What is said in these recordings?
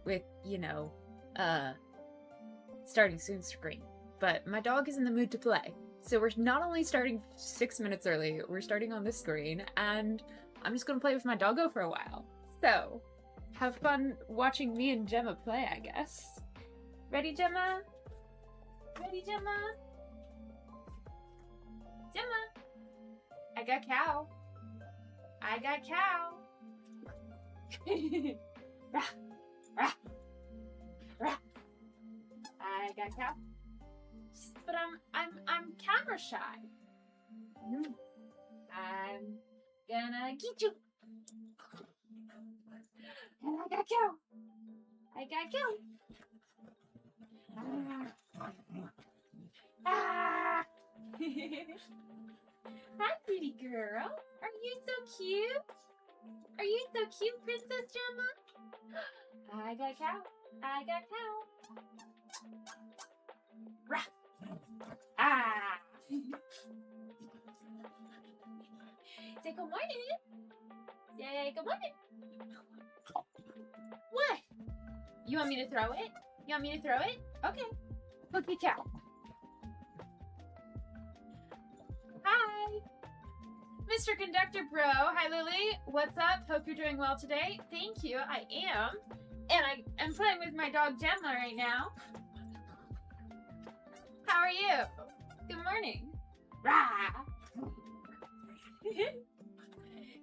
with, you know, starting soon screen. But my dog is in the mood to play. So we're not only starting 6 minutes early, we're starting on this screen, and I'm just gonna play with my doggo for a while. So, have fun watching me and Gemma play, I guess. Ready, Gemma? Ready, Gemma? Gemma! I got cow. I got cow. Rah, rah, rah. I got cow. But I'm camera shy. I'm gonna get you. And I got cow. I got cow. Ah. Hi, pretty girl. Are you so cute? Are you so cute, Princess Gemma? I got cow. I got cow. Rah. Ah. Say good morning. Say good morning. What? You want me to throw it? You want me to throw it? Okay. Cookie cow. Hi. Mr. Conductor Bro. Hi, Lily. What's up? Hope you're doing well today. Thank you. I am. And I am playing with my dog Gemma right now. How are you? Good morning. Rah.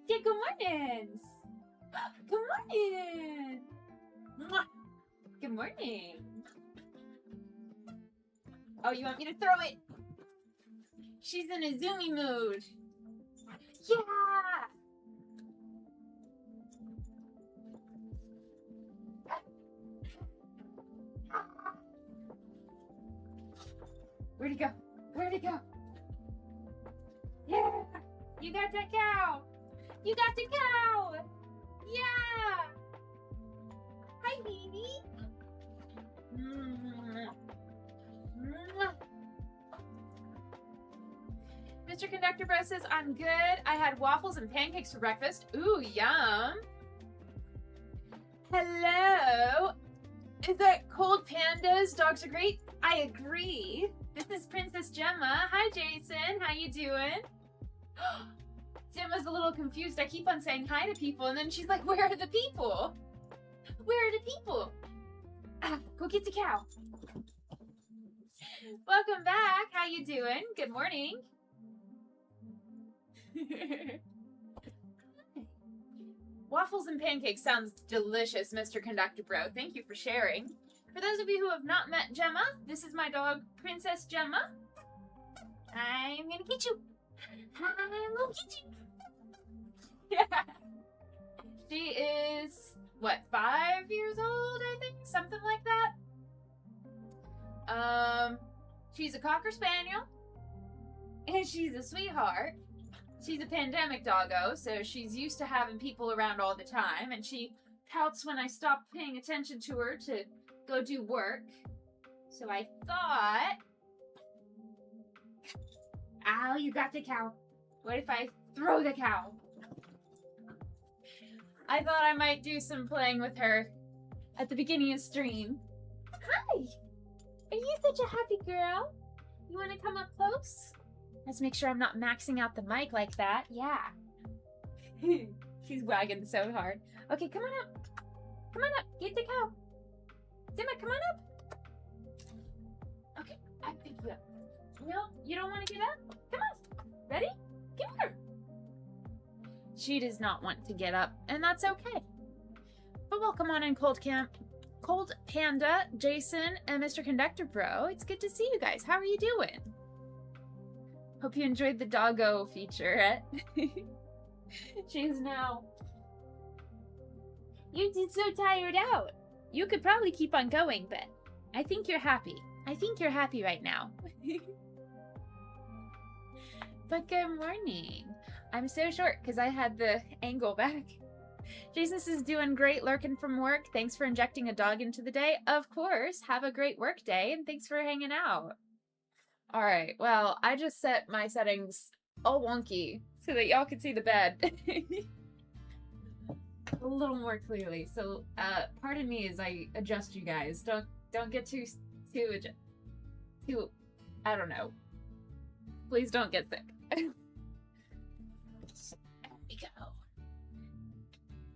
Yeah, good mornings. Good morning. Good morning. Oh, you want me to throw it? She's in a zoomy mood. Yeah. Where'd he go? Where'd he go? Yeah. You got that cow. You got the cow. Yeah. Hi, baby. Mr. Conductor Bro says, I'm good. I had waffles and pancakes for breakfast. Ooh, yum. Hello. Is that cold pandas? Dogs are great. I agree. This is Princess Gemma. Hi, Jason. How you doing? Gemma's a little confused. I keep on saying hi to people, and then she's like, where are the people? Where are the people? Ah, go get the cow. Welcome back. How you doing? Good morning. Waffles and pancakes sounds delicious, Mr. Conductor Bro. Thank you for sharing. For those of you who have not met Gemma, this is my dog, Princess Gemma. I'm gonna get you. I'm gonna get you. Yeah. She is, what, 5 years old, I think? Something like that. She's a Cocker Spaniel. And she's a sweetheart. She's a pandemic doggo, so she's used to having people around all the time, and she pouts when I stop paying attention to her to go do work. So I thought... Ow, you got the cow. What if I throw the cow? I thought I might do some playing with her at the beginning of stream. Hi! Are you such a happy girl? You want to come up close? Let's make sure I'm not maxing out the mic like that. Yeah. She's wagging so hard. Okay, come on up. Come on up. Get the cow. Zimma, come on up. Okay, I pick you up. No, you don't want to get up? Come on. Ready? Come here. She does not want to get up, and that's okay. But welcome on in, Cold Panda, Jason, and Mr. Conductor Bro. It's good to see you guys. How are you doing? Hope you enjoyed the doggo feature. She's now... You did so tired out. You could probably keep on going, but I think you're happy. I think you're happy right now. But good morning. I'm so short because I had the angle back. Jason is doing great lurking from work. Thanks for injecting a dog into the day. Of course. Have a great work day, and thanks for hanging out. All right, well, I just set my settings all wonky so that y'all can see the bed. a little more clearly. So, pardon me as I adjust you guys. Don't get too, I don't know. Please don't get sick. There we go.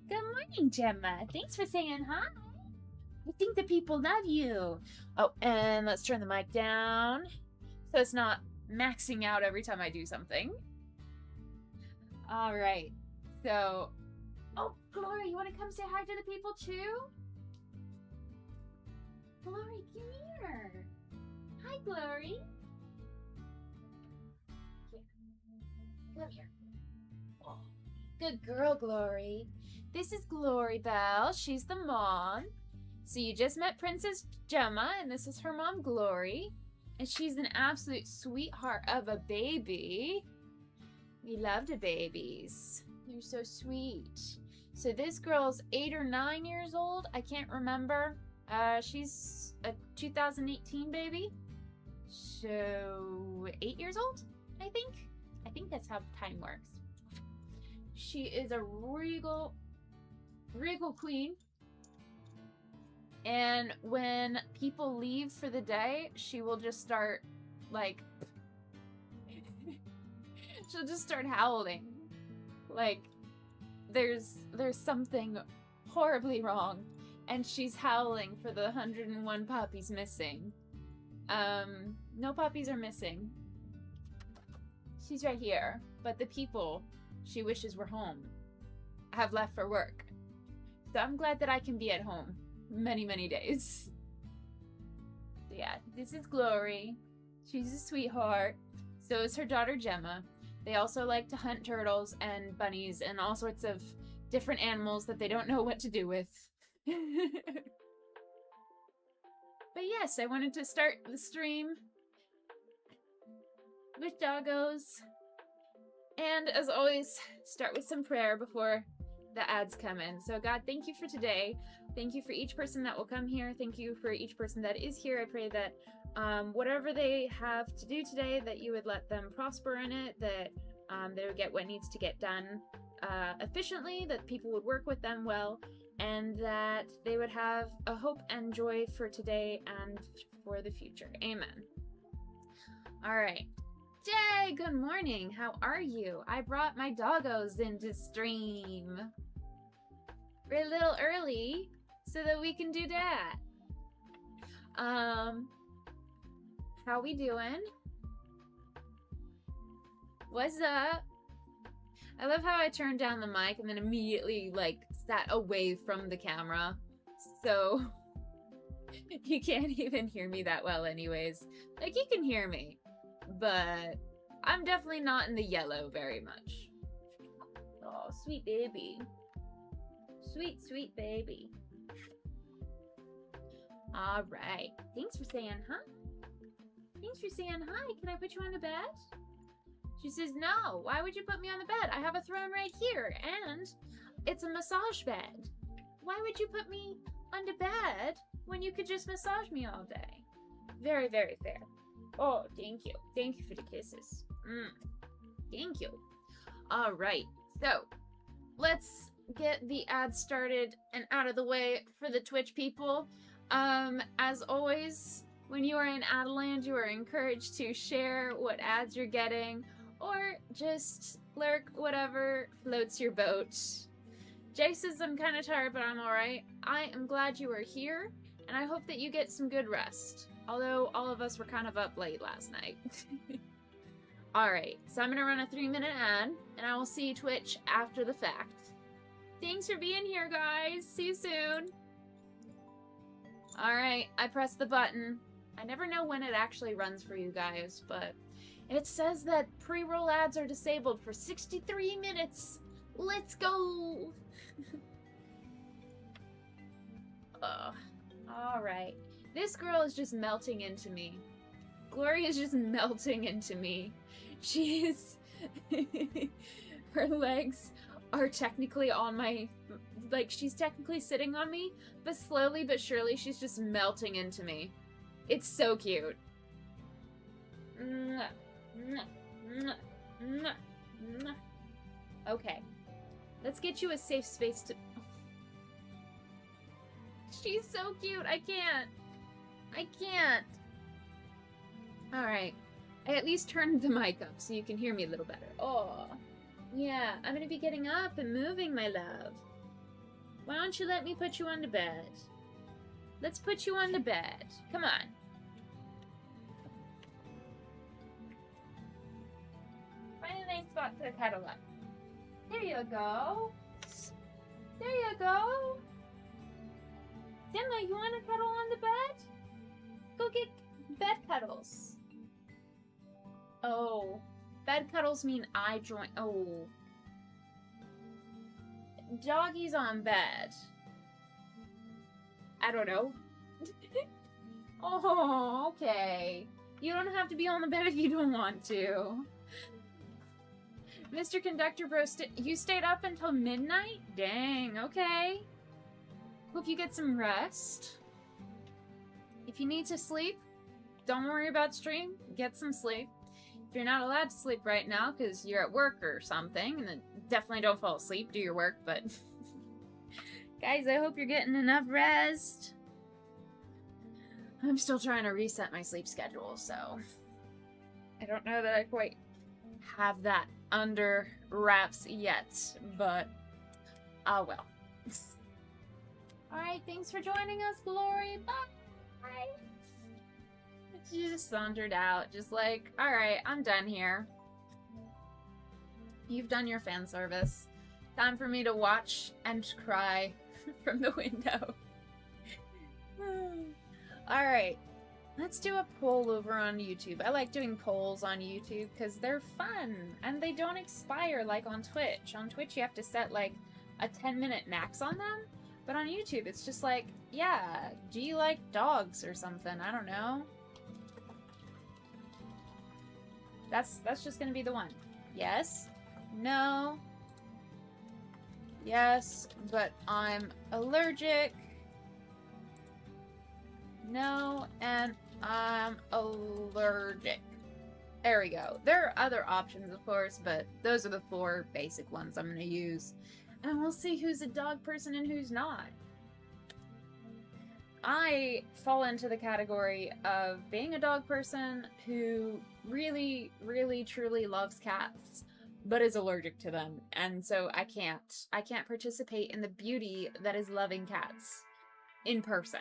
Good morning, Gemma. Thanks for saying hi. I think the people love you. Oh, and let's turn the mic down so it's not maxing out every time I do something. All right. So, oh, Glory, you want to come say hi to the people too? Glory, come here. Hi, Glory. Here. Come here. Oh, good girl, Glory. This is Glory Bell. She's the mom. So you just met Princess Gemma, and this is her mom, Glory. And she's an absolute sweetheart of a baby. We love the babies. They're so sweet. So this girl's 8 or 9 years old. I can't remember. She's a 2018 baby. So 8 years old, I think. I think that's how time works. She is a regal queen. And when people leave for the day, she will just start, like, she'll just start howling. Like, there's something horribly wrong, and she's howling for the 101 puppies missing. No puppies are missing. She's right here, but the people she wishes were home have left for work. So I'm glad that I can be at home many days. So yeah, this is Glory. She's a sweetheart. So is her daughter Gemma. They also like to hunt turtles and bunnies and all sorts of different animals that they don't know what to do with. But yes, I wanted to start the stream with doggos. And as always, start with some prayer before the ads come in. So God, thank you for today. Thank you for each person that will come here. Thank you for each person that is here. I pray that whatever they have to do today, that you would let them prosper in it, that they would get what needs to get done efficiently, that people would work with them well, and that they would have a hope and joy for today and for the future. Amen. All right. Jay, good morning. How are you? I brought my doggos into stream. We're a little early so that we can do that. How we doing? What's up? I love how I turned down the mic and then immediately like sat away from the camera. So you can't even hear me that well anyways. Like you can hear me, but I'm definitely not in the yellow very much. Oh, sweet baby. Sweet baby. All right. Thanks for saying hi. Thanks for saying hi. Can I put you on the bed? She says, no. Why would you put me on the bed? I have a throne right here, and it's a massage bed. Why would you put me on the bed when you could just massage me all day? Very fair. Oh, thank you. Thank you for the kisses. Thank you. All right. So, let's get the ads started and out of the way for the Twitch people. As always, when you are in Adeland, you are encouraged to share what ads you're getting, or just lurk whatever floats your boat. Jay says I'm kind of tired, but I'm alright. I am glad you are here, and I hope that you get some good rest. Although all of us were kind of up late last night. Alright, so I'm gonna run a 3-minute ad, and I will see Twitch after the fact. Thanks for being here, guys. See you soon. Alright, I pressed the button. I never know when it actually runs for you guys, but it says that pre-roll ads are disabled for 63 minutes. Let's go! Alright. This girl is just melting into me. Glory is just melting into me. She is... Her legs are technically on my... Like, she's technically sitting on me, but slowly but surely she's just melting into me. It's so cute. Okay. Let's get you a safe space to... She's so cute. I can't. I can't. Alright. I at least turned the mic up so you can hear me a little better. Oh. Yeah, I'm gonna be getting up and moving, my love. Why don't you let me put you on the bed? Let's put you on the bed. Come on. Find a nice spot to cuddle up. There you go. There you go. Gemma, you want to cuddle on the bed? Go get bed cuddles. Oh. Bed cuddles mean I join. Oh. Doggies on bed. I don't know. Oh, okay. You don't have to be on the bed if you don't want to. Mr. Conductor Bro, you stayed up until midnight? Dang, okay. Hope you get some rest. If you need to sleep, don't worry about stream. Get some sleep. If you're not allowed to sleep right now because you're at work or something, then definitely don't fall asleep. Do your work, but... Guys, I hope you're getting enough rest. I'm still trying to reset my sleep schedule, so... I don't know that I quite have that under wraps yet, but... ah, well. Alright, thanks for joining us, Glory. Bye! She just sauntered out, just like, alright, I'm done here. You've done your fan service. Time for me to watch and cry from the window. Alright, let's do a poll over on YouTube. I like doing polls on YouTube because they're fun and they don't expire like on Twitch. On Twitch you have to set like a 10-minute max on them, but on YouTube it's just like, yeah, do you like dogs or something? I don't know. That's just gonna be the one. Yes? No? Yes, but I'm allergic. No, and I'm allergic. There we go. There are other options, of course, but those are the 4 basic ones I'm gonna use. And we'll see who's a dog person and who's not. I fall into the category of being a dog person who really, really, truly loves cats, but is allergic to them, and so I can't participate in the beauty that is loving cats in person.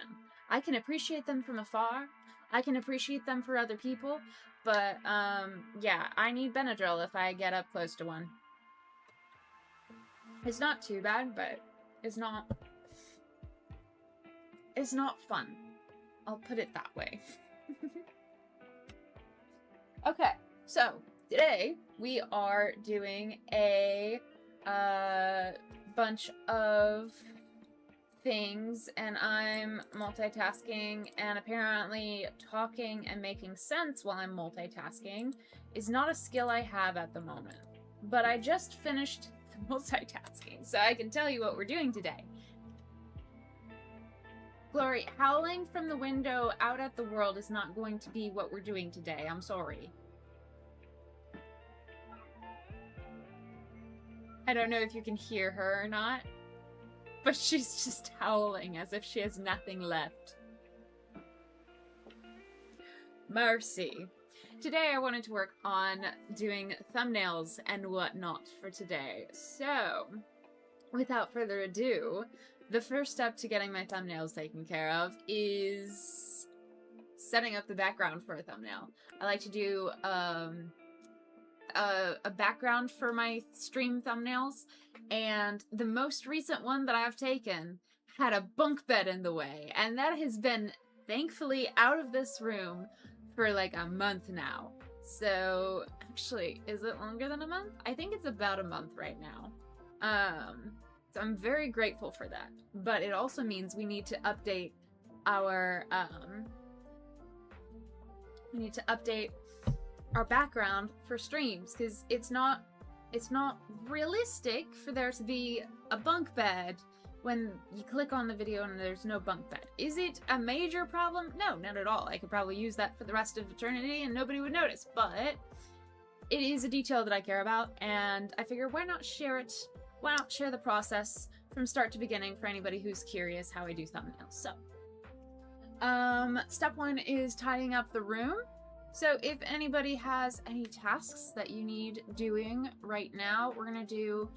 I can appreciate them from afar, I can appreciate them for other people, but, yeah, I need Benadryl if I get up close to one. It's not too bad, but it's not fun. I'll put it that way. Okay, so today we are doing a bunch of things, and I'm multitasking, and apparently talking and making sense while I'm multitasking is not a skill I have at the moment. But I just finished multitasking, so I can tell you what we're doing today. Glory, howling from the window out at the world is not going to be what we're doing today. I'm sorry. I don't know if you can hear her or not, but she's just howling as if she has nothing left. Mercy. Today I wanted to work on doing thumbnails and whatnot for today. So, without further ado, the first step to getting my thumbnails taken care of is setting up the background for a thumbnail. I like to do a background for my stream thumbnails, and the most recent one that I've taken had a bunk bed in the way, and that has been thankfully out of this room for like a month now. So, actually, is it longer than a month? I think it's about a month right now. So I'm very grateful for that. But it also means we need to update our, background for streams, because it's not realistic for there to be a bunk bed when you click on the video and there's no bunk bed. Is it a major problem? No, not at all. I could probably use that for the rest of eternity and nobody would notice, but it is a detail that I care about, and I figure why not share it? Why not share the process from start to beginning for anybody who's curious how I do thumbnails. So, step 1 is tidying up the room. So if anybody has any tasks that you need doing right now, we're gonna do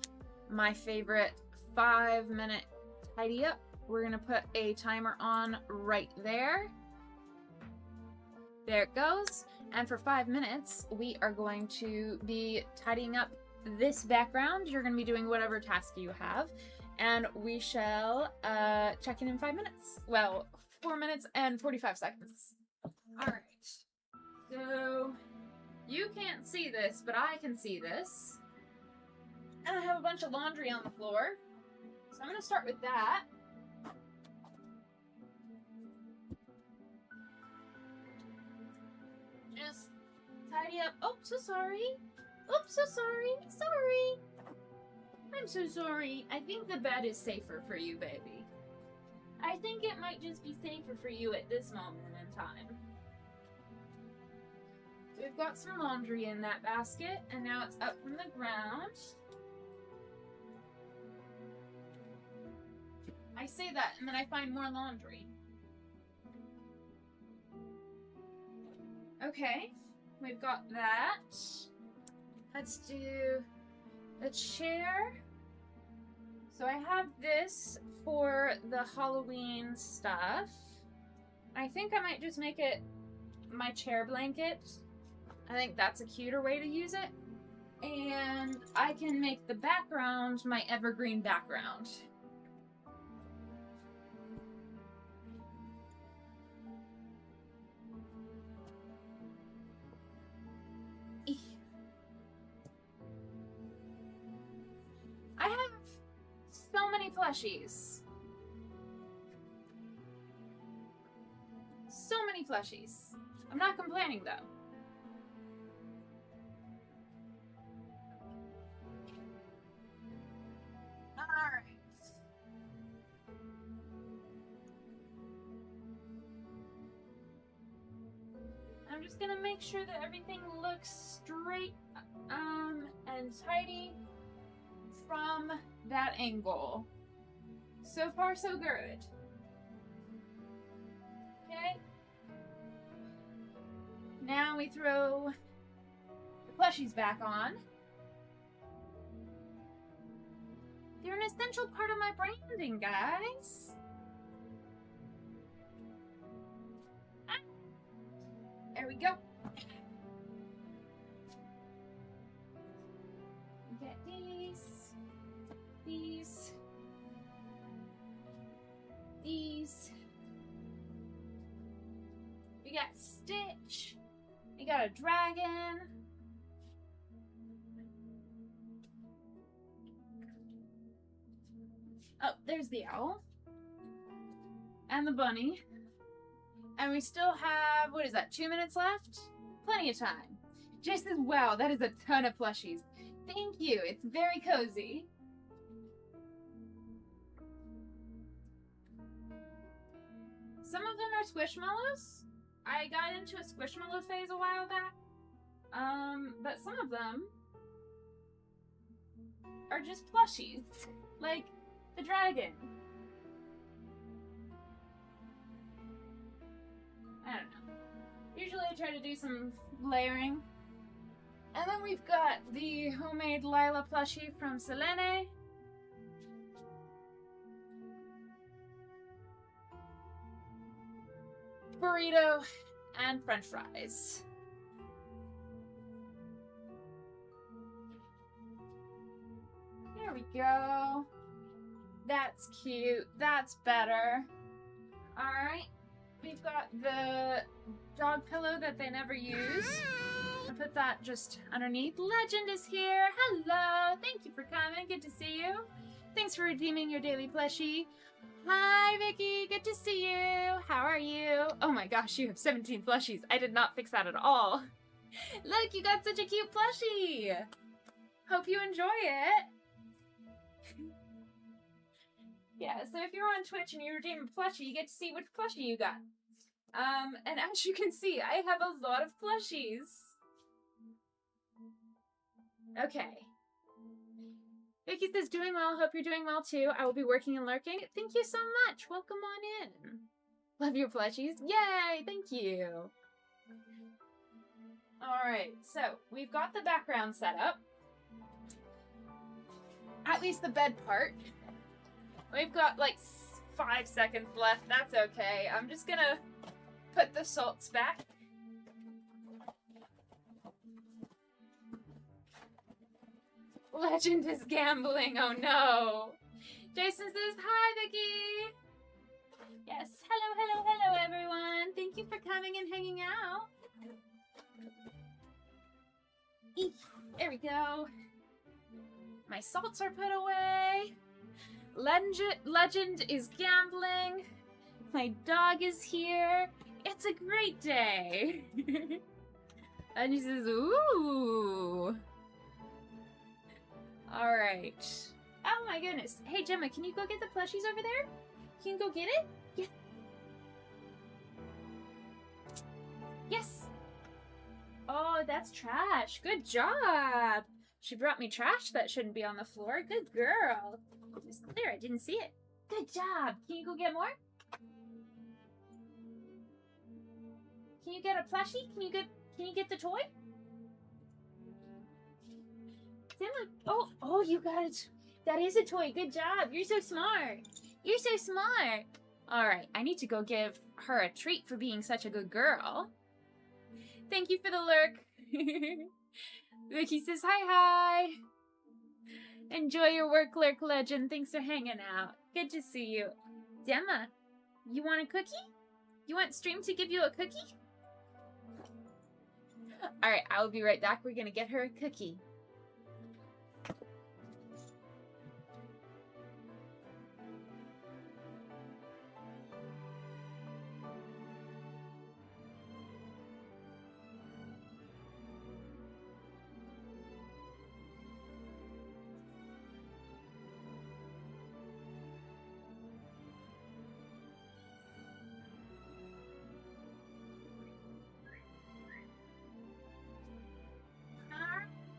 my favorite 5-minute tidy up. We're gonna put a timer on right there. There it goes. And for 5 minutes, we are going to be tidying up this background. You're gonna be doing whatever task you have, and we shall check in 5 minutes. Well, 4 minutes and 45 seconds. All right. So, you can't see this, but I can see this. And I have a bunch of laundry on the floor. So I'm going to start with that. Just tidy up. Oh, so sorry. Oops, so sorry. Sorry. I'm so sorry. I think the bed is safer for you, baby. I think it might just be safer for you at this moment in time. We've got some laundry in that basket, and now it's up from the ground. I say that, and then I find more laundry. Okay, we've got that. Let's do the chair. So I have this for the Halloween stuff. I think I might just make it my chair blanket. I think that's a cuter way to use it. And I can make the background my evergreen background. I have so many plushies. So many plushies. I'm not complaining though. I'm just gonna make sure that everything looks straight and tidy from that angle. So far, so good. Okay. Now we throw the plushies back on. They're an essential part of my branding, guys. There we go. Get these. We got Stitch. We got a dragon. Oh, there's the owl. And the bunny. And we still have, what is that, 2 minutes left? Plenty of time. Jay says, wow, that is a ton of plushies. Thank you, it's very cozy. Some of them are Squishmallows. I got into a Squishmallow phase a while back. But some of them are just plushies. Like the dragon. I don't know. Usually I try to do some layering. And then we've got the homemade Lila plushie from Selene. Burrito and French fries. There we go. That's cute. That's better. Alright. We've got the dog pillow that they never use. I'll put that just underneath. Legend is here. Hello. Thank you for coming. Good to see you. Thanks for redeeming your daily plushie. Hi, Vicky. Good to see you. How are you? Oh my gosh, you have 17 plushies. I did not fix that at all. Look, you got such a cute plushie. Hope you enjoy it. Yeah, so if you're on Twitch and you redeem a plushie, you get to see which plushie you got. And as you can see, I have a lot of plushies. Okay. Vicky says, doing well. Hope you're doing well too. I will be working and lurking. Thank you so much. Welcome on in. Love your plushies. Yay! Thank you. Alright, so we've got the background set up. At least the bed part. We've got like 5 seconds left. That's okay. I'm just gonna put the salts back. Legend is gambling. Oh no. Jason says, hi, Vicky. Yes. Hello, everyone. Thank you for coming and hanging out. Eek. There we go. My salts are put away. Legend is gambling. My dog is here. It's a great day. And he says, ooh. Alright. Oh my goodness. Hey, Gemma, can you go get the plushies over there? Can you go get it? Yes. Yes. Oh, that's trash. Good job. She brought me trash that shouldn't be on the floor. Good girl. It was clear. I didn't see it. Good job. Can you go get more? Can you get a plushie? Can you get the toy? Oh, you got it. That is a toy. Good job. You're so smart. You're so smart. All right, I need to go give her a treat for being such a good girl. Thank you for the lurk. Vicky says, hi. Enjoy your work, Lurk Legend. Thanks for hanging out. Good to see you. Gemma, you want a cookie? You want Stream to give you a cookie? All right, I will be right back. We're going to get her a cookie.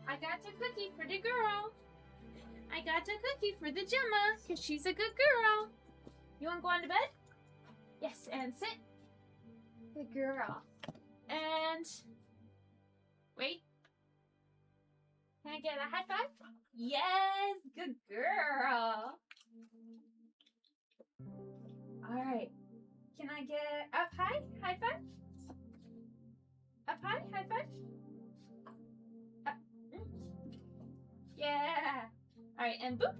I got a cookie for the girl. I got a cookie for the Gemma, because she's a good girl. You want to go on to bed? Yes, and sit. Good girl. And wait. Can I get a high five? Yes, good girl. All right. Can I get up high? High five? Up high? High five? Up. Yeah. All right, and boop.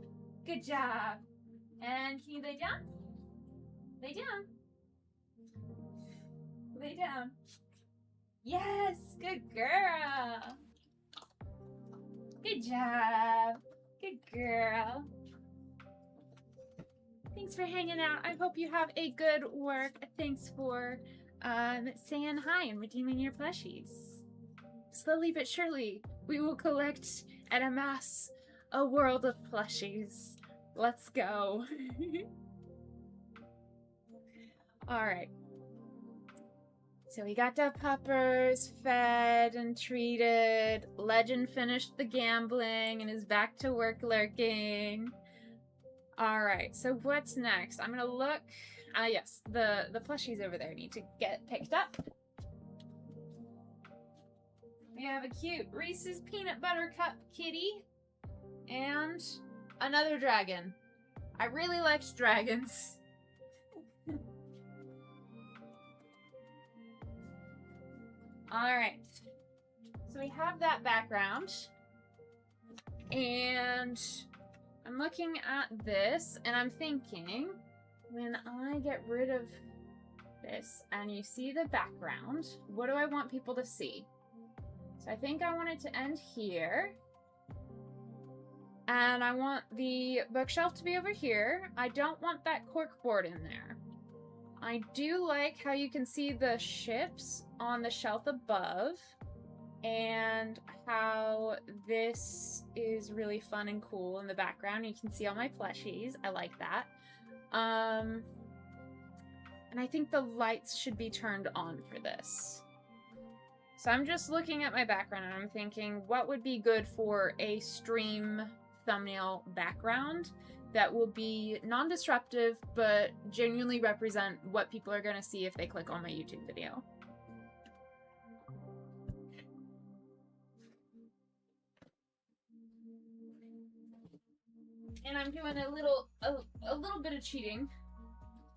Good job. And can you lay down? Lay down. Lay down. Yes, good girl. Good job. Good girl. Thanks for hanging out. I hope you have a good work. Thanks for saying hi and redeeming your plushies. Slowly but surely, we will collect and amass a world of plushies. Let's go. Alright. So we got the puppers fed and treated. Legend finished the gambling and is back to work lurking. Alright, so what's next? I'm gonna look. Yes, the plushies over there need to get picked up. We have a cute Reese's Peanut Butter Cup kitty. And another dragon. I really liked dragons. Alright. So we have that background. And I'm looking at this and I'm thinking, when I get rid of this and you see the background, what do I want people to see? So I think I want it to end here. And I want the bookshelf to be over here. I don't want that cork board in there. I do like how you can see the ships on the shelf above. And how this is really fun and cool in the background. You can see all my plushies. I like that. And I think the lights should be turned on for this. So I'm just looking at my background and I'm thinking, what would be good for a stream thumbnail background that will be non-disruptive, but genuinely represent what people are going to see if they click on my YouTube video. And I'm doing a little bit of cheating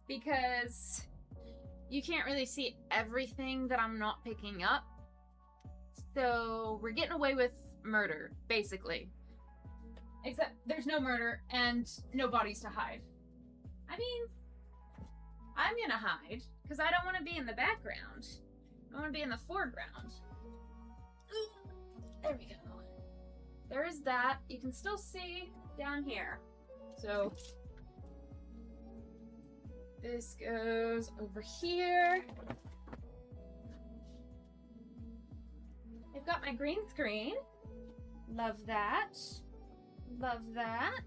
because you can't really see everything that I'm not picking up. So we're getting away with murder, basically. Except there's no murder and no bodies to hide. I mean, I'm gonna hide because I don't want to be in the background. I want to be in the foreground. There we go. There is that. You can still see down here. So this goes over here. I've got my green screen. Love that. Love that.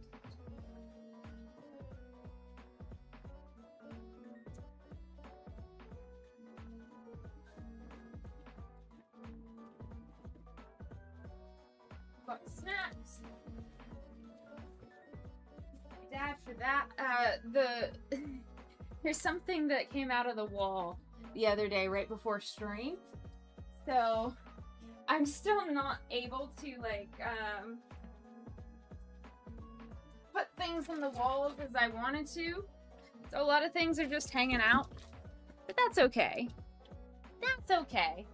Got snacks. My dad for that. Here's something that came out of the wall the other day right before stream. So I'm still not able to like put things on the walls as I wanted to. So a lot of things are just hanging out. But that's okay. That's okay.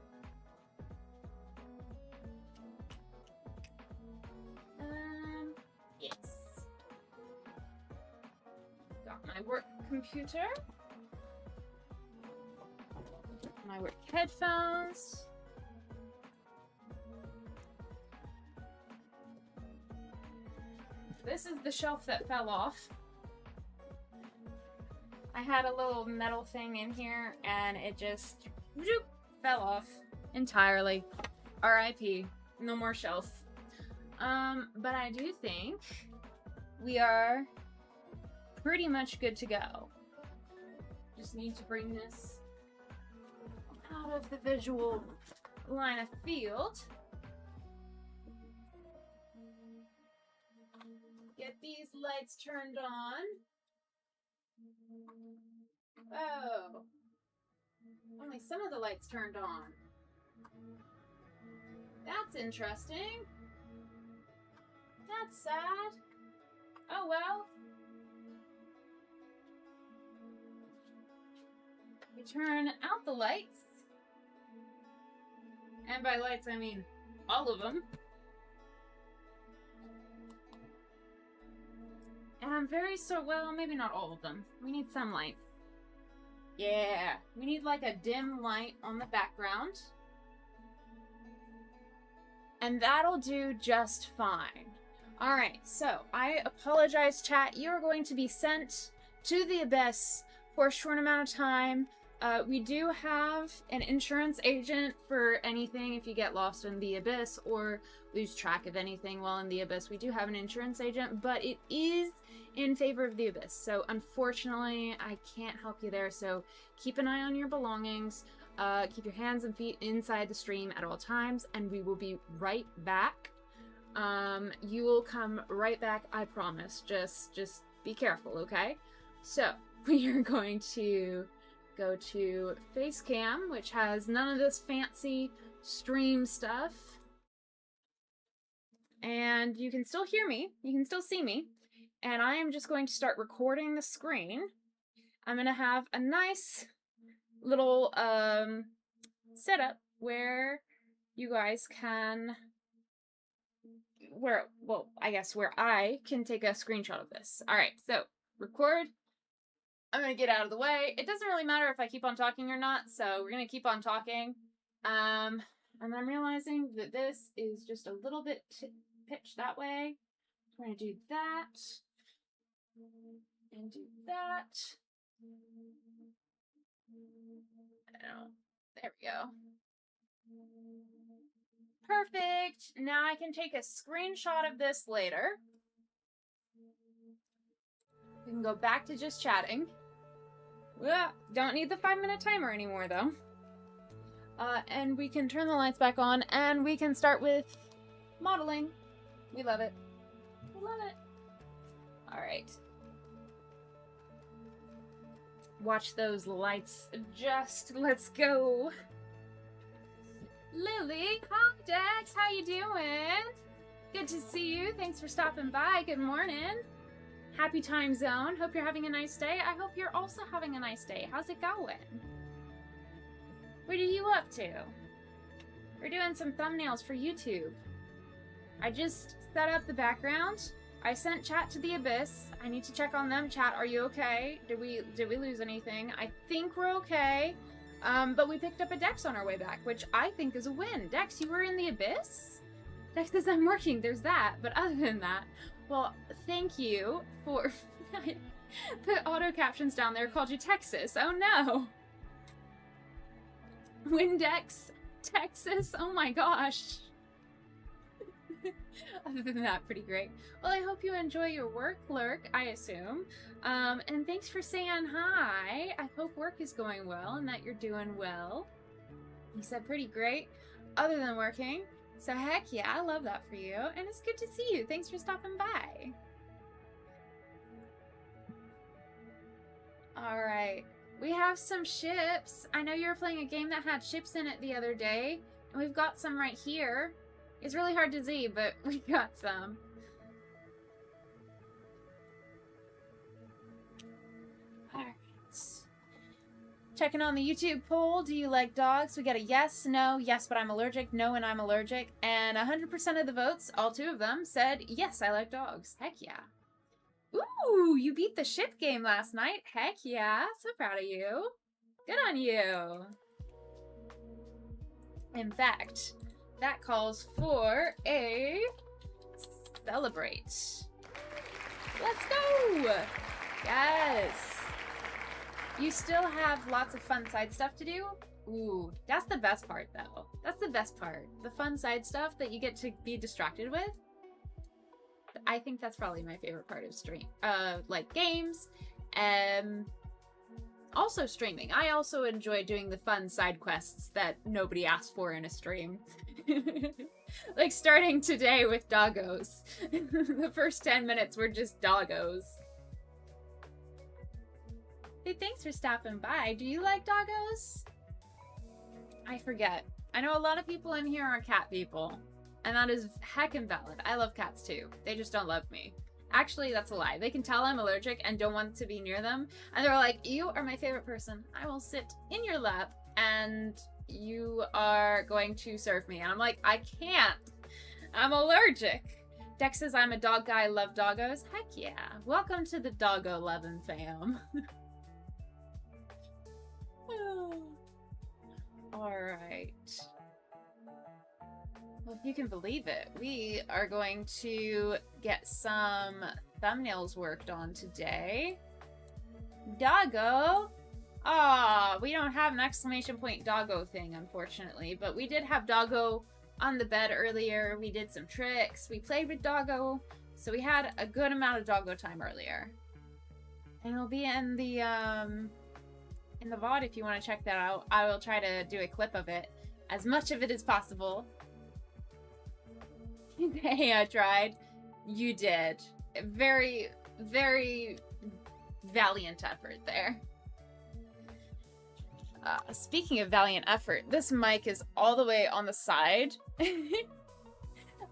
Yes. Got my work computer. My work headphones. This is the shelf that fell off. I had a little metal thing in here and it just whoop, fell off entirely. RIP. No more shelf. But I do think we are pretty much good to go. Just need to bring this out of the visual line of field. Get these lights turned on. Oh. Only some of the lights turned on. That's interesting. That's sad. Oh well. We turn out the lights. And by lights, I mean all of them. And I'm very well, maybe not all of them. We need some lights. Yeah, we need like a dim light on the background. And that'll do just fine. Alright, so I apologize, chat. You are going to be sent to the abyss for a short amount of time. We do have an insurance agent for anything if you get lost in the abyss or lose track of anything while in the abyss. We do have an insurance agent, but it is in favor of the abyss. So unfortunately, I can't help you there. So keep an eye on your belongings. Keep your hands and feet inside the stream at all times, and we will be right back. You will come right back, I promise. Just be careful, okay? So we are going to go to Facecam, which has none of this fancy stream stuff. And you can still hear me. You can still see me. And I am just going to start recording the screen. I'm going to have a nice little setup where you guys can... where I can take a screenshot of this. Alright, so record. I'm gonna get out of the way. It doesn't really matter if I keep on talking or not, so we're gonna keep on talking. And I'm realizing that this is just a little bit pitched that way. We're gonna do that. And do that. Oh, there we go. Perfect. Now I can take a screenshot of this later. We can go back to just chatting. Don't need the 5-minute timer anymore, though. And we can turn the lights back on, and we can start with modeling. We love it. love it. All right. Watch those lights adjust. Let's go. Lily, hi Dex, how you doing? Good to see you. Thanks for stopping by. Good morning. Happy time zone. Hope you're having a nice day. I hope you're also having a nice day. How's it going? What are you up to? We're doing some thumbnails for YouTube. I just set up the background. I sent chat to the abyss. I need to check on them. Chat, are you okay? Did we lose anything? I think we're okay. But we picked up a Dex on our way back, which I think is a win. Dex, you were in the abyss? Dex says I'm working. There's that. But other than that, well, thank you for the auto captions down there called you Texas. Oh no. Windex, Texas. Oh my gosh. Other than that, pretty great. Well, I hope you enjoy your work, Lurk, I assume. And thanks for saying hi. I hope work is going well and that you're doing well. You said pretty great, other than working. So heck yeah, I love that for you. And it's good to see you. Thanks for stopping by. Alright. We have some ships. I know you were playing a game that had ships in it the other day. And we've got some right here. It's really hard to see, but we got some. Alright. Checking on the YouTube poll. Do you like dogs? We got a yes, no, yes, but I'm allergic, no, and I'm allergic. And 100% of the votes, all 2 of them, said, yes, I like dogs. Heck yeah. Ooh, you beat the ship game last night. Heck yeah. So proud of you. Good on you. In fact, that calls for a celebrate. Let's go! Yes! You still have lots of fun side stuff to do? Ooh, that's the best part though. That's the best part. The fun side stuff that you get to be distracted with. I think that's probably my favorite part of stream. Like games, also streaming. I also enjoy doing the fun side quests that nobody asked for in a stream. Like starting today with doggos. The first 10 minutes were just doggos. Hey, thanks for stopping by. Do you like doggos? I forget. I know a lot of people in here are cat people. And that is heckin' valid. I love cats too. They just don't love me. Actually, that's a lie. They can tell I'm allergic and don't want to be near them. And they're like, you are my favorite person. I will sit in your lap and you are going to serve me. And I'm like, I can't. I'm allergic. Dex says I'm a dog guy. I love doggos. Heck yeah. Welcome to the doggo loving fam. Alright. Well, if you can believe it, we are going to get some thumbnails worked on today. Doggo! Ah, we don't have an exclamation point doggo thing, unfortunately, but we did have doggo on the bed earlier. We did some tricks. We played with doggo, so we had a good amount of doggo time earlier. And it'll be in the VOD if you want to check that out. I will try to do a clip of it, as much of it as possible. Hey, I tried. You did. Very, very valiant effort there. Speaking of valiant effort, this mic is all the way on the side.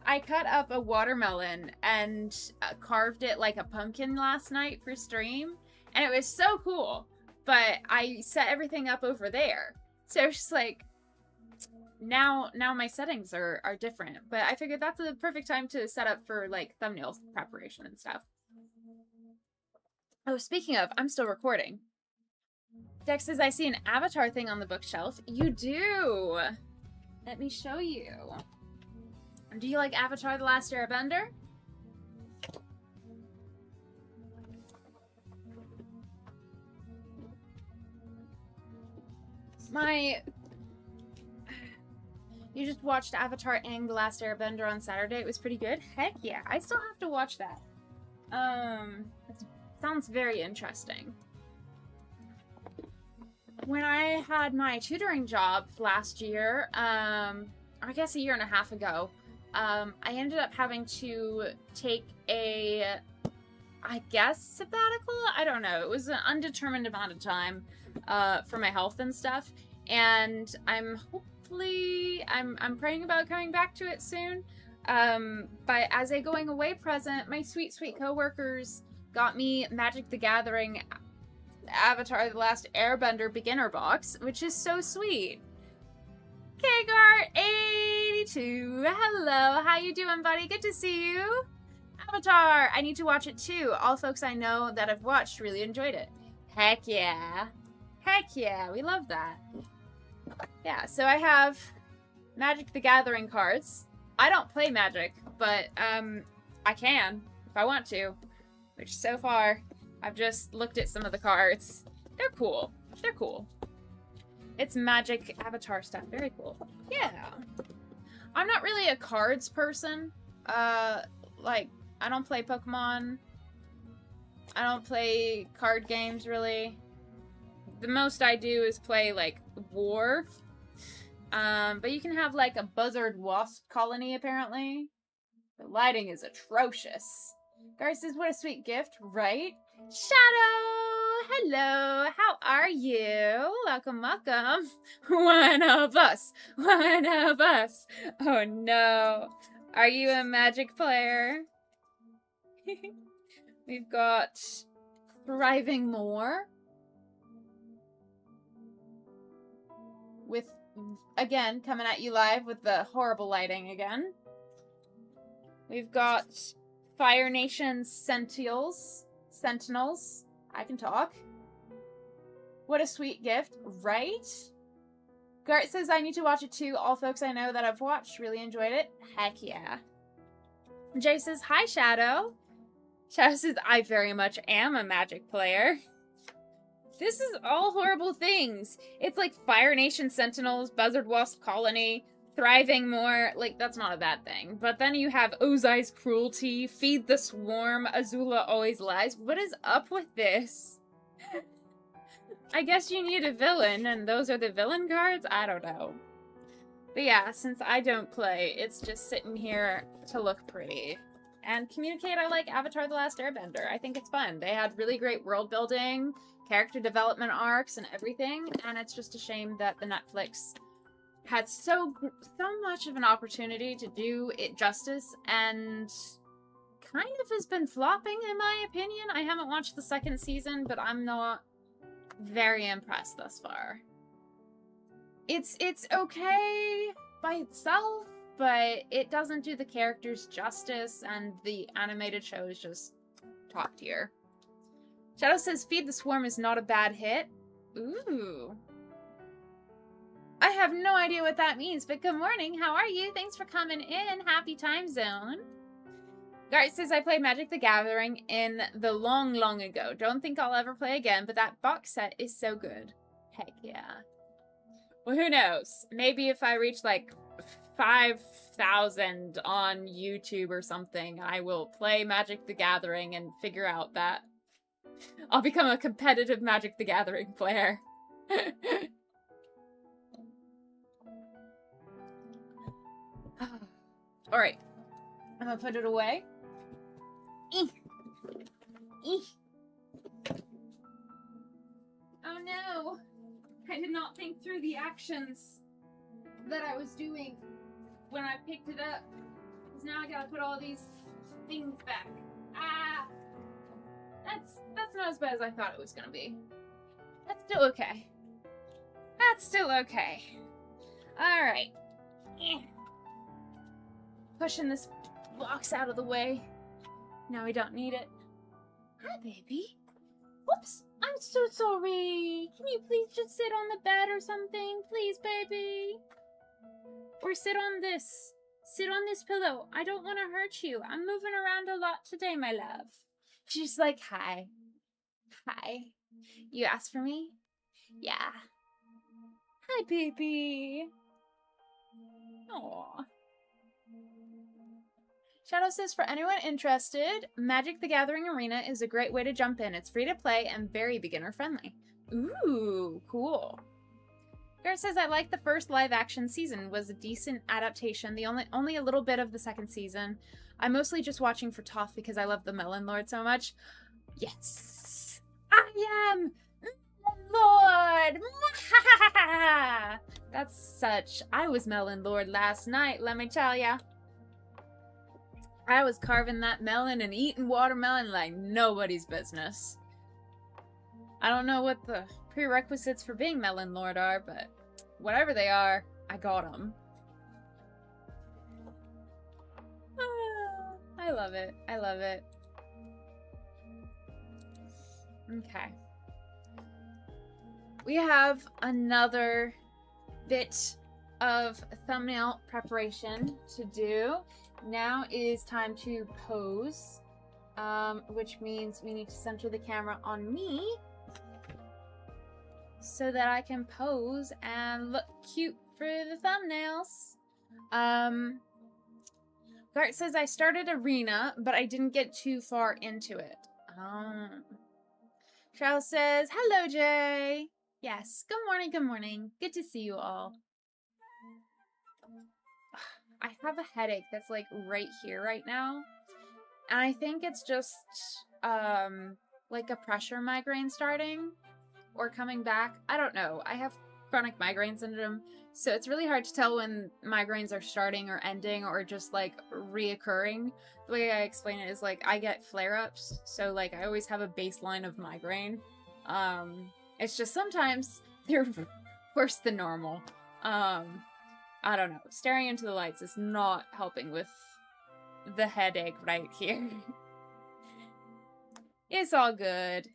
I cut up a watermelon and carved it like a pumpkin last night for stream, and it was so cool, but I set everything up over there. So it's just like, now my settings are different, but I figured that's the perfect time to set up for like thumbnail preparation and stuff. Oh, speaking of, I'm still recording. Dex says, I see an avatar thing on the bookshelf. You do! Let me show you. Do you like Avatar: The Last Airbender? You just watched Avatar and The Last Airbender on Saturday. It was pretty good. Heck yeah. I still have to watch that. It sounds very interesting. When I had my tutoring job last year, I guess a year and a half ago, I ended up having to take a, I guess, sabbatical? I don't know. It was an undetermined amount of time for my health and stuff. And I'm praying about coming back to it soon. But as a going away present, my sweet, sweet coworkers got me Magic the Gathering Avatar The Last Airbender beginner box, which is so sweet. Kgart82, hello, how you doing, buddy? Good to see you. Avatar, I need to watch it too. All folks I know that have watched really enjoyed it. Heck yeah. Heck yeah, we love that. Yeah, so I have Magic the Gathering cards. I don't play Magic, but I can if I want to. Which so far, I've just looked at some of the cards. They're cool. They're cool. It's Magic Avatar stuff. Very cool. Yeah. I'm not really a cards person. Like, I don't play Pokemon. I don't play card games, really. The most I do is play, like, War. But you can have, like, a buzzard wasp colony, apparently. The lighting is atrocious. Gar says, what a sweet gift, right? Shadow! Hello! How are you? Welcome, welcome. One of us! One of us! Oh, no. Are you a Magic player? We've got Thriving More. With, again, coming at you live with the horrible lighting again. We've got Fire Nation Sentinels. I can talk. What a sweet gift, right? Gart says, I need to watch it too. All folks I know that I've watched really enjoyed it. Heck yeah. Jay says, hi, Shadow. Shadow says, I very much am a Magic player. This is all horrible things. It's like Fire Nation Sentinels, Buzzard Wasp Colony, Thriving More. Like, that's not a bad thing. But then you have Ozai's Cruelty, Feed the Swarm, Azula Always Lies. What is up with this? I guess you need a villain, and those are the villain cards? I don't know. But yeah, since I don't play, it's just sitting here to look pretty. And communicate, I like Avatar The Last Airbender. I think it's fun. They had really great world building, character development arcs, and everything. And it's just a shame that the Netflix had so much of an opportunity to do it justice, and kind of has been flopping, in my opinion. I haven't watched the second season, but I'm not very impressed thus far. It's okay by itself, but it doesn't do the characters justice, and the animated show is just top tier. Shadow says, Feed the Swarm is not a bad hit. Ooh. I have no idea what that means, but good morning. How are you? Thanks for coming in. Happy time zone. Gart says, I played Magic the Gathering in the long, long ago. Don't think I'll ever play again, but that box set is so good. Heck yeah. Well, who knows? Maybe if I reach, like, 5,000 on YouTube or something, I will play Magic the Gathering and figure out that I'll become a competitive Magic the Gathering player. Alright. I'm gonna put it away. Eek. Eek. Oh no! I did not think through the actions that I was doing when I picked it up. Because now I gotta put all these things back. Ah! That's not as bad as I thought it was gonna be. That's still okay. That's still okay. Alright. Pushing this box out of the way. Now we don't need it. Hi, baby. Whoops. I'm so sorry. Can you please just sit on the bed or something? Please, baby. Or sit on this. Sit on this pillow. I don't want to hurt you. I'm moving around a lot today, my love. She's like, hi. Hi. You asked for me? Yeah. Hi, baby. Aww. Shadow says, for anyone interested, Magic the Gathering Arena is a great way to jump in. It's free to play and very beginner friendly. Ooh, cool. Garrett says, I like the first live action season. Was a decent adaptation. The only a little bit of the second season. I'm mostly just watching for Toph because I love the Melon Lord so much. Yes! I am Melon Lord! That's such... I was Melon Lord last night, let me tell ya. I was carving that melon and eating watermelon like nobody's business. I don't know what the prerequisites for being Melon Lord are, but whatever they are, I got them. I love it. I love it. Okay. We have another bit of thumbnail preparation to do. Now it is time to pose, which means we need to center the camera on me so that I can pose and look cute for the thumbnails. Gart says, I started Arena, but I didn't get too far into it. Charles says, hello, Jay. Yes, good morning, good morning. Good to see you all. I have a headache that's like right here right now. And I think it's just like a pressure migraine starting or coming back. I don't know. I have chronic migraine syndrome, so it's really hard to tell when migraines are starting or ending or just like reoccurring. The way I explain it is like I get flare-ups, so like I always have a baseline of migraine. It's just sometimes they're worse than normal. I don't know. Staring into the lights is not helping with the headache right here. It's all good.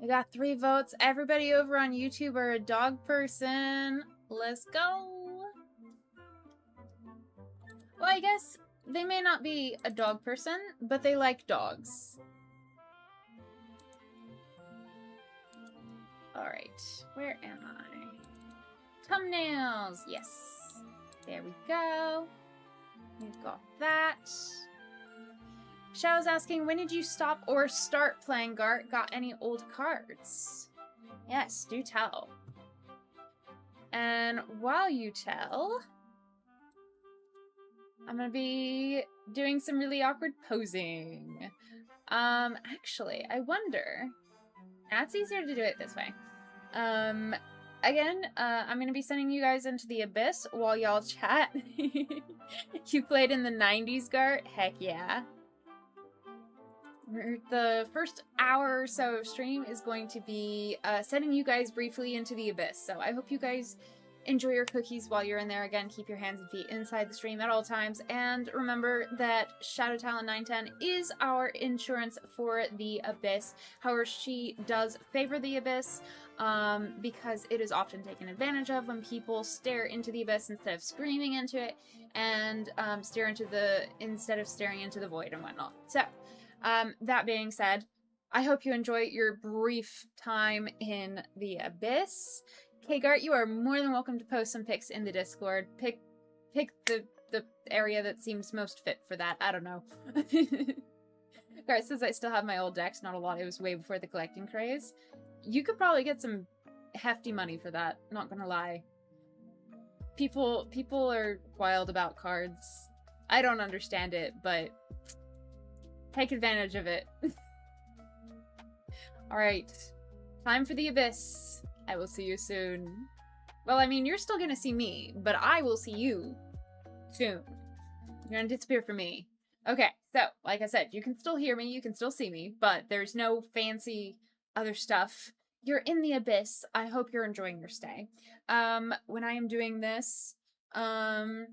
We got 3 votes. Everybody over on YouTube are a dog person. Let's go. Well, I guess they may not be a dog person, but they like dogs. Alright, where am I? Thumbnails! Yes. There we go. We've got that. Shadow's asking, when did you stop or start playing Gart? Got any old cards? Yes, do tell. And while you tell, I'm gonna be doing some really awkward posing. Actually, I wonder... That's easier to do it this way. Again, I'm gonna be sending you guys into the abyss while y'all chat. You played in the 90s, Gart? Heck yeah. The first hour or so of stream is going to be sending you guys briefly into the abyss. So I hope you guys enjoy your cookies while you're in there. Again, keep your hands and feet inside the stream at all times. And remember that Shadow Talon 910 is our insurance for the abyss. However, she does favor the abyss because it is often taken advantage of when people stare into the abyss instead of screaming into it, and instead of staring into the void and whatnot. So, that being said, I hope you enjoy your brief time in the abyss. Okay, Gart, you are more than welcome to post some pics in the Discord. Pick the area that seems most fit for that. I don't know. Gart says I still have my old decks. Not a lot. It was way before the collecting craze. You could probably get some hefty money for that. Not gonna lie. People are wild about cards. I don't understand it, but take advantage of it. Alright. Time for the abyss. I will see you soon. Well, I mean, you're still gonna see me, but I will see you soon. You're gonna disappear from me. Okay, so, like I said, you can still hear me, you can still see me, but there's no fancy other stuff. You're in the abyss. I hope you're enjoying your stay. When I am doing this, I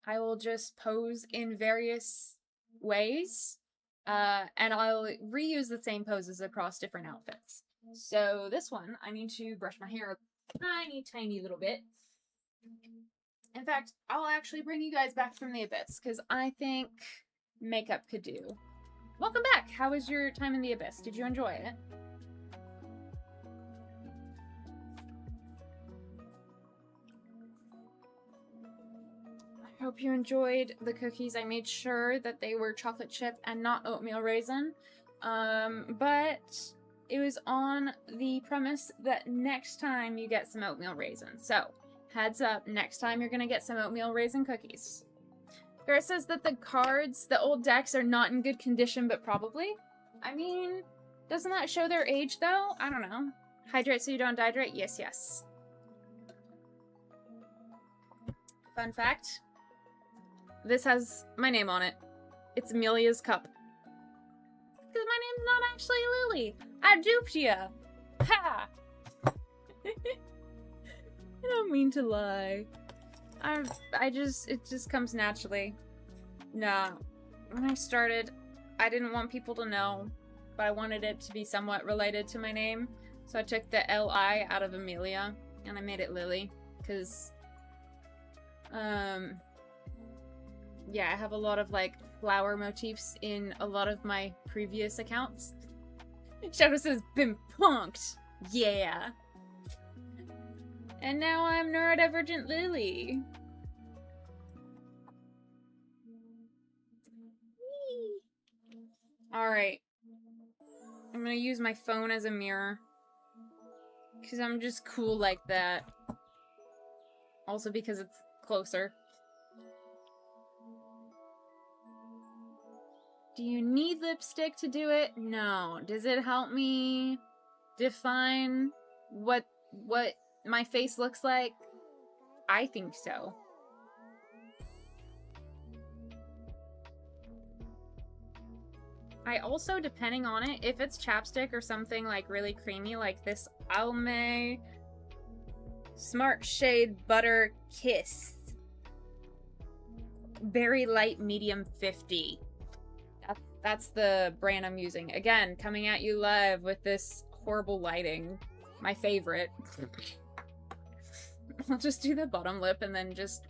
will just pose in various ways, and I'll reuse the same poses across different outfits. So this one, I need to brush my hair a tiny little bit. In fact, I'll actually bring you guys back from the abyss, because I think makeup could do. Welcome back! How was your time in the abyss? Did you enjoy it? I hope you enjoyed the cookies. I made sure that they were chocolate chip and not oatmeal raisin. But it was on the premise that next time you get some oatmeal raisin. So, heads up, next time you're gonna get some oatmeal raisin cookies. Garrett says that the cards, the old decks, are not in good condition, but probably. I mean, doesn't that show their age, though? I don't know. Hydrate so you don't dehydrate? Yes, yes. Fun fact. This has my name on it. It's Amelia's cup. Because my name's not actually Lily. I duped ya. Ha! I don't mean to lie. It just comes naturally. Nah. When I started, I didn't want people to know, but I wanted it to be somewhat related to my name. So I took the L-I out of Amelia, and I made it Lily. Because, yeah, I have a lot of, like, flower motifs in a lot of my previous accounts. Shadow says, been punked! Yeah! And now I'm neurodivergent Lily. Alright. I'm gonna use my phone as a mirror. Because I'm just cool like that. Also because it's closer. Do you need lipstick to do it? No. Does it help me define what my face looks like? I think so. I also, depending on it, if it's chapstick or something like really creamy like this Almay Smart Shade Butter Kiss Berry Light Medium 50. That's the brand I'm using. Again, coming at you live with this horrible lighting. My favorite. I'll just do the bottom lip and then just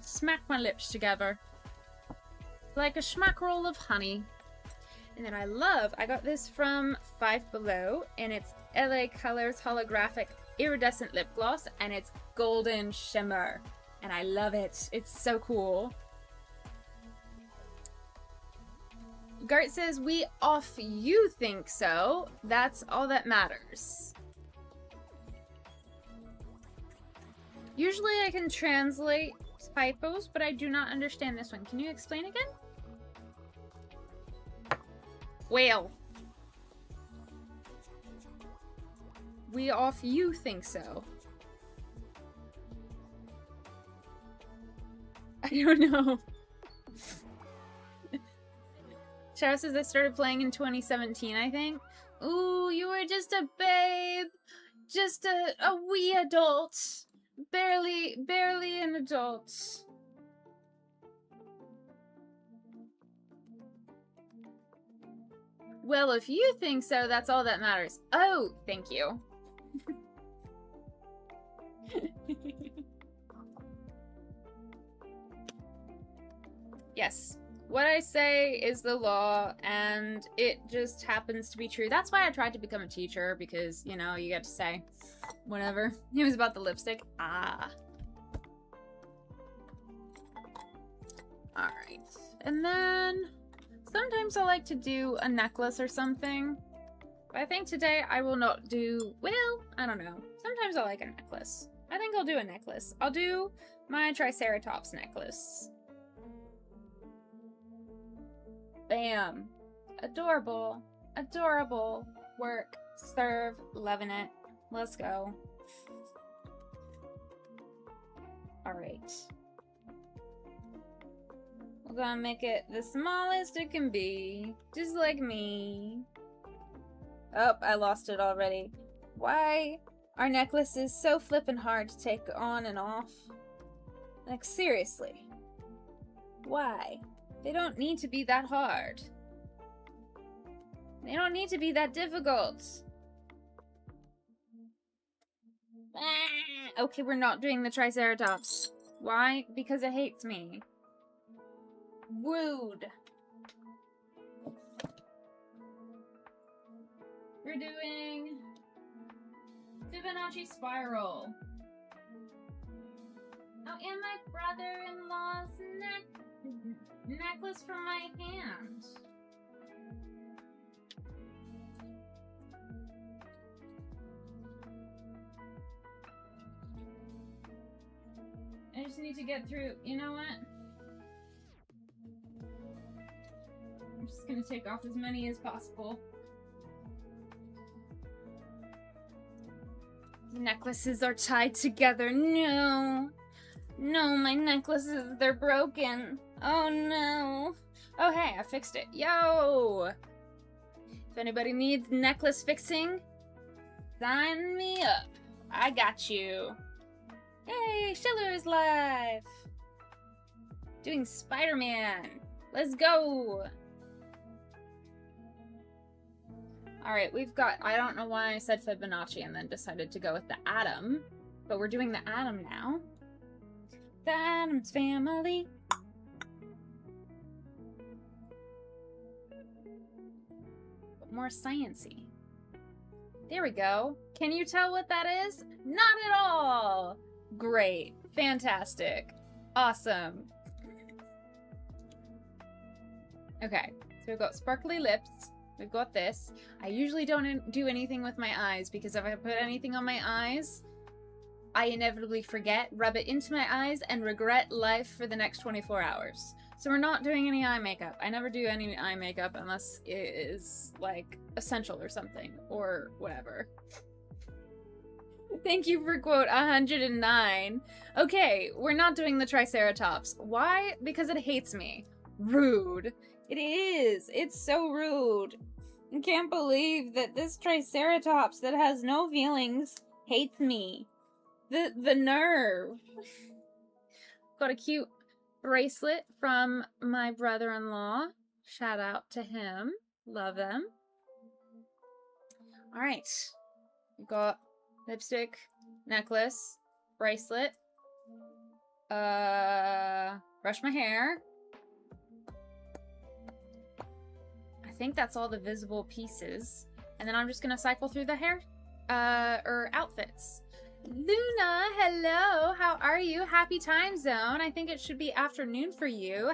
smack my lips together. Like a schmack roll of honey. And then I got this from Five Below, and it's LA Colors Holographic Iridescent Lip Gloss, and it's golden shimmer. And I love it. It's so cool. Gart says, we off you think so. That's all that matters. Usually I can translate typos, but I do not understand this one. Can you explain again? Whale. We off you think so. I don't know. Shadow says I started playing in 2017, I think. Ooh, you were just a babe. Just a wee adult. Barely an adult. Well, if you think so, that's all that matters. Oh, thank you. Yes. What I say is the law, and it just happens to be true. That's why I tried to become a teacher, because, you know, you get to say whatever. It was about the lipstick. Ah. Alright. And then sometimes I like to do a necklace or something. But I think today I will not do, well, I don't know. Sometimes I like a necklace. I think I'll do a necklace. I'll do my Triceratops necklace. Bam. Adorable. Adorable. Work. Serve. Loving it. Let's go. Alright. We're gonna make it the smallest it can be. Just like me. Oh, I lost it already. Why are necklaces so flippin' hard to take on and off? Like, seriously. Why? They don't need to be that hard. They don't need to be that difficult. Ah, okay, we're not doing the Triceratops. Why? Because it hates me. Rude. We're doing Fibonacci spiral. Oh, Oh, and my brother-in-law's necklace from my hand. I just need to get through. You know what? I'm just gonna take off as many as possible. The necklaces are tied together. No. No, my necklaces, they're broken. Oh no. Oh hey, I fixed it. Yo! If anybody needs necklace fixing, sign me up. I got you. Yay, Schiller is live! Doing Spider-Man. Let's go! Alright, we've got, I don't know why I said Fibonacci and then decided to go with the atom, but we're doing the atom now. The Addams Family. But more sciencey. There we go. Can you tell what that is? Not at all! Great. Fantastic. Awesome. Okay, so we've got sparkly lips. We've got this. I usually don't do anything with my eyes because if I put anything on my eyes, I inevitably forget, rub it into my eyes, and regret life for the next 24 hours. So we're not doing any eye makeup. I never do any eye makeup unless it is, like, essential or something, or whatever. Thank you for quote 109. Okay, we're not doing the Triceratops. Why? Because it hates me. Rude. It is. It's so rude. I can't believe that this Triceratops that has no feelings hates me. The nerve. Got a cute bracelet from my brother-in-law. Shout out to him. Love them. Alright. We've got lipstick, necklace, bracelet. Brush my hair. I think that's all the visible pieces. And then I'm just gonna cycle through the hair, outfits. Luna, hello, how are you? Happy time zone. I think it should be afternoon for you.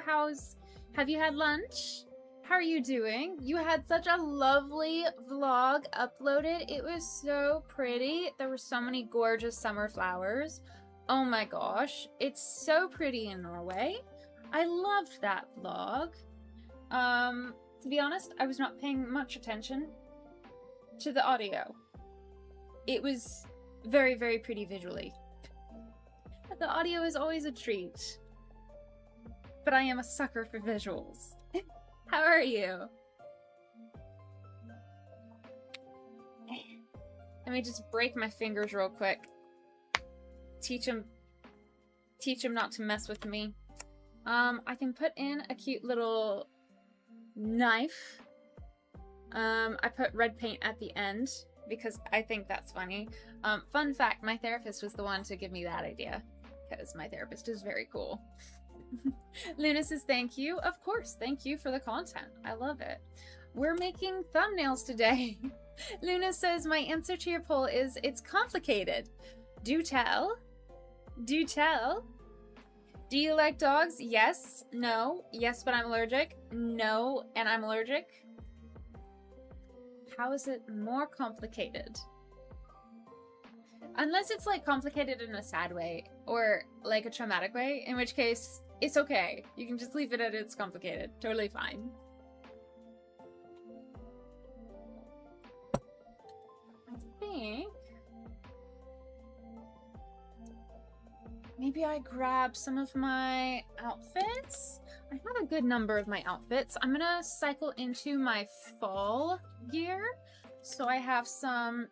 Have you had lunch? How are you doing? You had such a lovely vlog uploaded. It was so pretty. There were so many gorgeous summer flowers. Oh my gosh, it's so pretty in Norway. I loved that vlog. To be honest, I was not paying much attention to the audio. It was very, very pretty visually. The audio is always a treat. But I am a sucker for visuals. How are you? Let me just break my fingers real quick. Teach him not to mess with me. I can put in a cute little knife. I put red paint at the end because I think that's funny. Fun fact, my therapist was the one to give me that idea because my therapist is very cool. Luna says thank you. Of course, thank you for the content. I love it. We're making thumbnails today. Luna says my answer to your poll is it's complicated. Do tell. Do tell. Do you like dogs? Yes. No. Yes, but I'm allergic. No, and I'm allergic. How is it more complicated? Unless it's like complicated in a sad way or like a traumatic way, in which case it's okay. You can just leave it at it's complicated. Totally fine. I think maybe I grab some of my outfits. I have a good number of my outfits. I'm gonna cycle into my fall gear. So I have some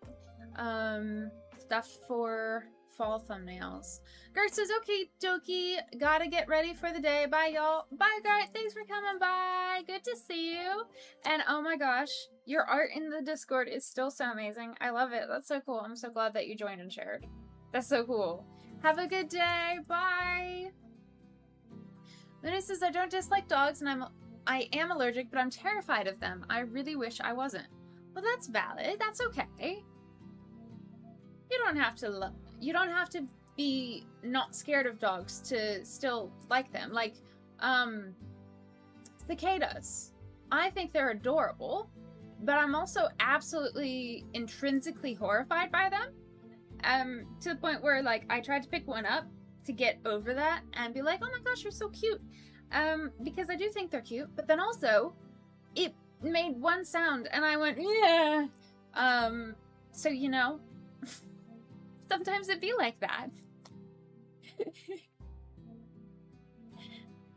stuff for fall thumbnails. Gert says, okay, dokie, gotta get ready for the day. Bye, y'all. Bye, Gert. Thanks for coming by. Good to see you. And oh my gosh, your art in the Discord is still so amazing. I love it. That's so cool. I'm so glad that you joined and shared. That's so cool. Have a good day. Bye. Luna says, I don't dislike dogs and I am allergic, but I'm terrified of them. I really wish I wasn't. Well, that's valid. That's okay. You don't have to be not scared of dogs to still like them. Like, cicadas. I think they're adorable, but I'm also absolutely intrinsically horrified by them. To the point where, like, I tried to pick one up to get over that and be like, oh my gosh, you're so cute. Because I do think they're cute, but then also, it made one sound and I went, yeah. So, you know, sometimes it be like that.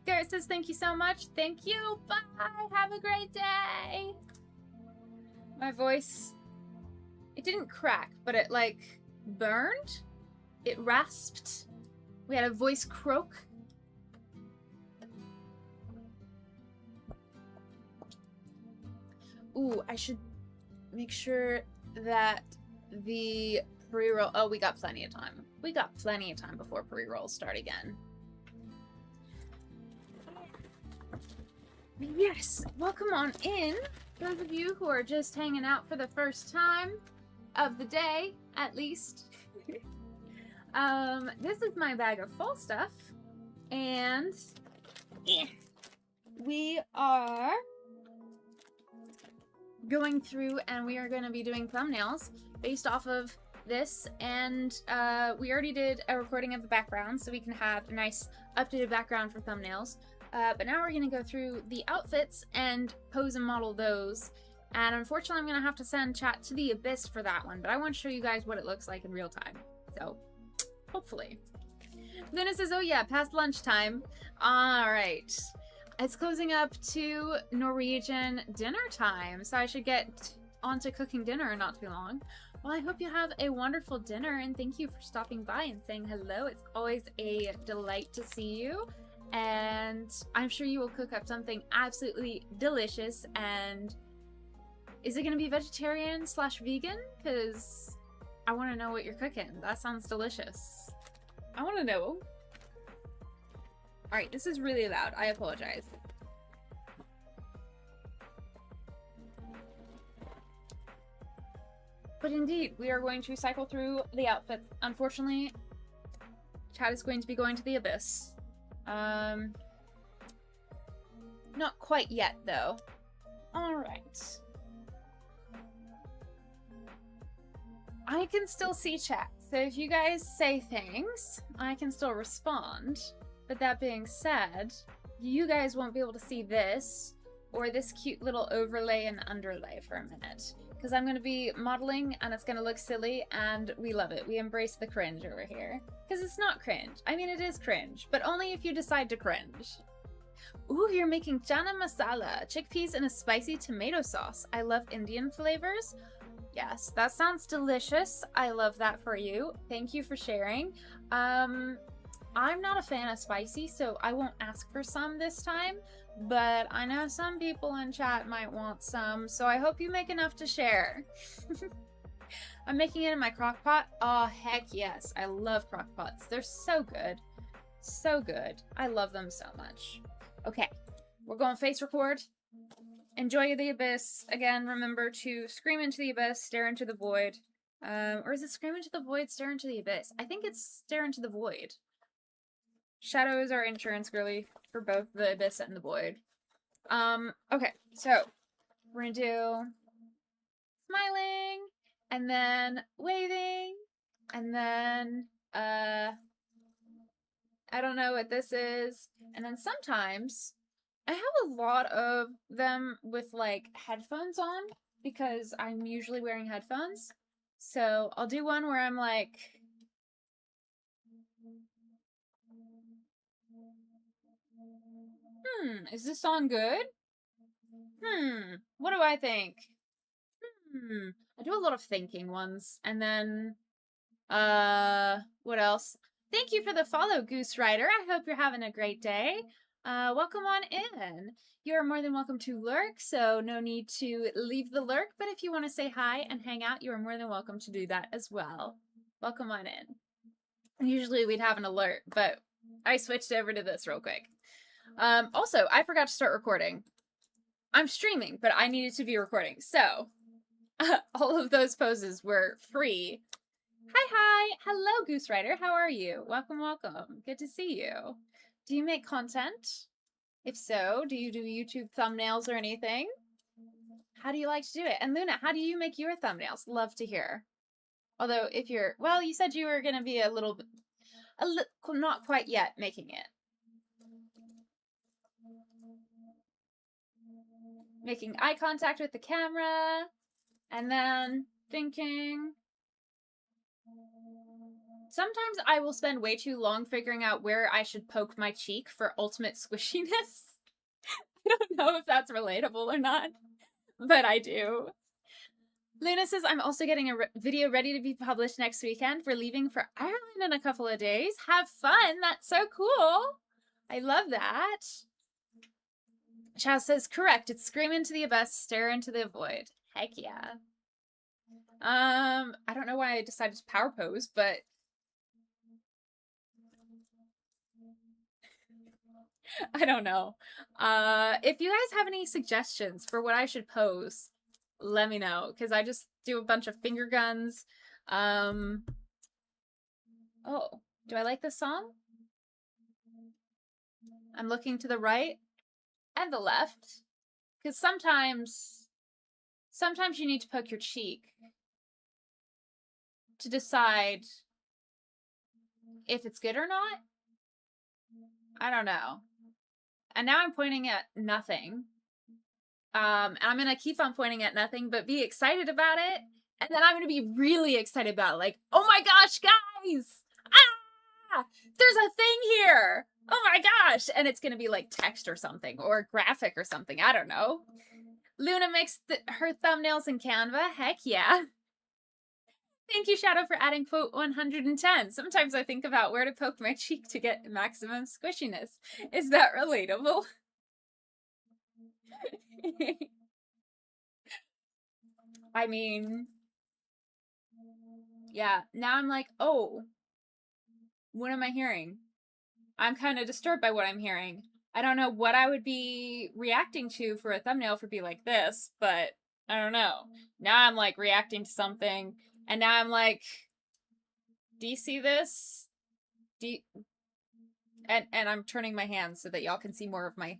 Garrett says, thank you so much. Thank you. Bye. Have a great day. My voice, it didn't crack, but it, like, burned. It rasped. We had a voice croak. Ooh, I should make sure that the pre-roll... Oh, we got plenty of time. We got plenty of time before pre-rolls start again. Yes, welcome on in. Those of you who are just hanging out for the first time of the day, at least. This is my bag of full stuff, and we are going through and we are going to be doing thumbnails based off of this, and we already did a recording of the background so we can have a nice updated background for thumbnails. But now we're going to go through the outfits and pose and model those. And unfortunately, I'm going to have to send chat to the abyss for that one. But I want to show you guys what it looks like in real time. So, hopefully. Luna says, oh yeah, past lunchtime. Alright. It's closing up to Norwegian dinner time. So I should get onto cooking dinner in not too long. Well, I hope you have a wonderful dinner. And thank you for stopping by and saying hello. It's always a delight to see you. And I'm sure you will cook up something absolutely delicious. And is it going to be vegetarian / vegan? Because I want to know what you're cooking. That sounds delicious. I want to know. Alright, this is really loud. I apologize. But indeed, we are going to cycle through the outfits. Unfortunately, Chad is going to be going to the abyss. Not quite yet, though. Alright. I can still see chat, so if you guys say things, I can still respond. But that being said, you guys won't be able to see this, or this cute little overlay and underlay for a minute. Because I'm going to be modeling, and it's going to look silly, and we love it. We embrace the cringe over here. Because it's not cringe. I mean, it is cringe, but only if you decide to cringe. Ooh, you're making chana masala, chickpeas in a spicy tomato sauce. I love Indian flavors. Yes, that sounds delicious. I love that for you. Thank you for sharing. I'm not a fan of spicy, so I won't ask for some this time. But I know some people in chat might want some, so I hope you make enough to share. I'm making it in my crock pot. Oh, heck yes. I love crock pots. They're so good. So good. I love them so much. Okay, we're going face record. Enjoy the abyss. Again, remember to scream into the abyss, stare into the void. Or is it scream into the void, stare into the abyss? I think it's stare into the void. Shadow is our insurance girly for both the abyss and the void. Okay, so we're gonna do smiling, and then waving, and then, I don't know what this is. And then sometimes I have a lot of them with, like, headphones on because I'm usually wearing headphones. So I'll do one where I'm like... is this song good? What do I think? I do a lot of thinking ones. And then, what else? Thank you for the follow, Goose Rider. I hope you're having a great day. Welcome on in. You're more than welcome to lurk, so no need to leave the lurk, but if you want to say hi and hang out, you are more than welcome to do that as well. Welcome on in. Usually we'd have an alert, but I switched over to this real quick. Also, I forgot to start recording. I'm streaming, but I needed to be recording, so all of those poses were free Hi. Hello, Goose Rider. How are you? Welcome, welcome. Good to see you. Do you make content? If so, do you do YouTube thumbnails or anything? How do you like to do it? And Luna, how do you make your thumbnails? Love to hear. Although if you're, well, you said you were going to be a little, not quite yet making it. Making eye contact with the camera and then thinking. Sometimes I will spend way too long figuring out where I should poke my cheek for ultimate squishiness. I don't know if that's relatable or not, but I do. Luna says, I'm also getting a video ready to be published next weekend. We're leaving for Ireland in a couple of days. Have fun. That's so cool. I love that. Chaz says, correct. It's scream into the abyss, stare into the void. Heck yeah. I don't know why I decided to power pose, but I don't know. If you guys have any suggestions for what I should pose, let me know, because I just do a bunch of finger guns. Oh, do I like this song? I'm looking to the right and the left, because sometimes you need to poke your cheek to decide if it's good or not. I don't know. And now I'm pointing at nothing. And I'm gonna keep on pointing at nothing, but be excited about it. And then I'm gonna be really excited about it. Like, oh my gosh, guys! Ah! There's a thing here! Oh my gosh! And it's gonna be like text or something, or graphic or something. I don't know. Luna makes her thumbnails in Canva. Heck yeah. Thank you, Shadow, for adding quote 110. Sometimes I think about where to poke my cheek to get maximum squishiness. Is that relatable? I mean, yeah, now I'm like, oh, what am I hearing? I'm kind of disturbed by what I'm hearing. I don't know what I would be reacting to for a thumbnail for be like this, but I don't know. Now I'm like reacting to something, and now I'm like, do you see this? And I'm turning my hands so that y'all can see more of my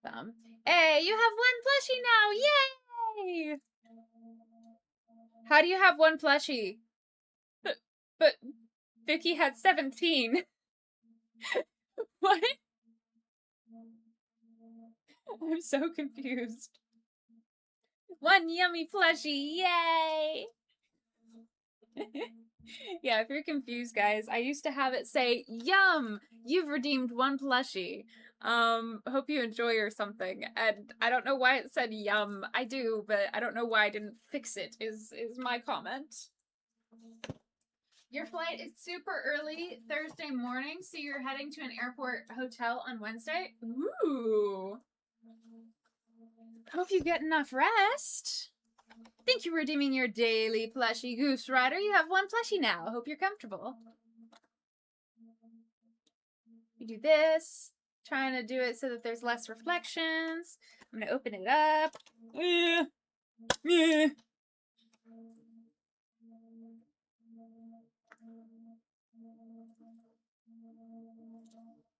thumb. Hey, you have one plushie now! Yay! How do you have one plushie? But Vicky had 17. What? I'm so confused. One yummy plushie, yay! Yeah, if you're confused, guys, I used to have it say, yum, you've redeemed one plushie. Hope you enjoy or something. And I don't know why it said yum. I do, but I don't know why I didn't fix it, is my comment. Your flight is super early Thursday morning, so you're heading to an airport hotel on Wednesday? Ooh. Hope you get enough rest. Thank you for redeeming your daily plushie, Goose Rider. You have one plushie now. Hope you're comfortable. We do this. Trying to do it so that there's less reflections. I'm going to open it up.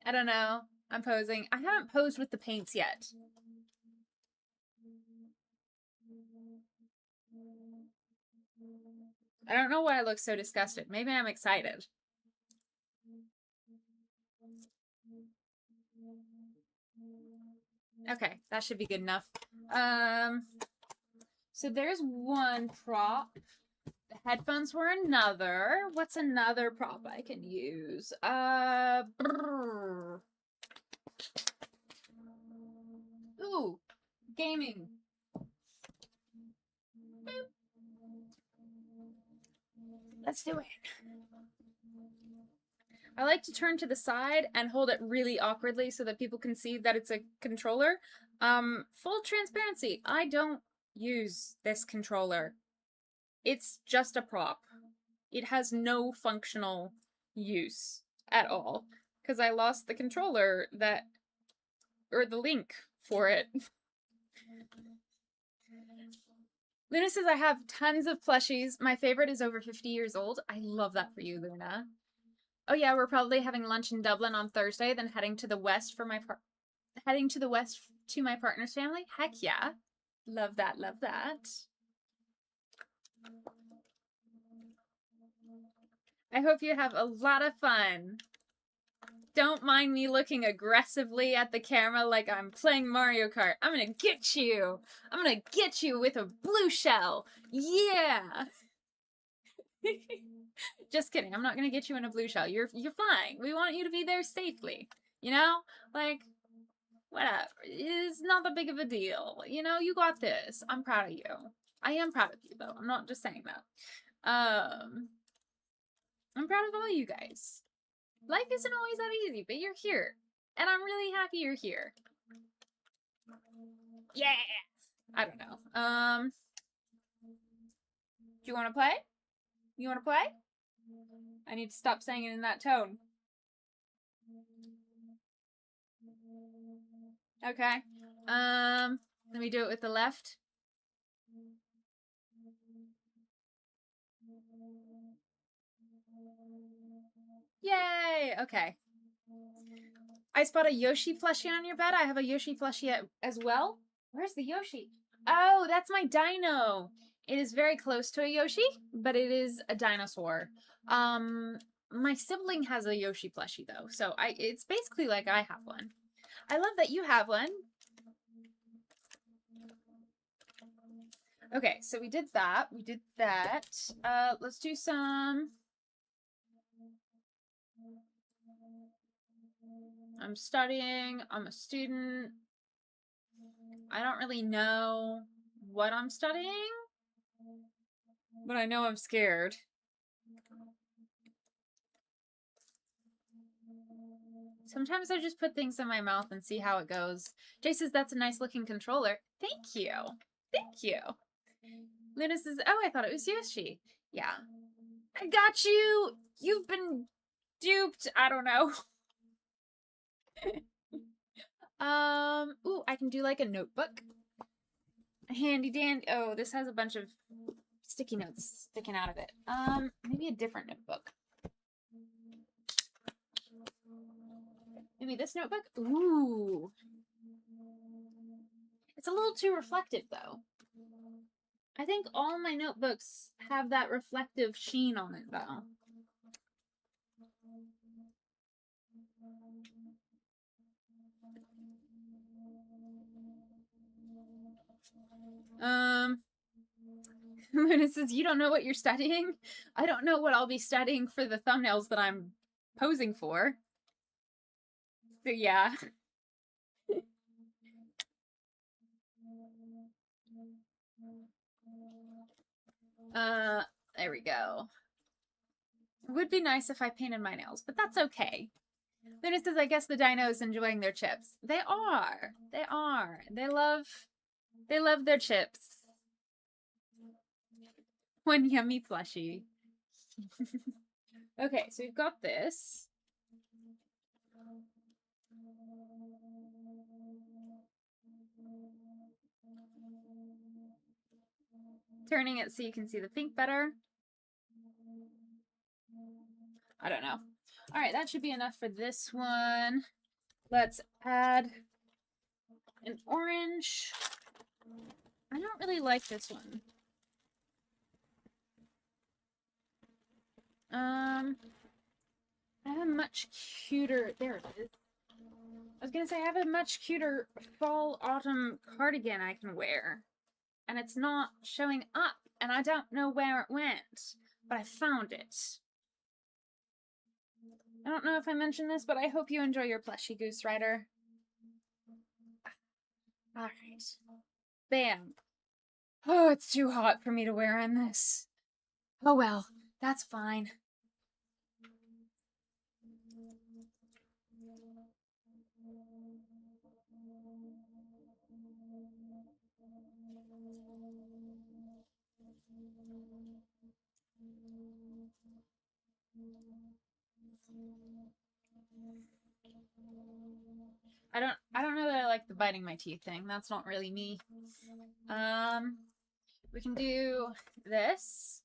I don't know. I'm posing. I haven't posed with the paints yet. I don't know why I look so disgusted. Maybe I'm excited. Okay, that should be good enough. So there's one prop. The headphones were another. What's another prop I can use? Ooh, gaming. Boop. Let's do it. I like to turn to the side and hold it really awkwardly so that people can see that it's a controller. Full transparency, I don't use this controller. It's just a prop. It has no functional use at all because I lost the controller or the link for it. Luna says, I have tons of plushies. My favorite is over 50 years old. I love that for you, Luna. Oh yeah, we're probably having lunch in Dublin on Thursday, then heading to the west for my heading to the west to my partner's family. Heck yeah. Love that, love that. I hope you have a lot of fun. Don't mind me looking aggressively at the camera like I'm playing Mario Kart. I'm gonna get you. I'm gonna get you with a blue shell. Yeah. Just kidding. I'm not gonna get you in a blue shell. You're fine. We want you to be there safely. You know? Like, whatever. It's not that big of a deal. You know, you got this. I'm proud of you. I am proud of you, though. I'm not just saying that. I'm proud of all you guys. Life isn't always that easy, but you're here. And I'm really happy you're here. Yeah! I don't know. Do you want to play? You want to play? I need to stop saying it in that tone. Okay. Let me do it with the left. Yay! Okay. I spot a Yoshi plushie on your bed. I have a Yoshi plushie as well. Where's the Yoshi? Oh, that's my dino. It is very close to a Yoshi, but it is a dinosaur. My sibling has a Yoshi plushie though, so it's basically like I have one. I love that you have one. Okay, so we did that. We did that. Let's do some. I'm studying. I'm a student. I don't really know what I'm studying, but I know I'm scared. Sometimes I just put things in my mouth and see how it goes. Jay says, that's a nice looking controller. Thank you. Thank you. Luna says, oh, I thought it was Yoshi. Yeah. I got you. You've been duped. I don't know. Ooh, I can do like a notebook. A handy dandy. Oh, this has a bunch of sticky notes sticking out of it. Maybe a different notebook. Maybe this notebook? Ooh. It's a little too reflective, though. I think all my notebooks have that reflective sheen on it, though. Luna says, you don't know what you're studying? I don't know what I'll be studying for the thumbnails that I'm posing for. So, yeah. There we go. It would be nice if I painted my nails, but that's okay. Luna says, I guess the dino's enjoying their chips. They are. They are. They love their chips. One yummy plushie. Okay, so we've got this. Turning it so you can see the pink better. I don't know. All right, that should be enough for this one. Let's add an orange. I don't really like this one. I have a much cuter, there it is. I was gonna say I have a much cuter fall autumn cardigan I can wear. And it's not showing up, and I don't know where it went, but I found it. I don't know if I mentioned this, but I hope you enjoy your plushie, Goose Rider. Alright. Bam. Oh, it's too hot for me to wear in this. Oh well, that's fine. I don't know that I like the biting my teeth thing. That's not really me. We can do this.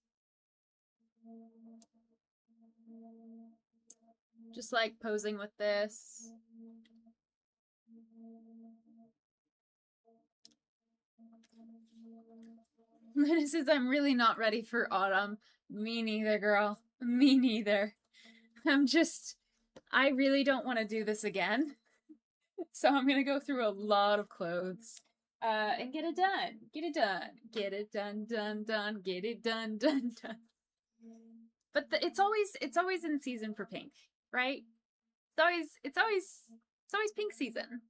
Just like posing with this. Luna says, I'm really not ready for autumn. Me neither, girl. Me neither. I really don't want to do this again. So I'm going to go through a lot of clothes. And get it done. Get it done. Get it done, done, done. Get it done, done, done. But it's always in season for pink, right? It's always pink season.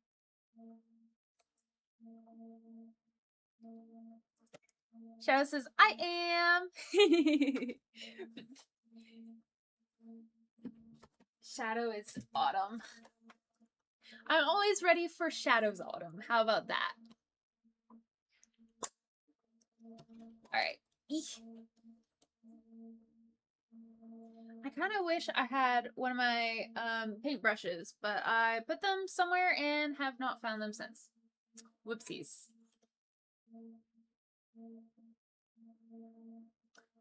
Shadow says, I am. Shadow is autumn. I'm always ready for Shadow's autumn. How about that? All right. I kind of wish I had one of my paintbrushes, but I put them somewhere and have not found them since. Whoopsies.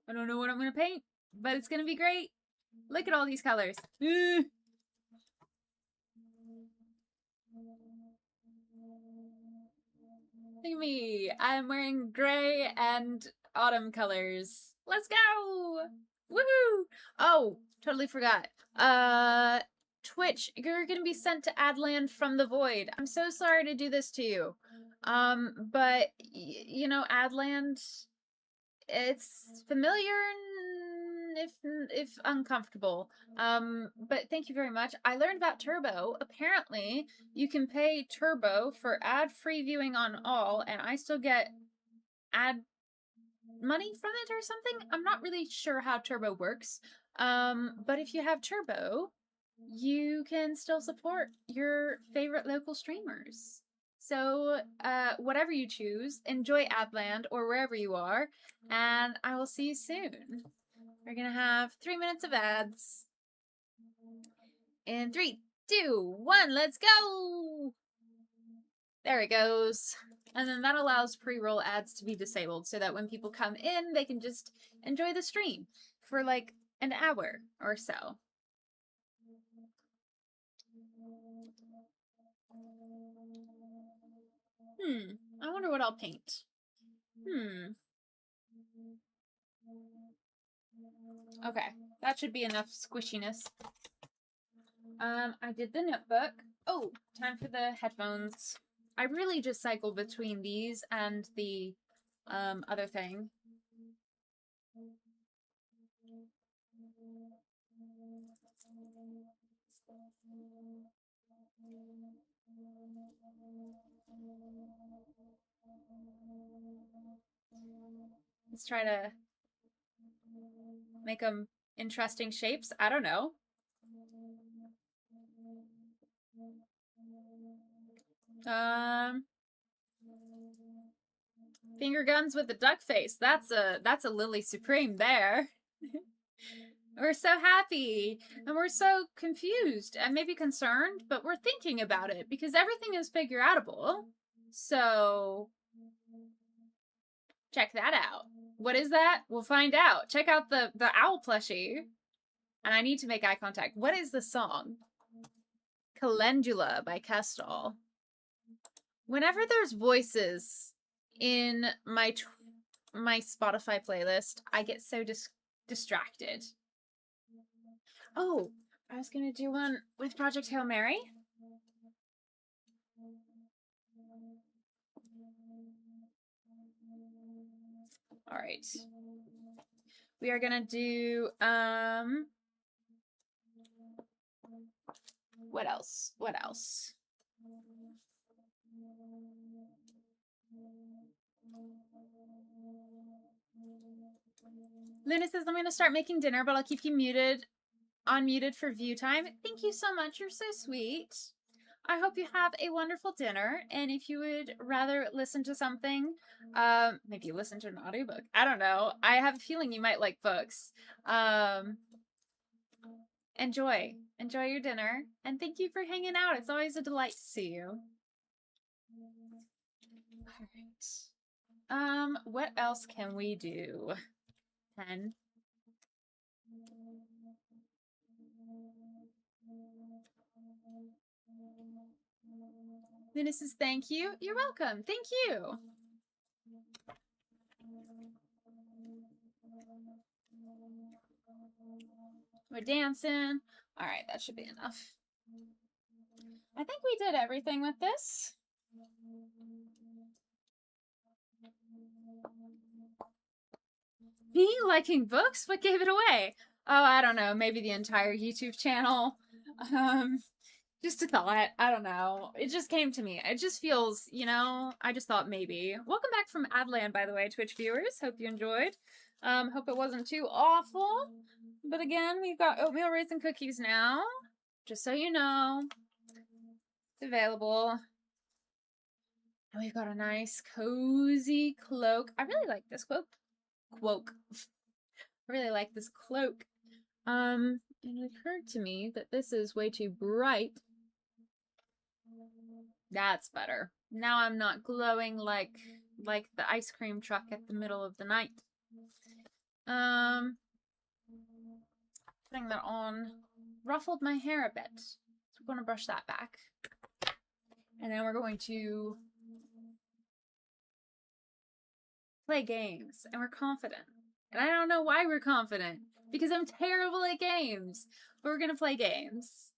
I don't know what I'm going to paint, but it's going to be great. Look at all these colors. Look at me. I'm wearing gray and autumn colors. Let's go. Woohoo. Oh, totally forgot. Twitch, you're going to be sent to Adland from the Void. I'm so sorry to do this to you. But you know, Adland, it's familiar if uncomfortable. But thank you very much. I learned about Turbo. Apparently, you can pay Turbo for ad-free viewing on all, and I still get ad money from it or something. I'm not really sure how Turbo works. But if you have Turbo, you can still support your favorite local streamers. So, whatever you choose, enjoy Adland or wherever you are, and I will see you soon. We're gonna have 3 minutes of ads. In 3, 2, 1, let's go! There it goes. And then that allows pre-roll ads to be disabled so that when people come in, they can just enjoy the stream for like an hour or so. I wonder what I'll paint. Okay, that should be enough squishiness. I did the notebook. Oh, time for the headphones. I really just cycle between these and the other thing. Let's try to make them interesting shapes. I don't know. Finger guns with the duck face. That's a Lily Supreme there. We're so happy and we're so confused and maybe concerned, but we're thinking about it because everything is figure outable. So check that out. What is that? We'll find out. Check out the owl plushie. And I need to make eye contact. What is the song? Calendula by Kestal. Whenever there's voices in my Spotify playlist, I get so distracted. Oh, I was gonna do one with Project Hail Mary. All right. We are gonna do what else? What else? Luna says, I'm going to start making dinner, but I'll keep you unmuted for view time. Thank you so much. You're so sweet. I hope you have a wonderful dinner. And if you would rather listen to something, maybe listen to an audiobook. I don't know. I have a feeling you might like books. Enjoy your dinner. And thank you for hanging out. It's always a delight to see you. All right. What else can we do? 10. Luna says thank you. You're welcome. Thank you. We're dancing. All right, that should be enough. I think we did everything with this. Me liking books? What gave it away? Oh, I don't know. Maybe the entire YouTube channel. Just a thought. I don't know. It just came to me. It just feels, you know, I just thought maybe. Welcome back from Adland, by the way, Twitch viewers. Hope you enjoyed. Hope it wasn't too awful. But again, we've got oatmeal raisin cookies now. Just so you know. It's available. And we've got a nice, cozy cloak. I really like this cloak. I really like this cloak. And it occurred to me that this is way too bright. That's better. Now I'm not glowing like the ice cream truck at the middle of the night. Putting that on ruffled my hair a bit. So we're going to brush that back. And then we're going to play games. And we're confident. And I don't know why we're confident. Because I'm terrible at games. But we're going to play games.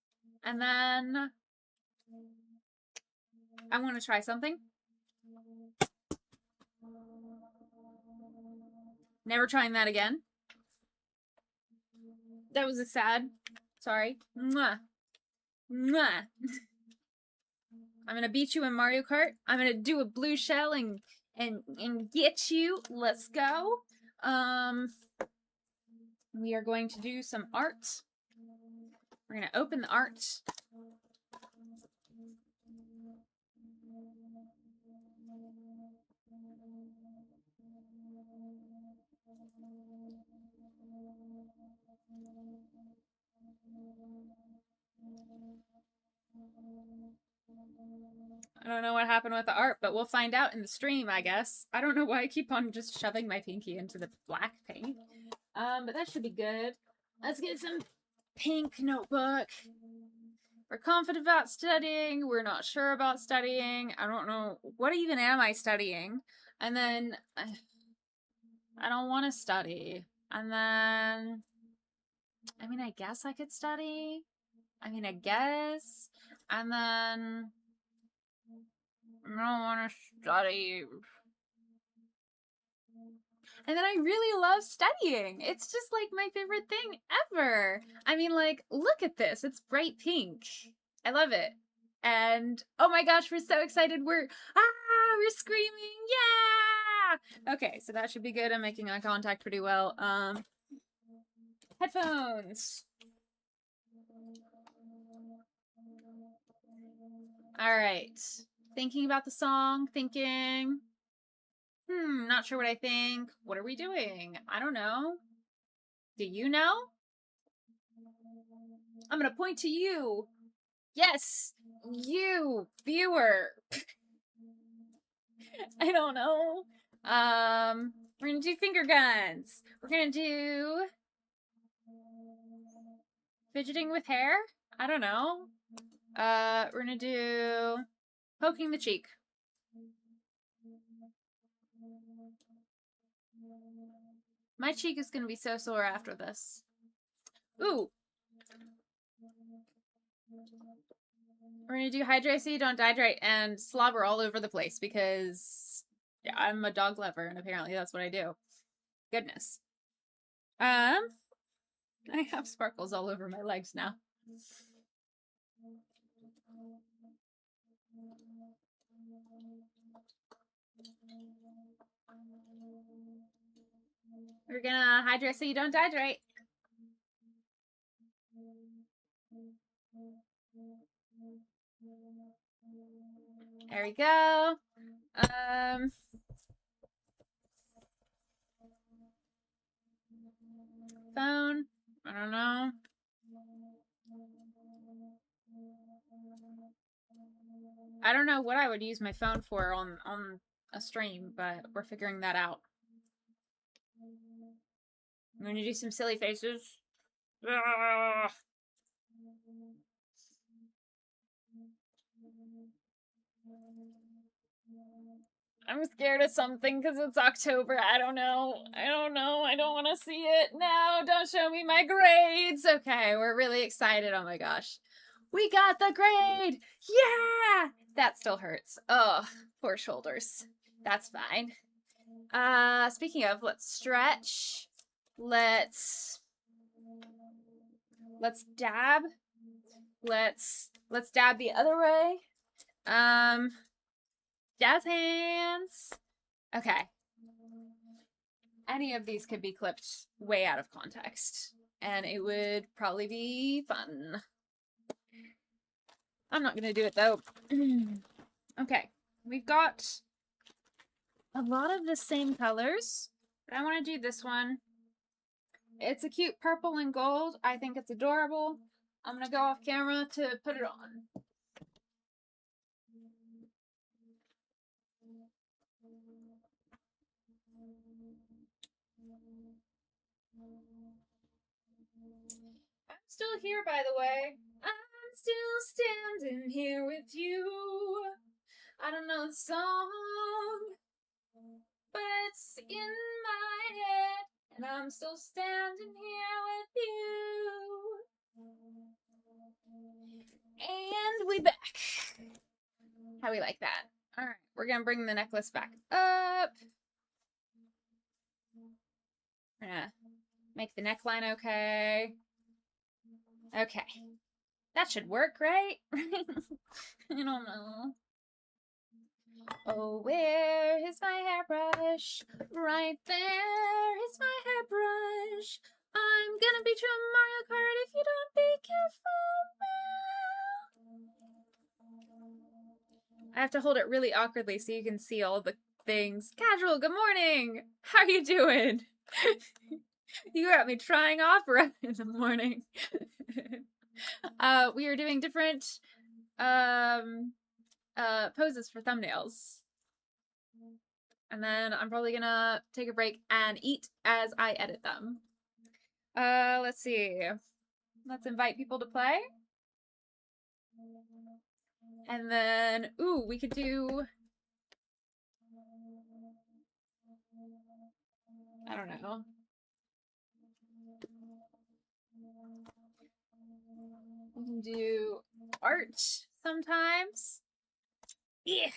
And then I want to try something. Never trying that again. That was a sad. Sorry. Mwah. Mwah. I'm gonna beat you in Mario Kart. I'm gonna do a blue shell and get you. Let's go. We are going to do some art. We're gonna open the art. I don't know what happened with the art, but we'll find out in the stream, I guess. I don't know why I keep on just shoving my pinky into the black paint. But that should be good. Let's get some pink notebook. We're confident about studying. We're not sure about studying. I don't know. What even am I studying? And then I don't want to study. And then, I mean, I guess I could study. I mean, I guess. And then I don't want to study. And then I really love studying. It's just like my favorite thing ever. I mean, like, look at this. It's bright pink. I love it. And oh my gosh, we're so excited. We're screaming. Yeah. Okay, so that should be good. I'm making eye contact pretty well. Headphones. All right. Thinking about the song, thinking, not sure what I think. What are we doing? I don't know. Do you know? I'm gonna point to you. Yes, you, viewer. I don't know. We're gonna do finger guns. We're gonna do fidgeting with hair. I don't know. We're gonna do poking the cheek. My cheek is gonna be so sore after this. Ooh. We're gonna do hydrate so you don't dehydrate and slobber all over the place because yeah, I'm a dog lover and apparently that's what I do. Goodness. I have sparkles all over my legs now. We're gonna hydrate so you don't dehydrate. There we go. Phone. I don't know. I don't know what I would use my phone for on a stream, but we're figuring that out. I'm gonna do some silly faces. Ugh. I'm scared of something because it's October. I don't know. I don't want to see it. No, don't show me my grades. Okay, we're really excited. Oh my gosh. We got the grade. Yeah! That still hurts. Oh, poor shoulders. That's fine. Speaking of, let's stretch. Let's dab. Let's dab the other way. Jazz hands. Okay. Any of these could be clipped way out of context, and it would probably be fun. I'm not gonna do it though. Okay, we've got a lot of the same colors, but I want to do this one. It's a cute purple and gold. I think it's adorable. I'm gonna go off camera to put it on. I'm still here, by the way. I'm still standing here with you. I don't know the song, but it's in my head, and I'm still standing here with you. And we back. How we like that? All right, we're gonna bring the necklace back up. We're gonna make the neckline okay. Okay. That should work, right? I don't know. Oh, where is my hairbrush? Right there is my hairbrush. I'm gonna beat you in Mario Kart if you don't be careful. I have to hold it really awkwardly so you can see all the things. Casual, good morning! How are you doing? You got me trying opera in the morning. We are doing different poses for thumbnails. And then I'm probably gonna take a break and eat as I edit them. Let's see. Let's invite people to play. And then, ooh, we could do... I don't know. We can do art sometimes. Yeah.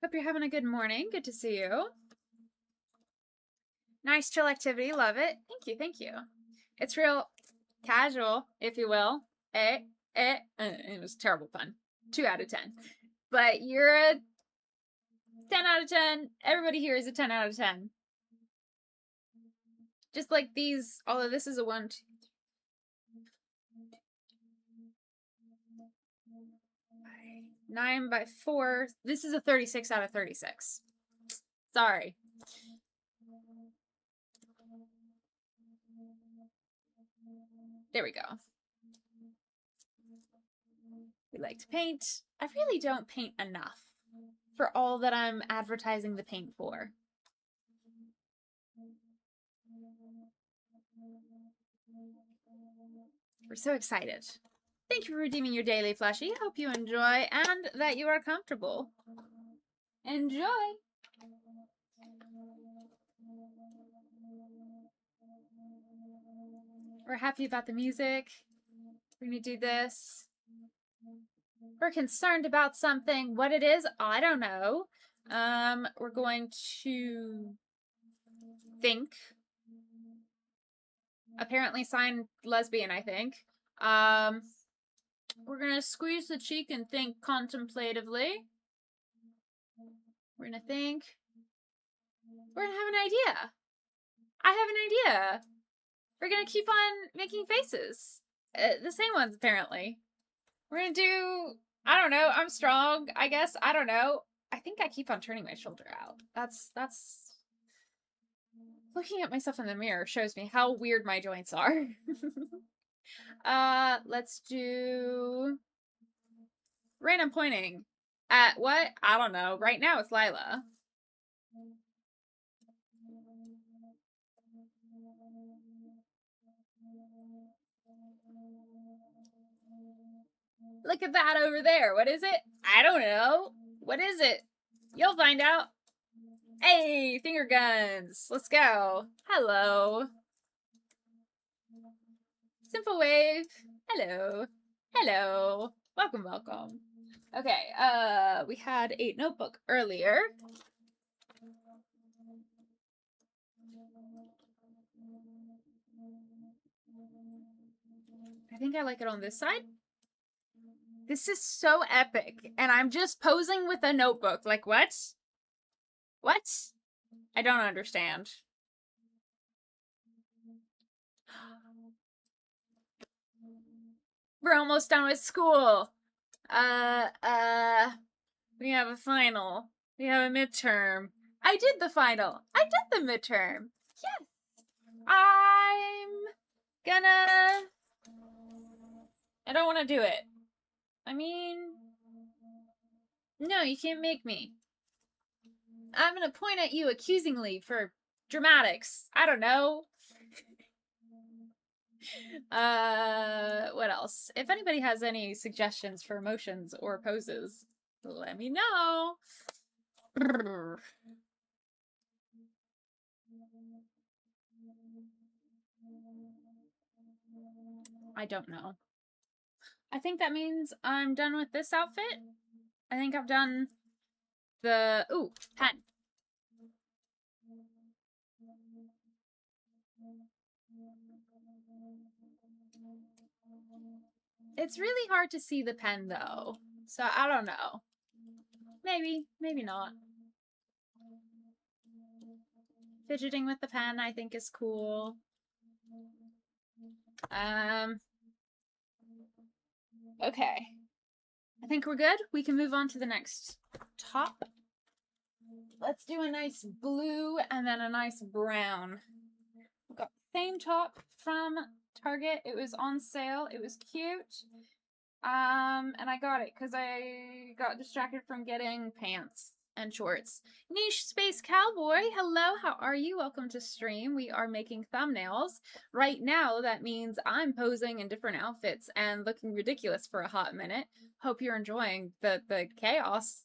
Hope you're having a good morning. Good to see you. Nice chill activity. Love it. Thank you. Thank you. It's real casual, if you will. It was terrible fun. 2 out of 10. But you're a 10 out of 10. Everybody here is a 10 out of 10. Just like these, although this is a 1, 2, 9 by 4. This is a 36 out of 36. Sorry. There we go. We like to paint. I really don't paint enough for all that I'm advertising the paint for. We're so excited. Thank you for redeeming your daily plushie. Hope you enjoy and that you are comfortable. Enjoy! We're happy about the music. We're gonna do this. We're concerned about something. What it is, I don't know. We're going to think. Apparently signed lesbian, I think. We're gonna squeeze the cheek and think contemplatively. We're gonna think. We're gonna have an idea. I have an idea. We're gonna keep on making faces. The same ones, apparently. We're gonna do, I don't know, I'm strong, I guess. I don't know. I think I keep on turning my shoulder out. That's... Looking at myself in the mirror shows me how weird my joints are. Let's do random pointing. At what? I don't know. Right now it's Lila. Look at that over there. What is it? I don't know. What is it? You'll find out. Hey, finger guns. Let's go. Hello. Simple wave. Hello. Hello. Welcome, welcome. Okay, we had a notebook earlier. I think I like it on this side. This is so epic, and I'm just posing with a notebook. Like, what? What? I don't understand. We're almost done with school. We have a final. We have a midterm. I did the final. I did the midterm. Yes. I'm gonna... I don't want to do it. I mean... No, you can't make me. I'm gonna point at you accusingly for dramatics. I don't know. What else? If anybody has any suggestions for emotions or poses, let me know. I don't know. I think that means I'm done with this outfit. I think I've done the... Ooh, pen. It's really hard to see the pen, though. So, I don't know. Maybe, maybe not. Fidgeting with the pen, I think, is cool. Okay. I think we're good. We can move on to the next top. Let's do a nice blue and then a nice brown. We've got the same top from Target. It was on sale. It was cute. And I got it because I got distracted from getting pants and shorts. Niche Space Cowboy, hello, how are you? Welcome to stream. We are making thumbnails. Right now, that means I'm posing in different outfits and looking ridiculous for a hot minute. Hope you're enjoying the chaos.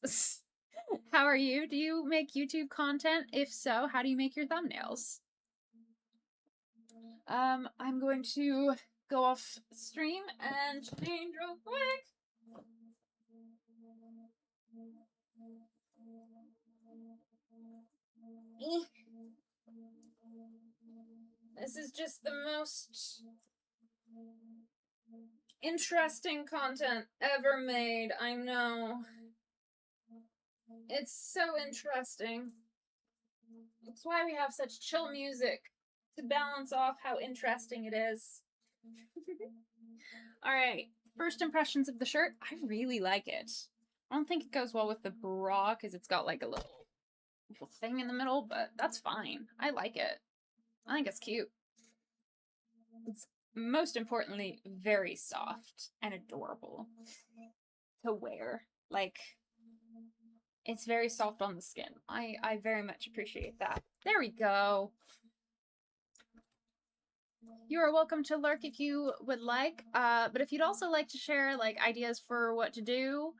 How are you? Do you make YouTube content? If so, how do you make your thumbnails? I'm going to go off stream and change real quick. This is just the most interesting content ever made. I know. It's so interesting. That's why we have such chill music, to balance off how interesting it is. Alright, first impressions of the shirt. I really like it. I don't think it goes well with the bra because it's got like a little thing in the middle, but that's fine. I like it. I think it's cute. It's most importantly very soft and adorable to wear. Like, it's very soft on the skin. I very much appreciate that. There we go. You are welcome to lurk if you would like, but if you'd also like to share like ideas for what to do,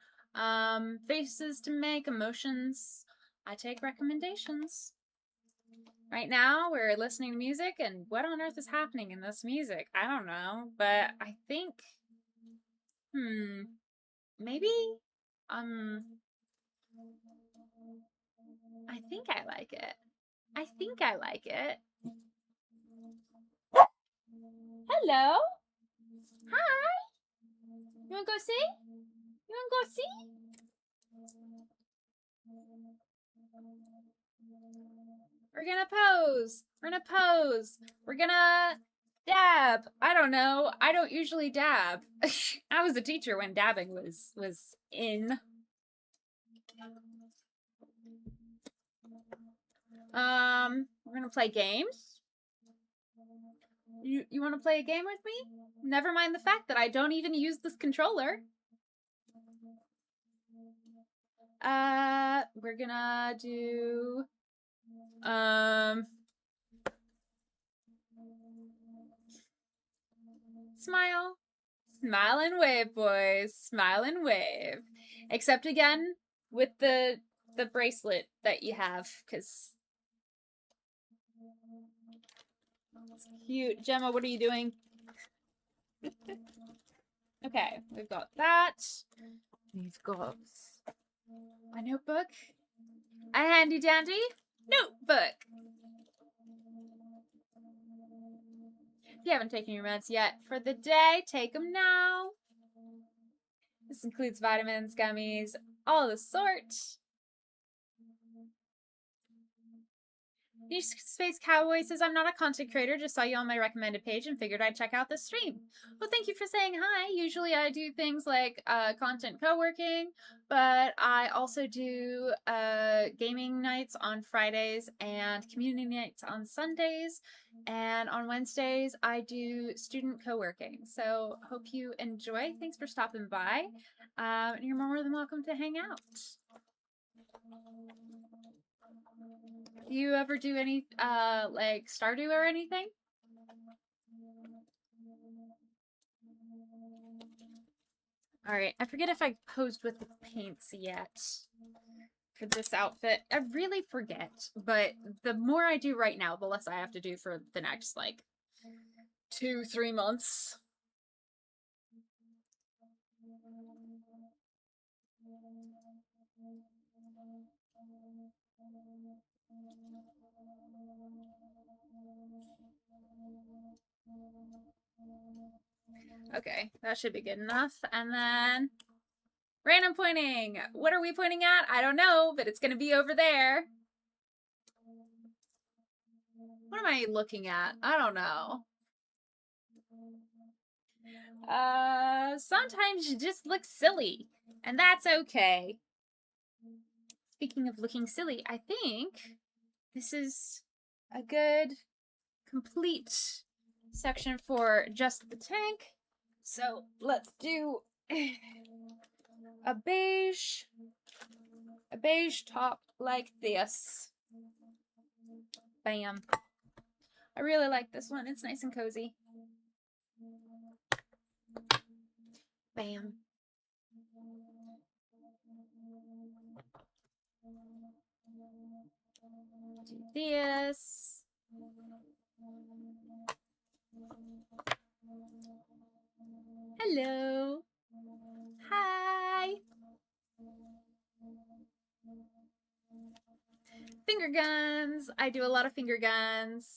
faces to make, emotions, I take recommendations. Right now, we're listening to music, and what on earth is happening in this music? I don't know, but I think, maybe, I think I like it. I think I like it. Hello? Hi? You wanna go see? You wanna go see? We're gonna pose. We're gonna pose. We're gonna dab. I don't know. I don't usually dab. I was a teacher when dabbing was in. We're gonna play games. You want to play a game with me? Never mind the fact that I don't even use this controller. We're gonna do smile. Smile and wave, boys. Smile and wave. Except again with the bracelet that you have, because it's cute. Gemma, what are you doing? Okay, we've got that. We've got a notebook. A handy dandy notebook. If you haven't taken your meds yet for the day, take them now. This includes vitamins, gummies, all the sort. Niche Space Cowboy says, I'm not a content creator, just saw you on my recommended page and figured I'd check out the stream. Well, thank you for saying hi. Usually I do things like content co-working, but I also do gaming nights on Fridays and community nights on Sundays. And on Wednesdays, I do student co-working. So hope you enjoy. Thanks for stopping by. You're more than welcome to hang out. Do you ever do any like Stardew or anything? All right, I forget if I posed with the paints yet for this outfit. I really forget, but the more I do right now, the less I have to do for the next like 2-3 months. Okay, that should be good enough. And then random pointing. What are we pointing at? I don't know, but it's going to be over there. What am I looking at? I don't know. Sometimes you just look silly, and that's okay. Speaking of looking silly, I think this is a good, complete section for just the tank. So let's do a beige top like this. Bam. I really like this one. It's nice and cozy. Bam. Do this. Hello. Hi. Finger guns. I do a lot of finger guns.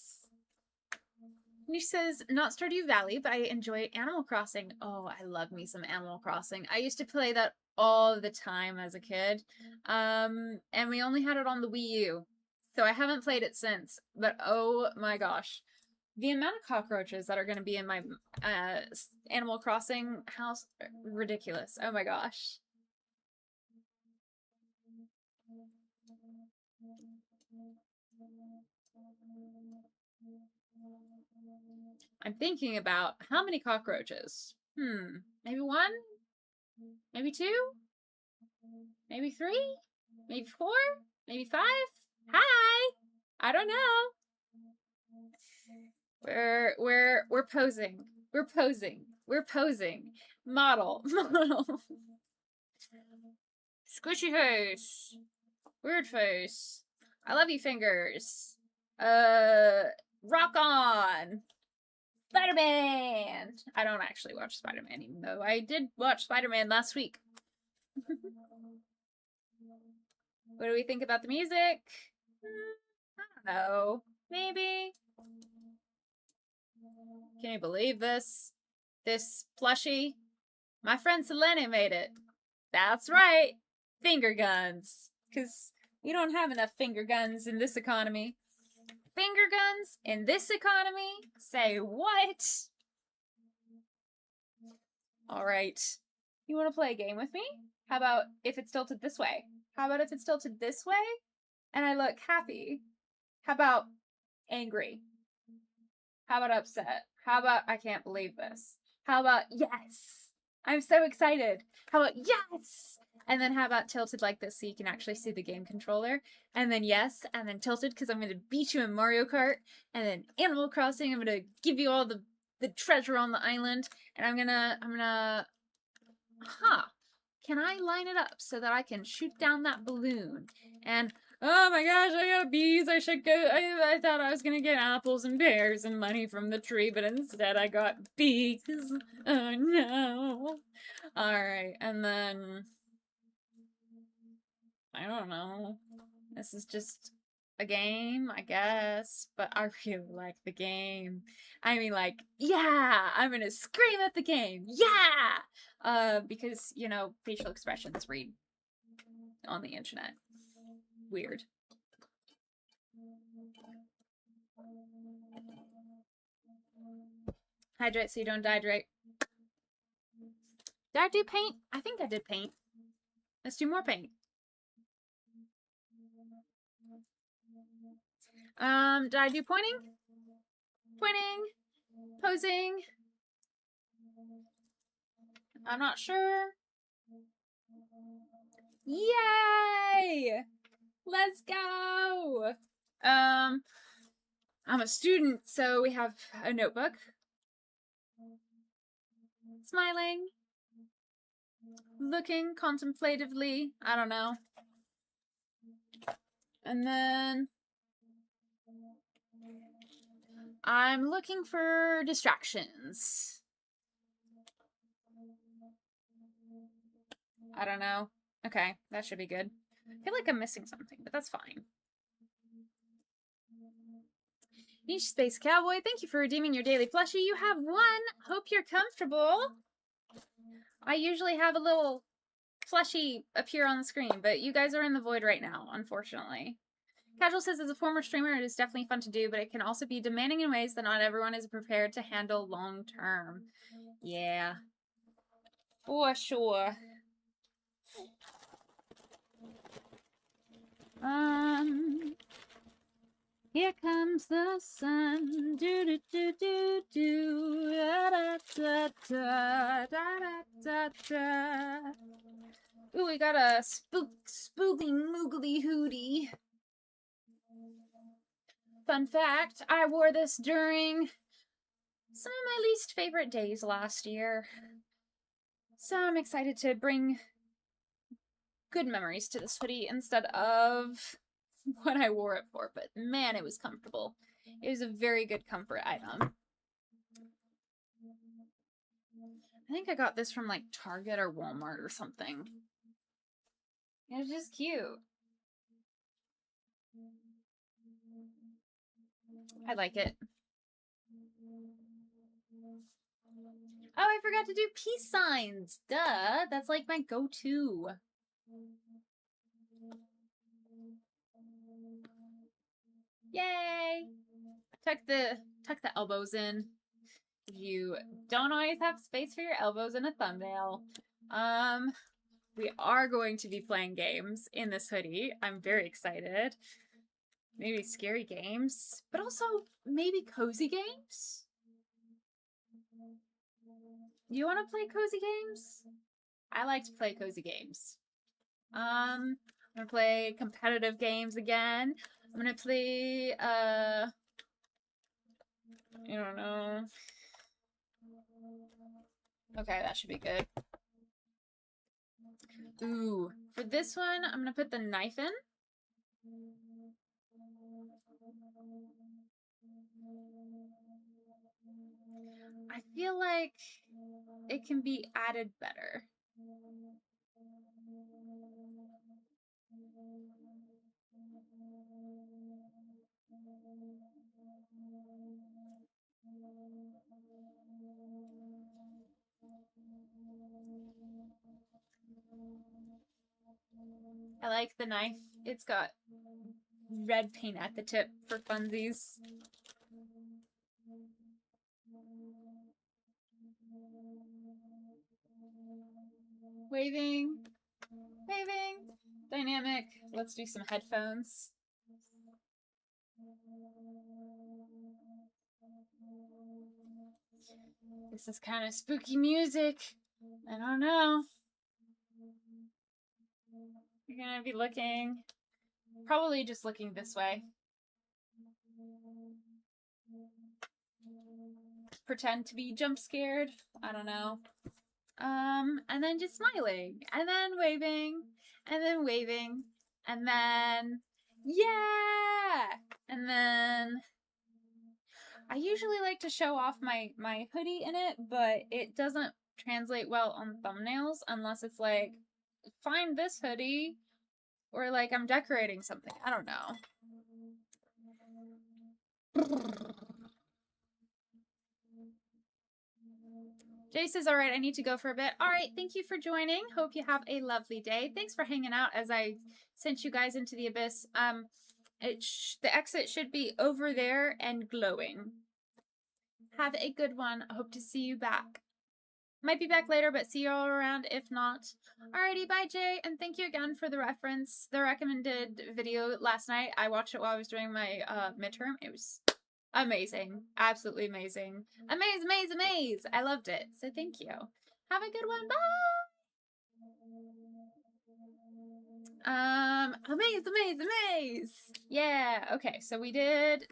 Niche says, not Stardew Valley, but I enjoy Animal Crossing. Oh, I love me some Animal Crossing. I used to play that all the time as a kid. And we only had it on the Wii U. So I haven't played it since. But oh my gosh. The amount of cockroaches that are going to be in my Animal Crossing house, ridiculous. Oh my gosh. I'm thinking about how many cockroaches. Maybe 1? Maybe 2? Maybe 3? Maybe 4? Maybe 5? Hi! I don't know. We're posing. We're posing. We're posing. Model. Squishy face. Weird face. I love you fingers. Rock on. Spider-Man. I don't actually watch Spider-Man, even though I did watch Spider-Man last week. What do we think about the music? I don't know. Maybe. Can you believe this? This plushie? My friend Selene made it. That's right. Finger guns. Because we don't have enough finger guns in this economy. Finger guns in this economy? Say what? All right. You want to play a game with me? How about if it's tilted this way? How about if it's tilted this way and I look happy? How about angry? How about upset? How about I can't believe this? How about yes? I'm so excited. How about yes? And then how about tilted like this so you can actually see the game controller? And then yes, and then tilted because I'm going to beat you in Mario Kart. And then Animal Crossing, I'm going to give you all the treasure on the island. And I'm gonna, can I line it up so that I can shoot down that balloon? And oh my gosh, I got bees. I should go. I thought I was gonna get apples and pears and money from the tree, but instead I got bees. Oh no. Alright, and then I don't know. This is just a game, I guess, but I really like the game. I mean, like, yeah, I'm gonna scream at the game, yeah! Because, you know, facial expressions read on the internet. Weird. Hydrate so you don't dehydrate. Did I do paint? I think I did paint. Let's do more paint. Did I do pointing? Pointing? Posing? I'm not sure. Yay! Let's go! I'm a student, so we have a notebook. Smiling. Looking contemplatively. I don't know. And then I'm looking for distractions. I don't know. Okay, that should be good. I feel like I'm missing something, but that's fine. Niche Space Cowboy, thank you for redeeming your daily plushie. You have one. Hope you're comfortable. I usually have a little plushie appear on the screen, but you guys are in the void right now, unfortunately. Casual says, as a former streamer, it is definitely fun to do, but it can also be demanding in ways that not everyone is prepared to handle long term. Yeah. For sure. Here comes the sun. Do do do do do. Da da da da da da da. Ooh, we got a spooky moogly hootie. Fun fact, I wore this during some of my least favorite days last year. So I'm excited to bring good memories to this hoodie instead of what I wore it for, but man, it was comfortable. It was a very good comfort item. I think I got this from like Target or Walmart or something. It was just cute. I like it. Oh, I forgot to do peace signs. Duh, that's like my go-to. Yay! Tuck the elbows in. You don't always have space for your elbows in a thumbnail. We are going to be playing games in this hoodie. I'm very excited. Maybe scary games, but also maybe cozy games. You want to play cozy games? I like to play cozy games. I'm gonna play competitive games again. I'm gonna play, I don't know. Okay, that should be good. Ooh, for this one, I'm gonna put the knife in. I feel like it can be added better. I like the knife. It's got red paint at the tip for funsies. Waving. Waving. Dynamic. Let's do some headphones. This is kind of spooky music. I don't know. You're gonna be looking, probably just looking this way. Pretend to be jump scared. I don't know. And then just smiling, and then waving, and then waving, and then yeah, and then I usually like to show off my hoodie in it, but it doesn't translate well on thumbnails unless it's like, find this hoodie, or like I'm decorating something. I don't know. Jay says, all right, I need to go for a bit. All right, thank you for joining. Hope you have a lovely day. Thanks for hanging out as I sent you guys into the abyss. The exit should be over there and glowing. Have a good one. I hope to see you back. Might be back later, but see you all around if not. Alrighty, bye Jay, and thank you again for the reference. The recommended video last night, I watched it while I was doing my midterm. It was amazing. Absolutely amazing. Amaze. I loved it. So thank you. Have a good one. Bye. Amaze. Yeah. Okay. So we did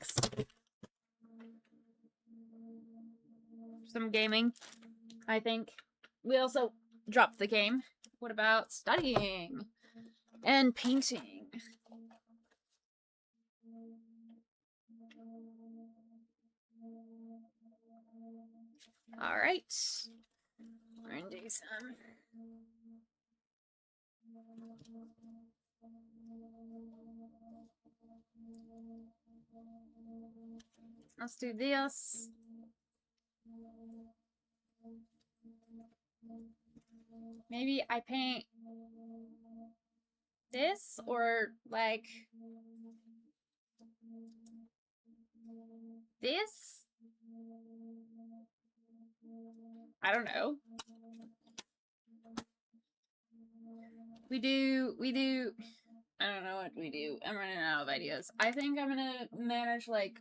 some gaming, I think. We also dropped the game. What about studying and painting? All right. We're gonna do some. Let's do this. Maybe I paint this, or like this. I don't know. We do, I don't know what we do. I'm running out of ideas. I think I'm gonna manage like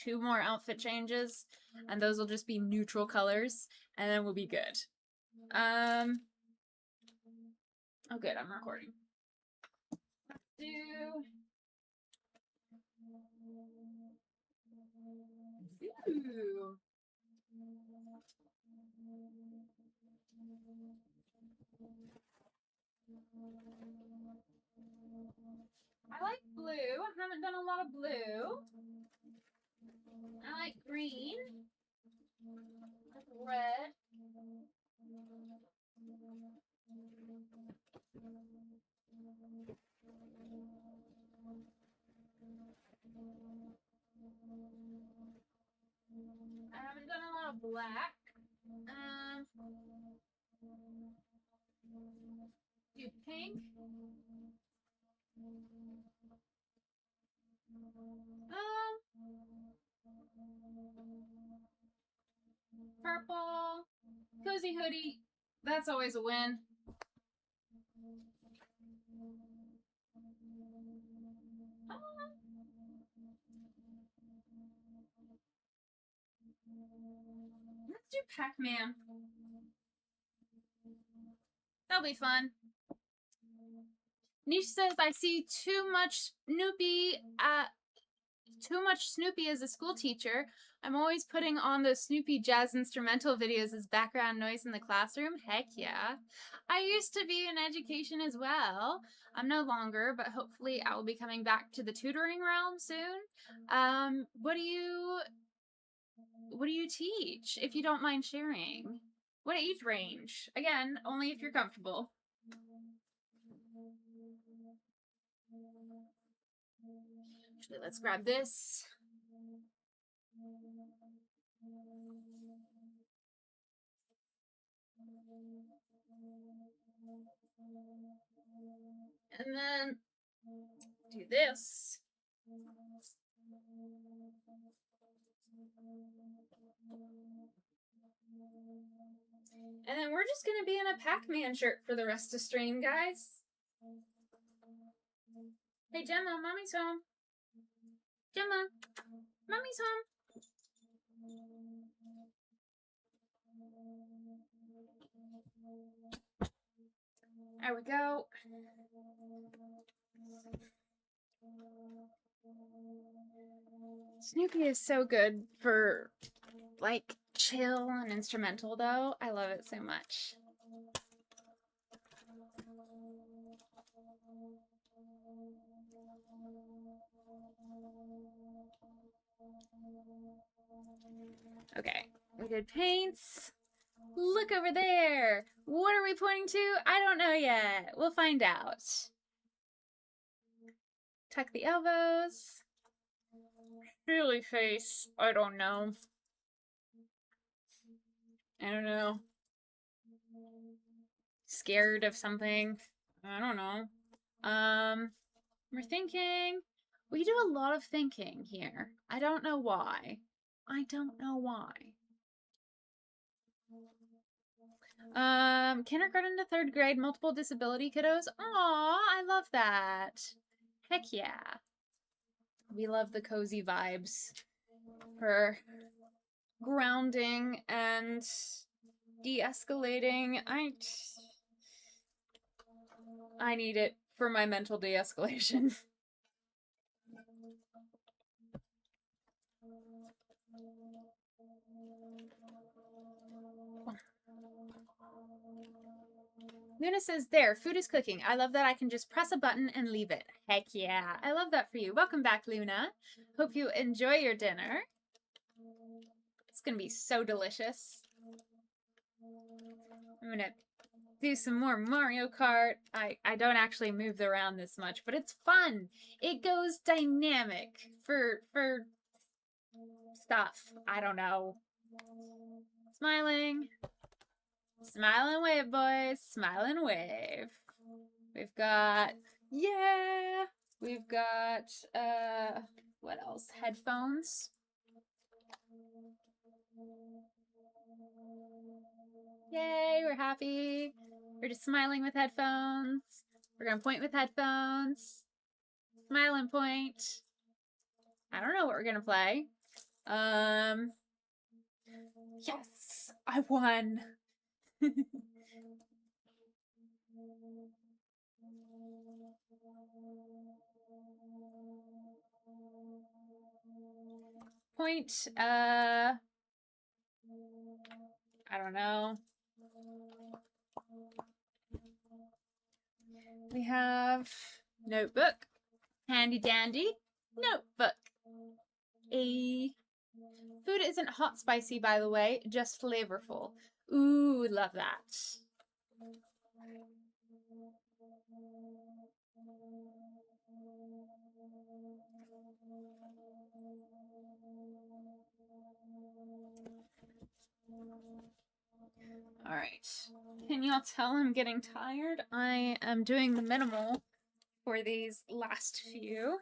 2 more outfit changes, and those will just be neutral colors, and then we'll be good. Oh good, I'm recording. Ooh. I like blue. I haven't done a lot of blue. I like green. I like red. I haven't done a lot of black. Do pink. Purple. Cozy hoodie. That's always a win. Let's do Pac-Man. That'll be fun. Niche says, I see too much Snoopy as a school teacher. I'm always putting on those Snoopy jazz instrumental videos as background noise in the classroom. Heck yeah. I used to be in education as well. I'm no longer, but hopefully I will be coming back to the tutoring realm soon. What do you teach, if you don't mind sharing? What age range? Again, only if you're comfortable. Actually, let's grab this. And then do this. And then we're just gonna be in a Pac-Man shirt for the rest of stream, guys. Hey Gemma, mommy's home. Gemma, mommy's home. There we go. Snoopy is so good for, like, chill and instrumental, though. I love it so much. Okay, we did paints. Look over there. What are we pointing to? I don't know yet. We'll find out. Tuck the elbows. Really face. I don't know. I don't know. Scared of something. I don't know. We're thinking. We do a lot of thinking here. I don't know why. I don't know why. Kindergarten to 3rd grade, multiple disability kiddos. Aw, I love that. Heck yeah. We love the cozy vibes for grounding and de-escalating. I need it for my mental de-escalation. Luna says, there, food is cooking. I love that I can just press a button and leave it. Heck yeah. I love that for you. Welcome back, Luna. Hope you enjoy your dinner. It's gonna be so delicious. I'm gonna do some more Mario Kart. I don't actually move around this much, but it's fun. It goes dynamic for stuff. I don't know. Smiling. Smile and wave, boys. Smile and wave. We've got, yeah. We've got, what else? Headphones. Yay, we're happy. We're just smiling with headphones. We're gonna point with headphones. Smile and point. I don't know what we're gonna play. Yes, I won. Point, I don't know. We have notebook, handy dandy, notebook. Food isn't hot spicy, by the way, just flavorful. Ooh, love that. All right. Can y'all tell I'm getting tired? I am doing the minimal for these last few.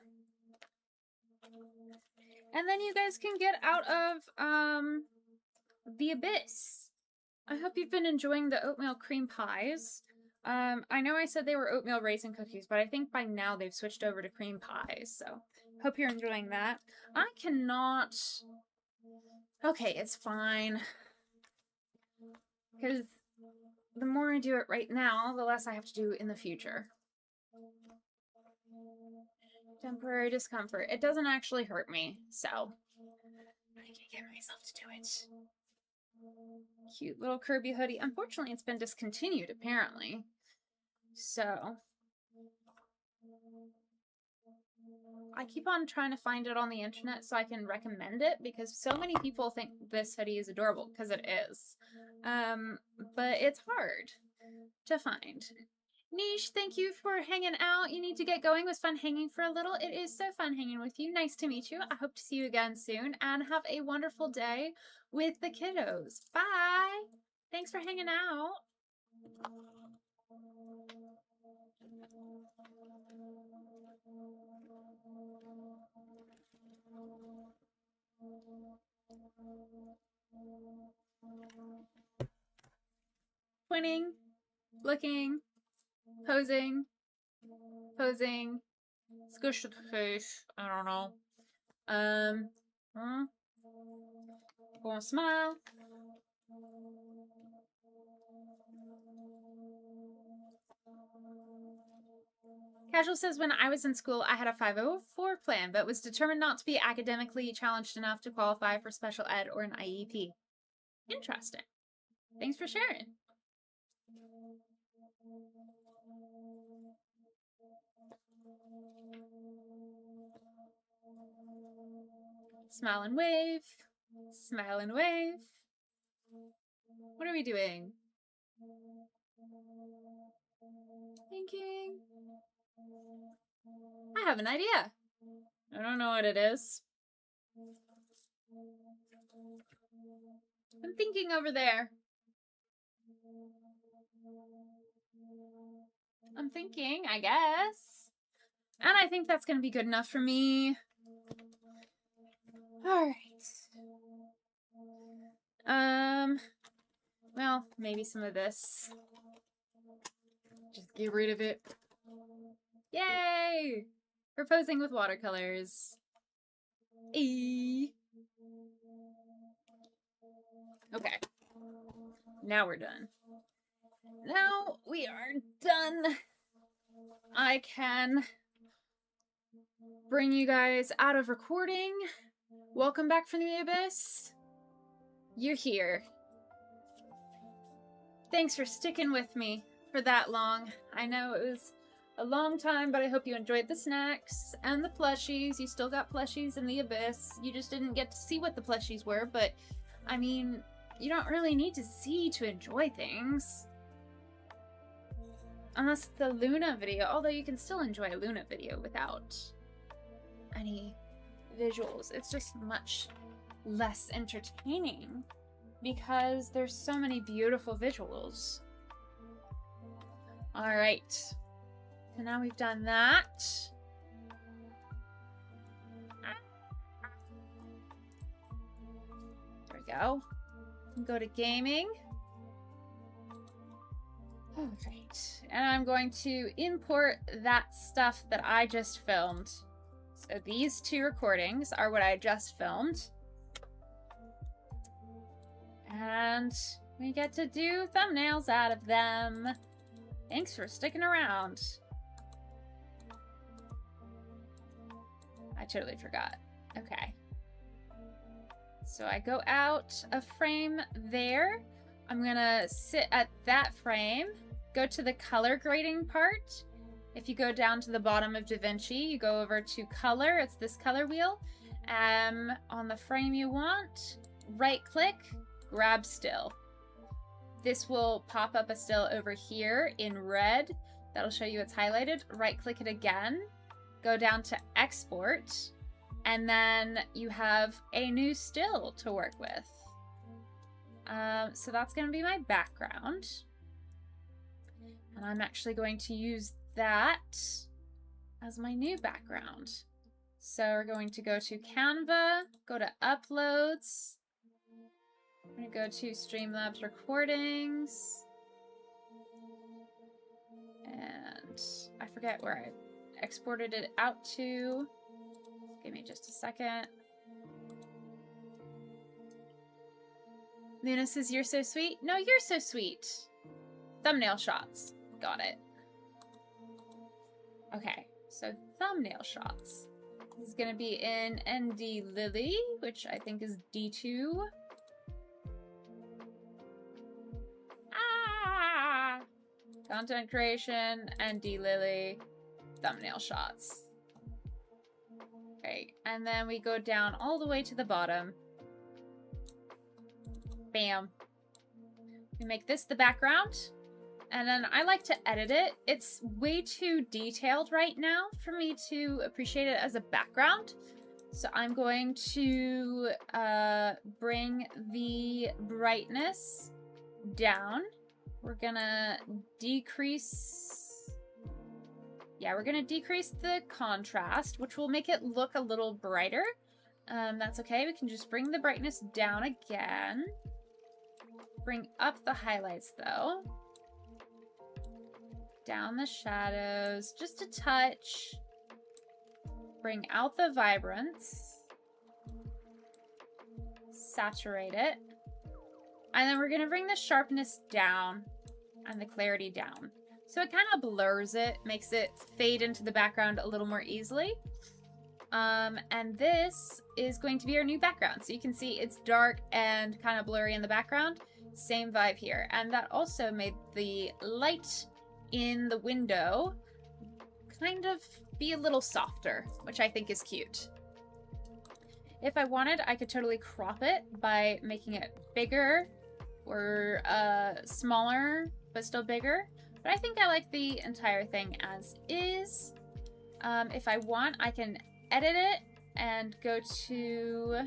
And then you guys can get out of the abyss. I hope you've been enjoying the oatmeal cream pies. I know I said they were oatmeal raisin cookies, but I think by now they've switched over to cream pies, so hope you're enjoying that. I cannot... Okay, it's fine. Because the more I do it right now, the less I have to do in the future. Temporary discomfort. It doesn't actually hurt me, so I can get myself to do it. Cute little Kirby hoodie. Unfortunately, it's been discontinued, apparently. So I keep on trying to find it on the internet so I can recommend it because so many people think this hoodie is adorable, because it is. But it's hard to find. Niche, thank you for hanging out. You need to get going. It was fun hanging for a little. It is so fun hanging with you. Nice to meet you. I hope to see you again soon, and have a wonderful day with the kiddos. Bye. Thanks for hanging out. Pointing, looking, posing, posing, squish the face. I don't know. Gonna smile. Casual says, when I was in school, I had a 504 plan, but was determined not to be academically challenged enough to qualify for special ed or an IEP. Interesting. Thanks for sharing. Smile and wave. Smile and wave. What are we doing? Thinking. I have an idea. I don't know what it is. I'm thinking over there. I'm thinking, I guess. And I think that's going to be good enough for me. All right. Well, maybe some of this. Just get rid of it. Yay! Proposing with watercolors. Okay. Now we're done. Now we are done. I can bring you guys out of recording. Welcome back from the abyss. You're here. Thanks for sticking with me for that long. I know it was a long time, but I hope you enjoyed the snacks and the plushies. You still got plushies in the abyss. You just didn't get to see what the plushies were, but I mean, you don't really need to see to enjoy things. Unless the Luna video, although you can still enjoy a Luna video without any visuals. It's just much less entertaining because there's so many beautiful visuals. All right, so now we've done that. There we go. Go to gaming. All right, and I'm going to import that stuff that I just filmed. So these two recordings are what I just filmed. And we get to do thumbnails out of them. Thanks for sticking around. I totally forgot. Okay. So I go out a frame there. I'm gonna sit at that frame. Go to the color grading part. If you go down to the bottom of DaVinci, you go over to color. It's this color wheel. On the frame you want, right click, grab still. This will pop up a still over here in red. That'll show you it's highlighted. Right click it again. Go down to export. And then you have a new still to work with. So that's going to be my background. And I'm actually going to use that as my new background. So we're going to go to Canva, go to Uploads. I'm going to go to Streamlabs Recordings. And I forget where I exported it out to. Give me just a second. Luna says, you're so sweet. No, you're so sweet. Thumbnail shots. Got it. Okay, so thumbnail shots. This is going to be in ND Lily, which I think is D2. Ah! Content creation, ND Lily, thumbnail shots. Okay, and then we go down all the way to the bottom. Bam. We make this the background. And then I like to edit it. It's way too detailed right now for me to appreciate it as a background. So I'm going to bring the brightness down. We're gonna decrease... Yeah, we're gonna decrease the contrast, which will make it look a little brighter. That's okay. We can just bring the brightness down again. Bring up the highlights though. Down the shadows, just a touch. Bring out the vibrance. Saturate it. And then we're gonna bring the sharpness down and the clarity down. So it kind of blurs it, makes it fade into the background a little more easily. And this is going to be our new background. So you can see it's dark and kind of blurry in the background. Same vibe here. And that also made the light in the window kind of be a little softer, which I think is cute. If I wanted, I could totally crop it by making it bigger or smaller, but still bigger. But I think I like the entire thing as is. If I want, I can edit it and go to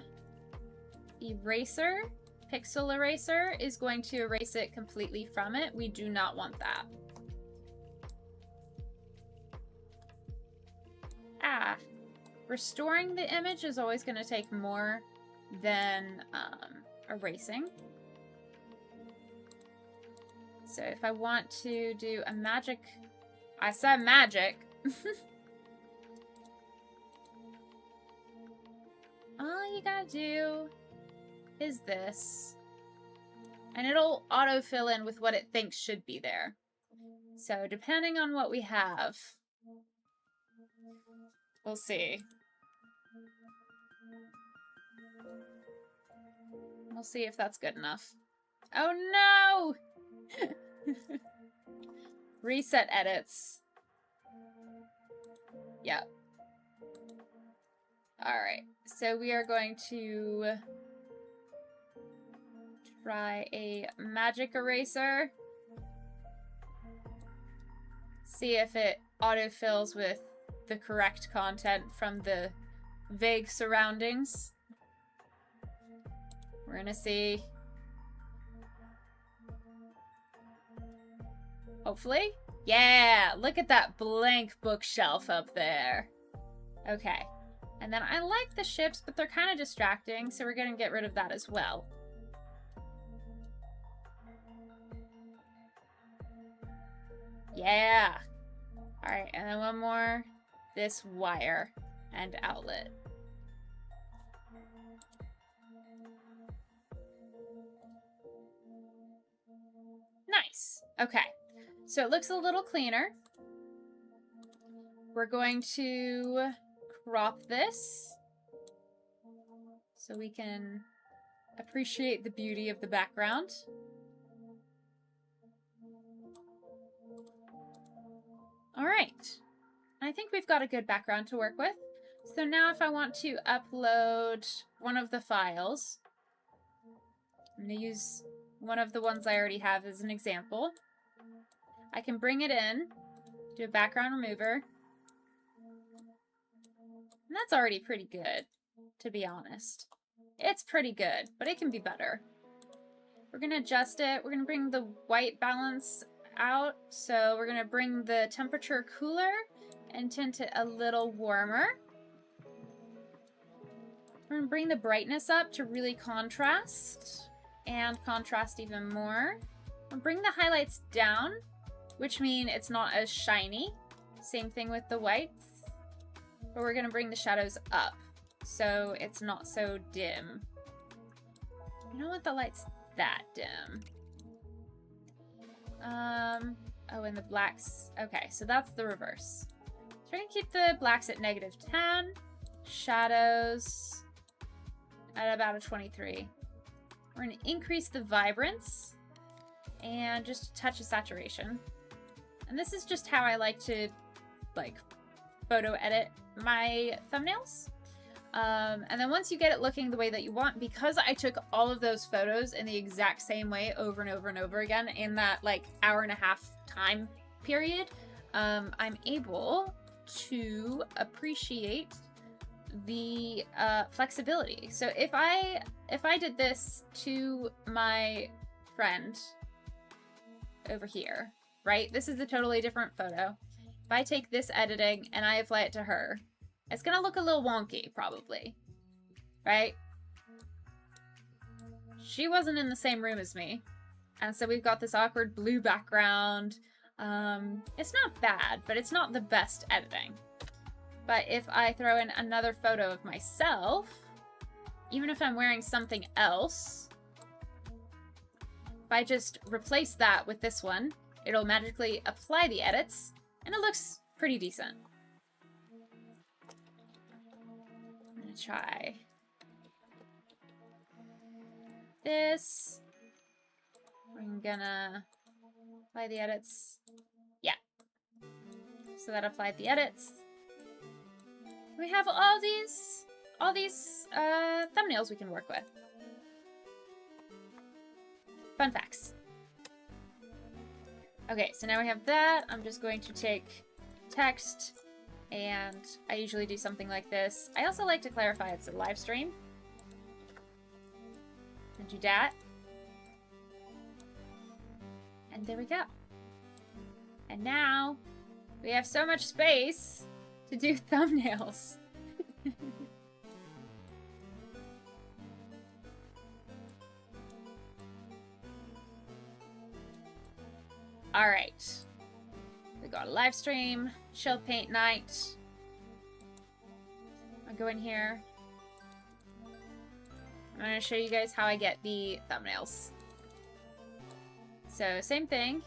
eraser. Pixel eraser is going to erase it completely from it. We do not want that. Restoring the image is always going to take more than erasing. So if I want to do a magic, I said magic. All you gotta do is this. And it'll auto-fill in with what it thinks should be there. So depending on what we have, we'll see. We'll see if that's good enough. Oh no! Reset edits. Yep. Alright, so we are going to try a magic eraser. See if it autofills with the correct content from the vague surroundings. We're gonna see. Hopefully. Yeah, look at that blank bookshelf up there. Okay. And then I like the ships, but they're kind of distracting, so we're gonna get rid of that as well. Yeah. Alright, and then one more. This wire and outlet. Nice. Okay. So it looks a little cleaner. We're going to crop this so we can appreciate the beauty of the background. All right. I think we've got a good background to work with. So now if I want to upload one of the files, I'm going to use one of the ones I already have as an example. I can bring it in, do a background remover. And that's already pretty good, to be honest. It's pretty good, but it can be better. We're going to adjust it. We're going to bring the white balance out. So we're going to bring the temperature cooler and tint it a little warmer. We're going to bring the brightness up to really contrast and contrast even more. We'll bring the highlights down, which mean it's not as shiny. Same thing with the whites. But we're going to bring the shadows up so it's not so dim. I don't want the lights that dim. Oh, and the blacks. Okay, so that's the reverse. So we're going to keep the blacks at -10. Shadows at about a 23. We're going to increase the vibrance and just a touch of saturation. And this is just how I like to, like, photo edit my thumbnails. And then once you get it looking the way that you want, because I took all of those photos in the exact same way over and over and over again in that like hour-and-a-half time period, I'm able to appreciate the flexibility. So if I did this to my friend over here, right? This is a totally different photo. If I take this editing and I apply it to her, it's gonna look a little wonky, probably, right? She wasn't in the same room as me, and so we've got this awkward blue background. It's not bad, but it's not the best editing. But if I throw in another photo of myself, even if I'm wearing something else, if I just replace that with this one, it'll magically apply the edits, and it looks pretty decent. I'm gonna try this. I'm gonna apply the edits. Yeah. So that applied the edits. We have all these thumbnails we can work with. Fun facts. Okay, so now we have that. I'm just going to take text, and I usually do something like this. I also like to clarify it's a live stream. And do that. And there we go. And now we have so much space to do thumbnails. All right. We got a live stream, shell paint night. I'll go in here. I'm going to show you guys how I get the thumbnails. So, same thing.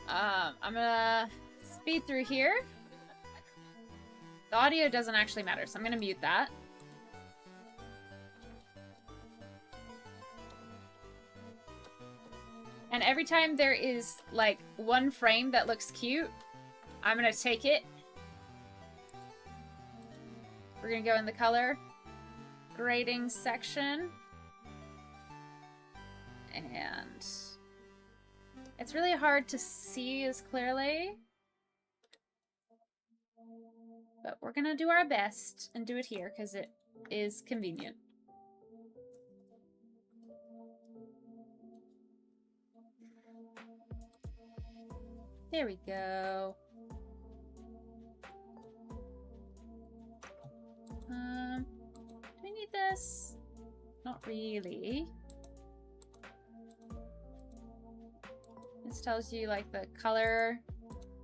I'm gonna speed through here. The audio doesn't actually matter, so I'm gonna mute that. And every time there is, like, one frame that looks cute, I'm gonna take it. We're gonna go in the color grading section. And it's really hard to see as clearly. But we're gonna do our best and do it here because it is convenient. There we go. Do we need this? Not really. This tells you like the color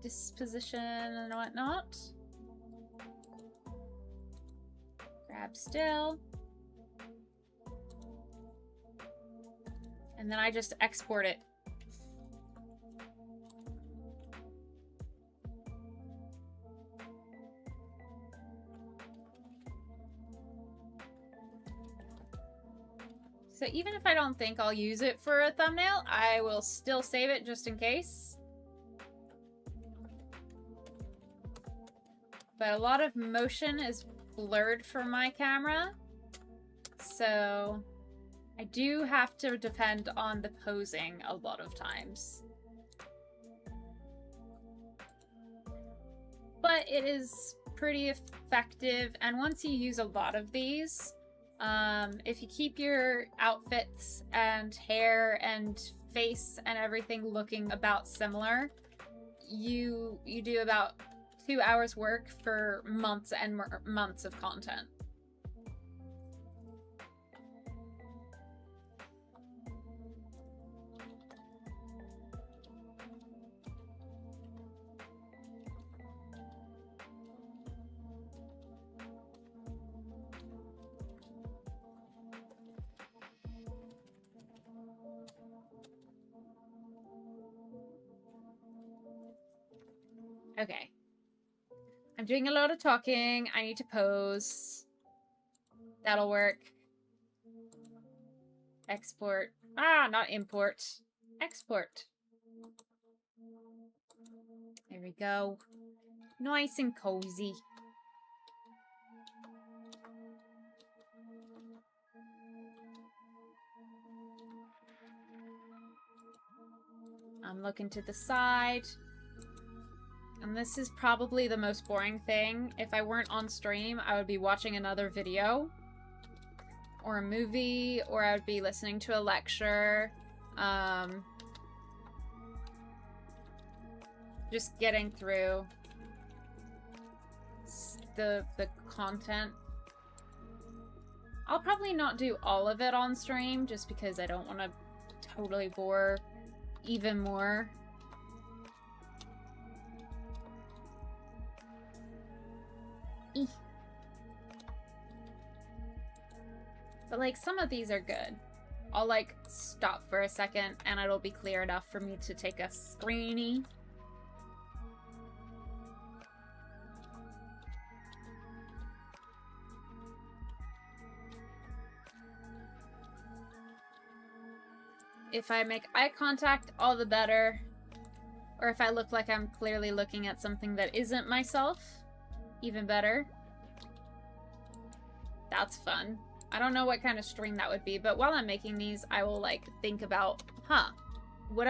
disposition and whatnot. Grab still. And then I just export it. So even if I don't think I'll use it for a thumbnail, I will still save it just in case. But a lot of motion is blurred from my camera, so I do have to depend on the posing a lot of times. But it is pretty effective, and once you use a lot of these, if you keep your outfits and hair and face and everything looking about similar, you do about 2 hours work for months and months of content. Okay. I'm doing a lot of talking. I need to pose. That'll work. Export. Ah, not import. Export. There we go. Nice and cozy. I'm looking to the side. And this is probably the most boring thing. If I weren't on stream, I would be watching another video or a movie, or I would be listening to a lecture. Just getting through the content. I'll probably not do all of it on stream just because I don't want to totally bore even more. But like some of these are good. I'll like stop for a second and it'll be clear enough for me to take a screenie. If I make eye contact, all the better. Or if I look like I'm clearly looking at something that isn't myself, even better. That's fun. I don't know what kind of stream that would be, but while I'm making these, I will like think about, what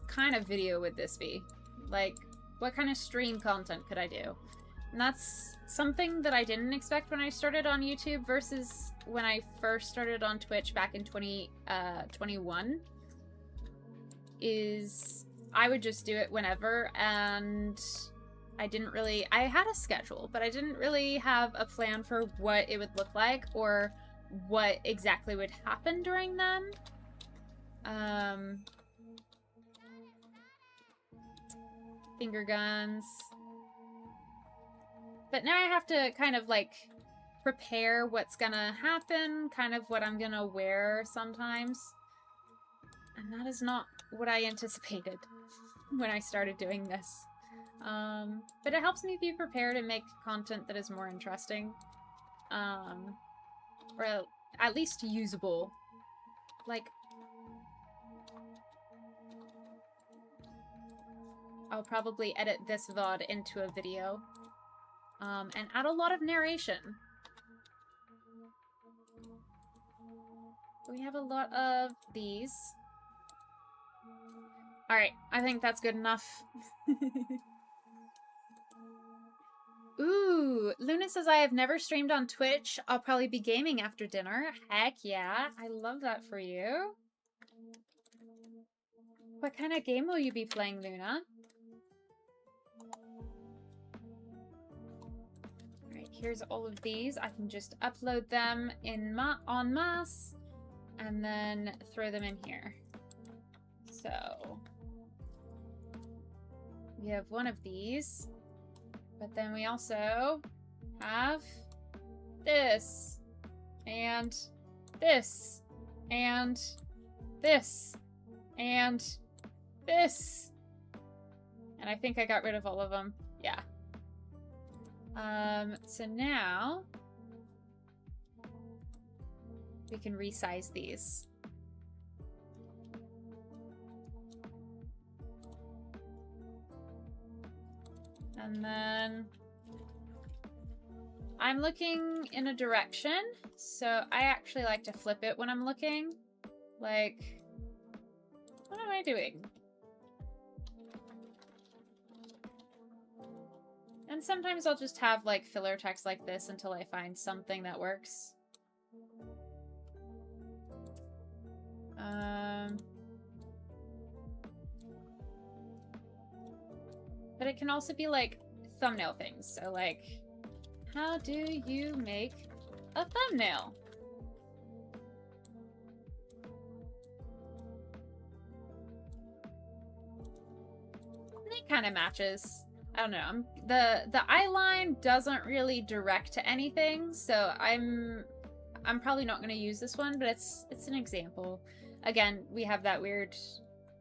kind of video would this be? Like, what kind of stream content could I do? And that's something that I didn't expect when I started on YouTube versus when I first started on Twitch back in 2021. Is I would just do it whenever, and I had a schedule, but I didn't really have a plan for what it would look like or what exactly would happen during them. Finger guns. But now I have to kind of like prepare what's gonna happen, kind of what I'm gonna wear sometimes. And that is not what I anticipated when I started doing this. But it helps me be prepared and make content that is more interesting. Or at least usable. Like, I'll probably edit this VOD into a video. And add a lot of narration. We have a lot of these. Alright, I think that's good enough. Ooh, Luna says I have never streamed on Twitch. I'll probably be gaming after dinner. Heck yeah, I love that for you. What kind of game will you be playing, Luna? Alright, here's all of these. I can just upload them in en masse and then throw them in here. So we have one of these, but then we also have this, and this, and this, and this. And I think I got rid of all of them. Yeah. So now we can resize these. And then I'm looking in a direction, so I actually like to flip it when I'm looking. Like, what am I doing? And sometimes I'll just have like filler text like this until I find something that works. But it can also be like thumbnail things. So like, how do you make a thumbnail? And it kind of matches. I don't know. The eye line doesn't really direct to anything, so I'm probably not going to use this one, but it's an example. Again, we have that weird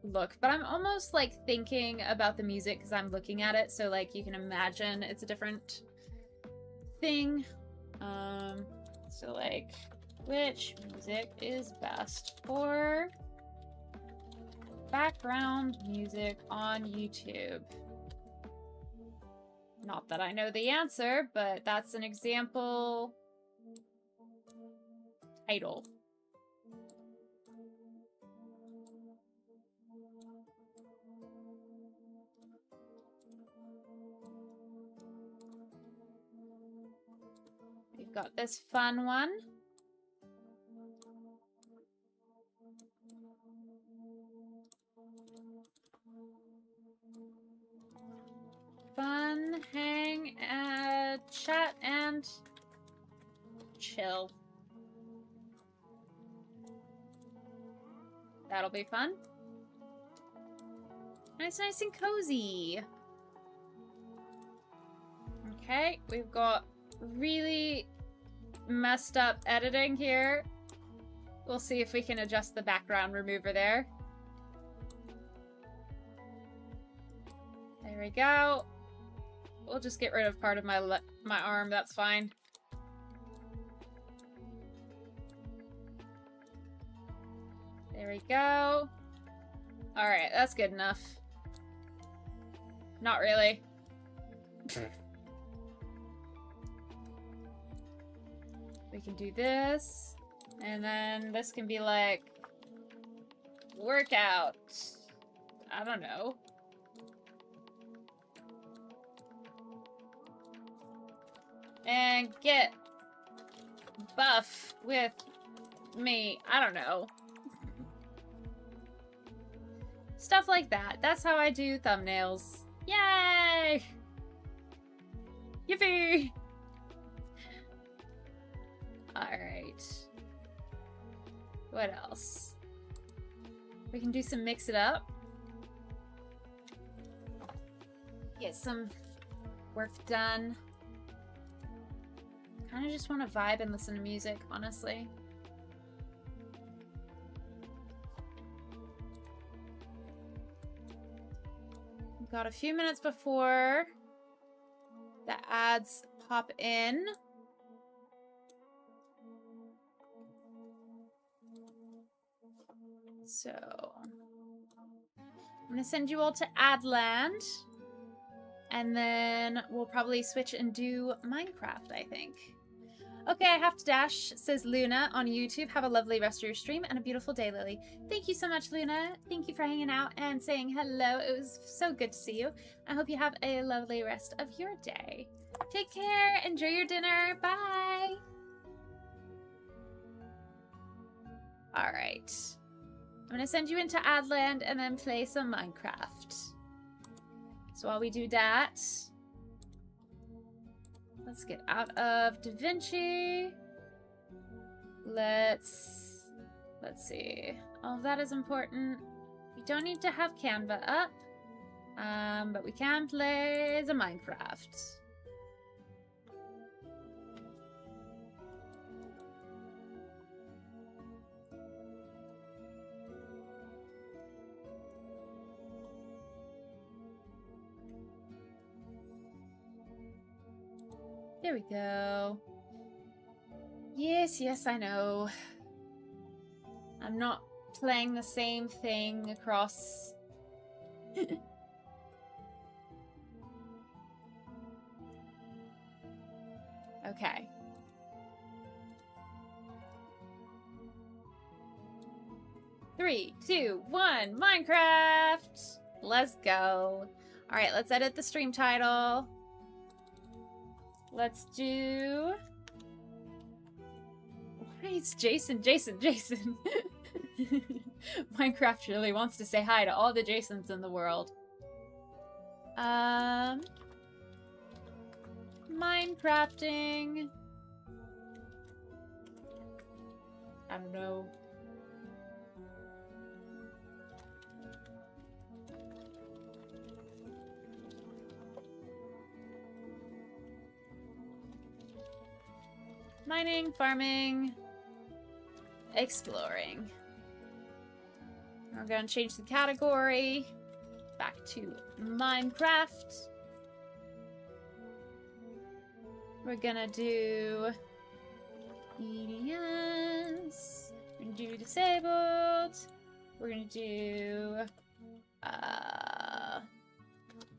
look, but I'm almost like thinking about the music because I'm looking at it, so like you can imagine it's a different thing. So like, which music is best for background music on YouTube? Not that I know the answer, but that's an example title. We've got this fun one. Fun, hang, chat, and chill. That'll be fun. Nice and cozy. Okay, we've got really messed up editing here. We'll see if we can adjust the background remover there. There we go. We'll just get rid of part of my arm. That's fine. There we go. Alright, that's good enough. Not really. We can do this. And then this can be like... workout. I don't know. And get buff with me. I don't know. Stuff like that. That's how I do thumbnails. Yay! Yippee! Alright. What else? We can do some mix it up. Get some work done. Kind of just want to vibe and listen to music, honestly. We've got a few minutes before the ads pop in. So, I'm going to send you all to Adland. And then we'll probably switch and do Minecraft, I think. Okay, I have to dash, says Luna on YouTube. Have a lovely rest of your stream and a beautiful day, Lily. Thank you so much, Luna. Thank you for hanging out and saying hello. It was so good to see you. I hope you have a lovely rest of your day. Take care. Enjoy your dinner. Bye. All right. I'm going to send you into Adland and then play some Minecraft. So while we do that, let's get out of DaVinci. Let's see. All of that is important. We don't need to have Canva up, but we can play the Minecraft. There we go. Yes, yes, I know. I'm not playing the same thing across... Okay. Three, two, one, Minecraft! Let's go. Alright, let's edit the stream title. Let's do... Why is Jason? Minecraft really wants to say hi to all the Jasons in the world. Minecrafting. I don't know. Mining, farming, exploring. We're going to change the category back to Minecraft. We're going to do EDS. We're going to do disabled. We're going to do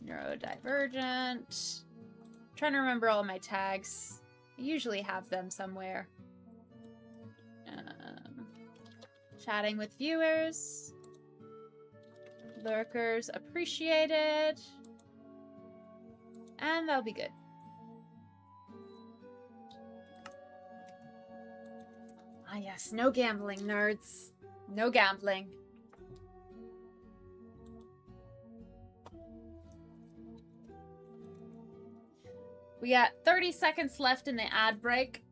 neurodivergent. I'm trying to remember all of my tags. I usually have them somewhere. Chatting with viewers. Lurkers appreciated. And that'll be good. Ah yes, no gambling, nerds. No gambling. We got 30 seconds left in the ad break.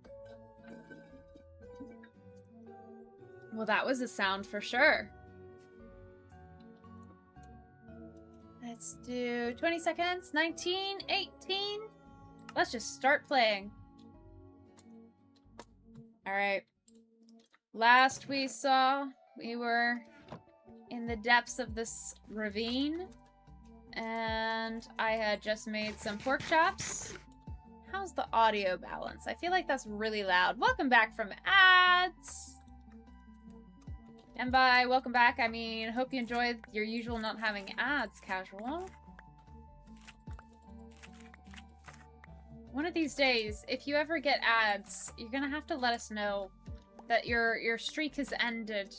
Well, that was a sound for sure. Let's do 20 seconds. 19, 18. Let's just start playing. Alright. Last we saw, we were in the depths of this ravine. And I had just made some pork chops. How's the audio balance? I feel like that's really loud. Welcome back from ads! And by welcome back, I mean, hope you enjoyed your usual not having ads, casual. One of these days, if you ever get ads, you're gonna have to let us know that your streak has ended.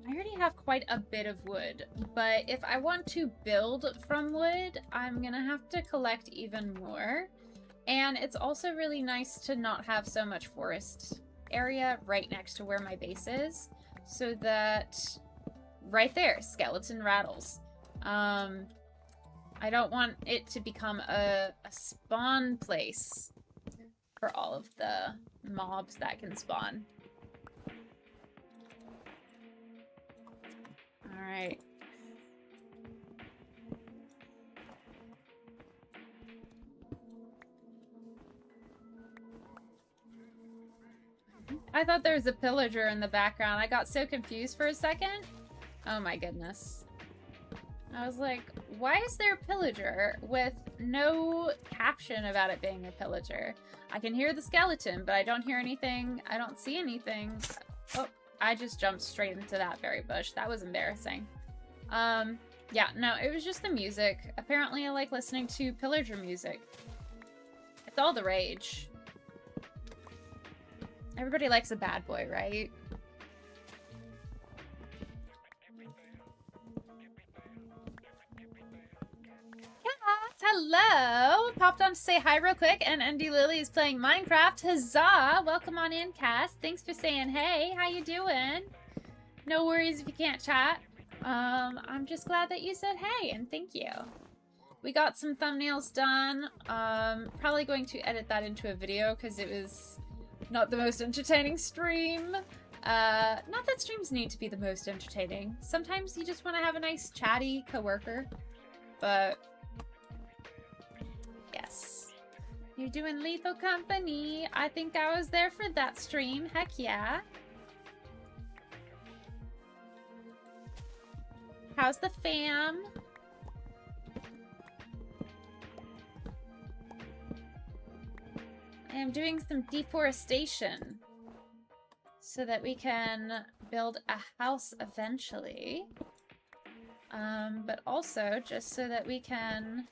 I already have quite a bit of wood, but if I want to build from wood, I'm gonna have to collect even more. And it's also really nice to not have so much forest area right next to where my base is, so that right there, skeleton rattles. I don't want it to become a spawn place for all of the mobs that can spawn. Alright. I thought there was a pillager in the background. I got so confused for a second. Oh my goodness. I was like, why is there a pillager with no caption about it being a pillager? I can hear the skeleton, but I don't hear anything. I don't see anything. Oh, I just jumped straight into that berry bush. That was embarrassing. Yeah, no, it was just the music. Apparently I like listening to pillager music. It's all the rage. Everybody likes a bad boy, right? Hello! Popped on to say hi real quick, and Andy Lily is playing Minecraft. Huzzah! Welcome on in, Cass. Thanks for saying hey. How you doing? No worries if you can't chat. I'm just glad that you said hey, and thank you. We got some thumbnails done. Probably going to edit that into a video, because it was not the most entertaining stream. Not that streams need to be the most entertaining. Sometimes you just want to have a nice chatty coworker. But yes. You're doing Lethal Company. I think I was there for that stream. Heck yeah. How's the fam? I am doing some deforestation so that we can build a house eventually. But also just so that we can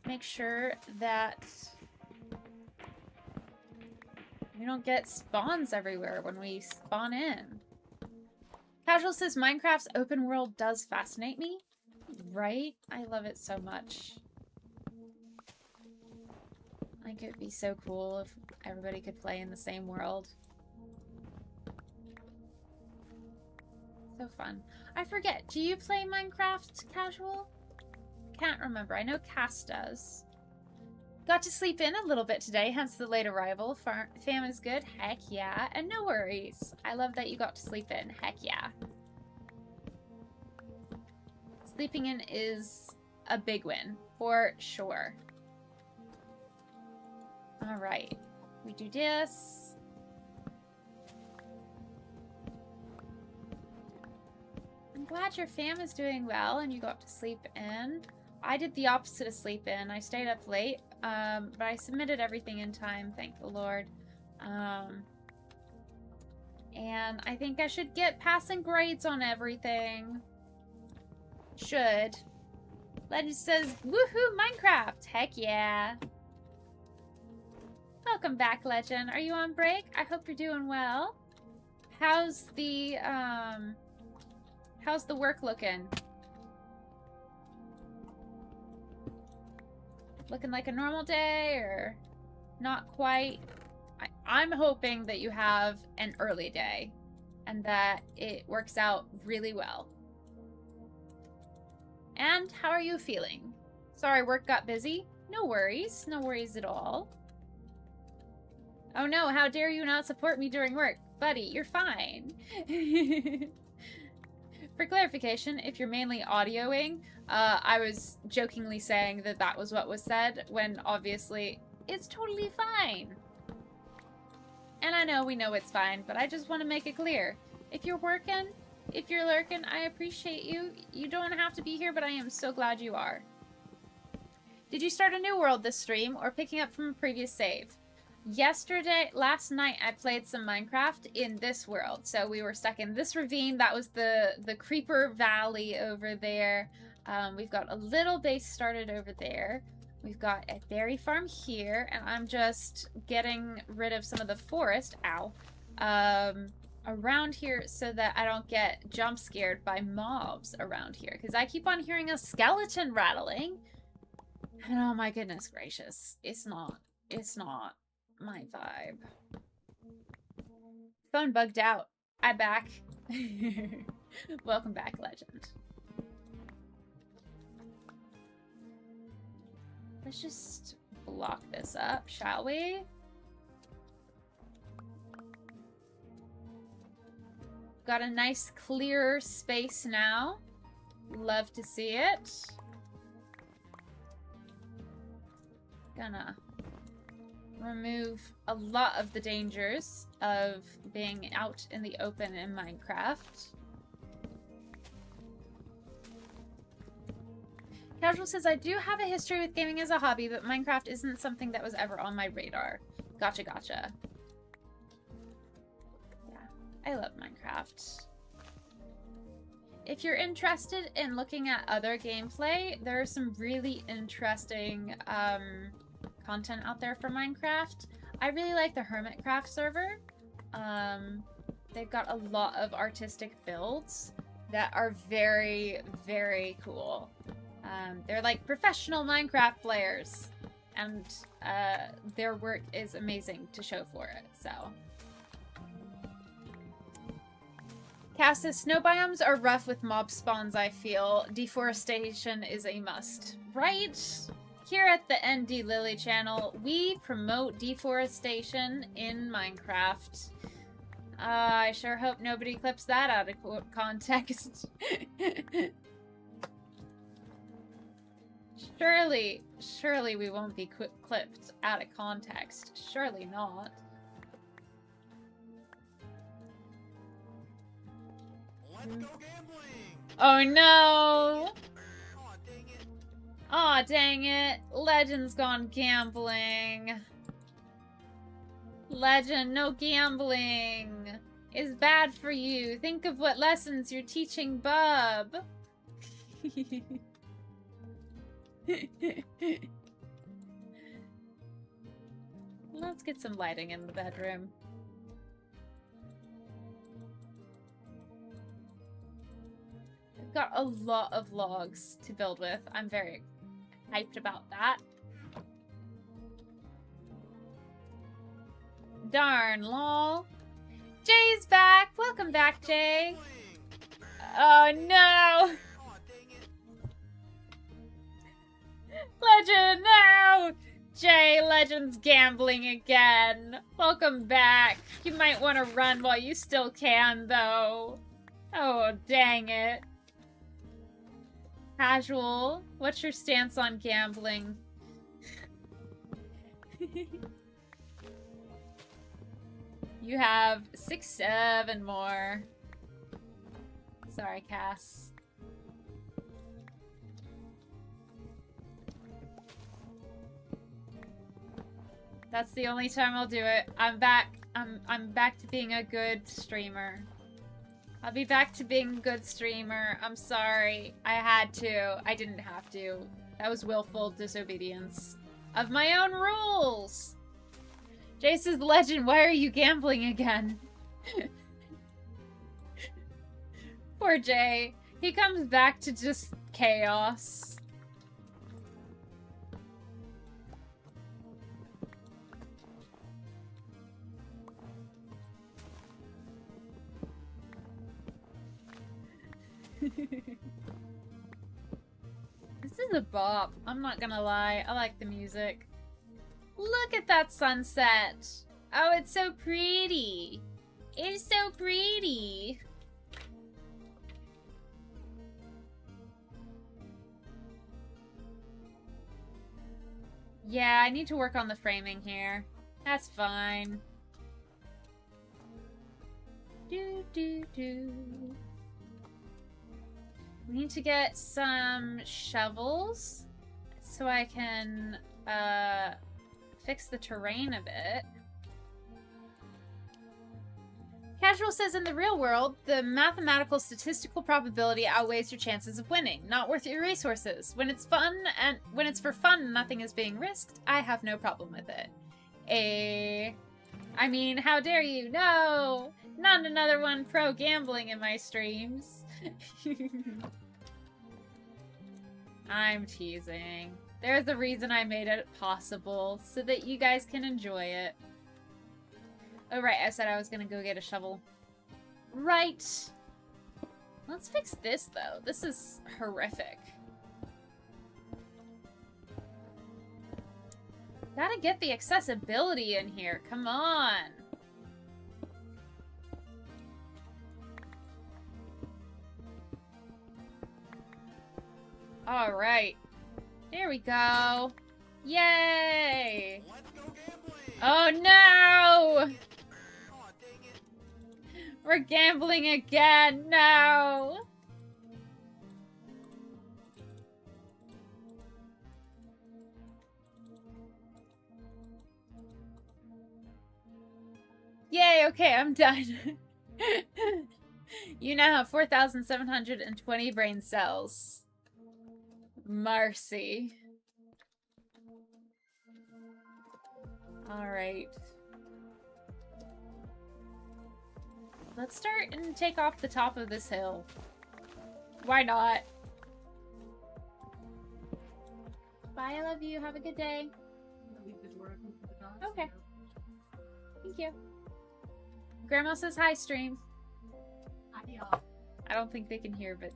make sure that we don't get spawns everywhere when we spawn in. Casual says Minecraft's open world does fascinate me. Right? I love it so much. I think it would be so cool if everybody could play in the same world. So fun. I forget, do you play Minecraft casual? Can't remember. I know Cass does. Got to sleep in a little bit today, hence the late arrival. Fam is good. Heck yeah. And no worries. I love that you got to sleep in. Heck yeah. Sleeping in is a big win, for sure. Alright. We do this. I'm glad your fam is doing well and you got to sleep in. I did the opposite of sleep in. I stayed up late, but I submitted everything in time, thank the Lord. And I think I should get passing grades on everything. Should. Legend says, woohoo, Minecraft! Heck yeah. Welcome back, Legend. Are you on break? I hope you're doing well. How's the work looking? Looking like a normal day or not quite? I'm hoping that you have an early day and that it works out really well. And how are you feeling? Sorry, work got busy? No worries. No worries at all. Oh no, how dare you not support me during work? Buddy, you're fine. For clarification, if you're mainly audioing, I was jokingly saying that that was what was said, when obviously it's totally fine. And I know we know it's fine, but I just want to make it clear. If you're working, if you're lurking, I appreciate you. You don't have to be here, but I am so glad you are. Did you start a new world this stream, or picking up from a previous save? Last night, I played some Minecraft in this world. So we were stuck in this ravine. That was the Creeper Valley over there. We've got a little base started over there. We've got a berry farm here, and I'm just getting rid of some of the forest, around here so that I don't get jump scared by mobs around here. Because I keep on hearing a skeleton rattling. And oh my goodness gracious, it's not my vibe. Phone bugged out. I'm back. Welcome back, legend. Let's just block this up, shall we? Got a nice clear space now. Love to see it. Gonna remove a lot of the dangers of being out in the open in Minecraft. Casual says, I do have a history with gaming as a hobby, but Minecraft isn't something that was ever on my radar. Gotcha, gotcha. Yeah, I love Minecraft. If you're interested in looking at other gameplay, there are some really interesting content out there for Minecraft. I really like the Hermitcraft server. They've got a lot of artistic builds that are very, very cool. They're like professional Minecraft players, and their work is amazing to show for it, so. Cass says, snow biomes are rough with mob spawns, I feel. Deforestation is a must. Right? Here at the ND Lily channel, we promote deforestation in Minecraft. I sure hope nobody clips that out of context. Surely we won't be clipped out of context. Surely not. Let's go gambling! Oh no! Aw, dang it. Aw, dang it. Legend's gone gambling. Legend, no gambling. It's bad for you. Think of what lessons you're teaching Bub. Let's get some lighting in the bedroom. I've got a lot of logs to build with. I'm very hyped about that. Darn, lol. Jay's back! Welcome back, Jay! Oh no! Aw, dang it. Legend, no! Jay, Legend's gambling again. Welcome back. You might want to run while you still can, though. Oh, dang it. Casual, what's your stance on gambling? You have 6, 7 more. Sorry, Cass. That's the only time I'll do it. I'm back. I'm back to being a good streamer. I'll be back to being a good streamer. I'm sorry. I had to. I didn't have to. That was willful disobedience of my own rules. Jay says, Legend, why are you gambling again? Poor Jay. He comes back to just chaos. This is a bop. I'm not gonna lie. I like the music. Look at that sunset. Oh, it's so pretty. It's so pretty. Yeah, I need to work on the framing here. That's fine. Do. We need to get some shovels so I can fix the terrain a bit. Casual says in the real world, the mathematical statistical probability outweighs your chances of winning. Not worth your resources. When it's fun and when it's for fun and nothing is being risked, I have no problem with it. I mean, how dare you? No! Not another one pro gambling in my streams. I'm teasing. There's a reason I made it possible, so that you guys can enjoy it. Oh right, I said I was gonna go get a shovel. Right! Let's fix this though. This is horrific. Gotta get the accessibility in here, come on! Alright. There we go. Yay! Let's go gambling! Oh no! Aw, dang it. We're gambling again! No! Yay, okay, I'm done. You now have 4,720 brain cells. Marcy. Alright. Let's start and take off the top of this hill. Why not? Bye, I love you. Have a good day. Okay. Thank you. Grandma says hi, stream. I don't think they can hear, but...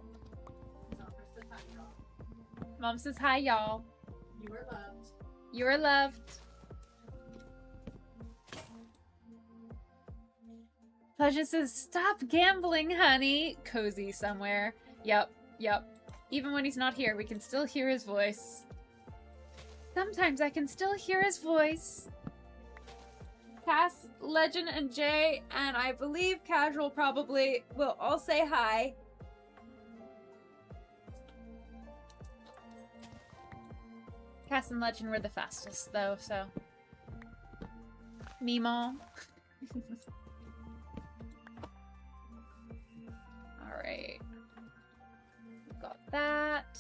Mom says hi, y'all. You are loved. You are loved. Pleasure says, stop gambling, honey. Cozy somewhere. Yep. Even when he's not here, we can still hear his voice. Sometimes I can still hear his voice. Cass, Legend, and Jay, and I believe Casual probably will all say hi. Cass and Legend were the fastest, though, so... Meemaw. Alright. Got that.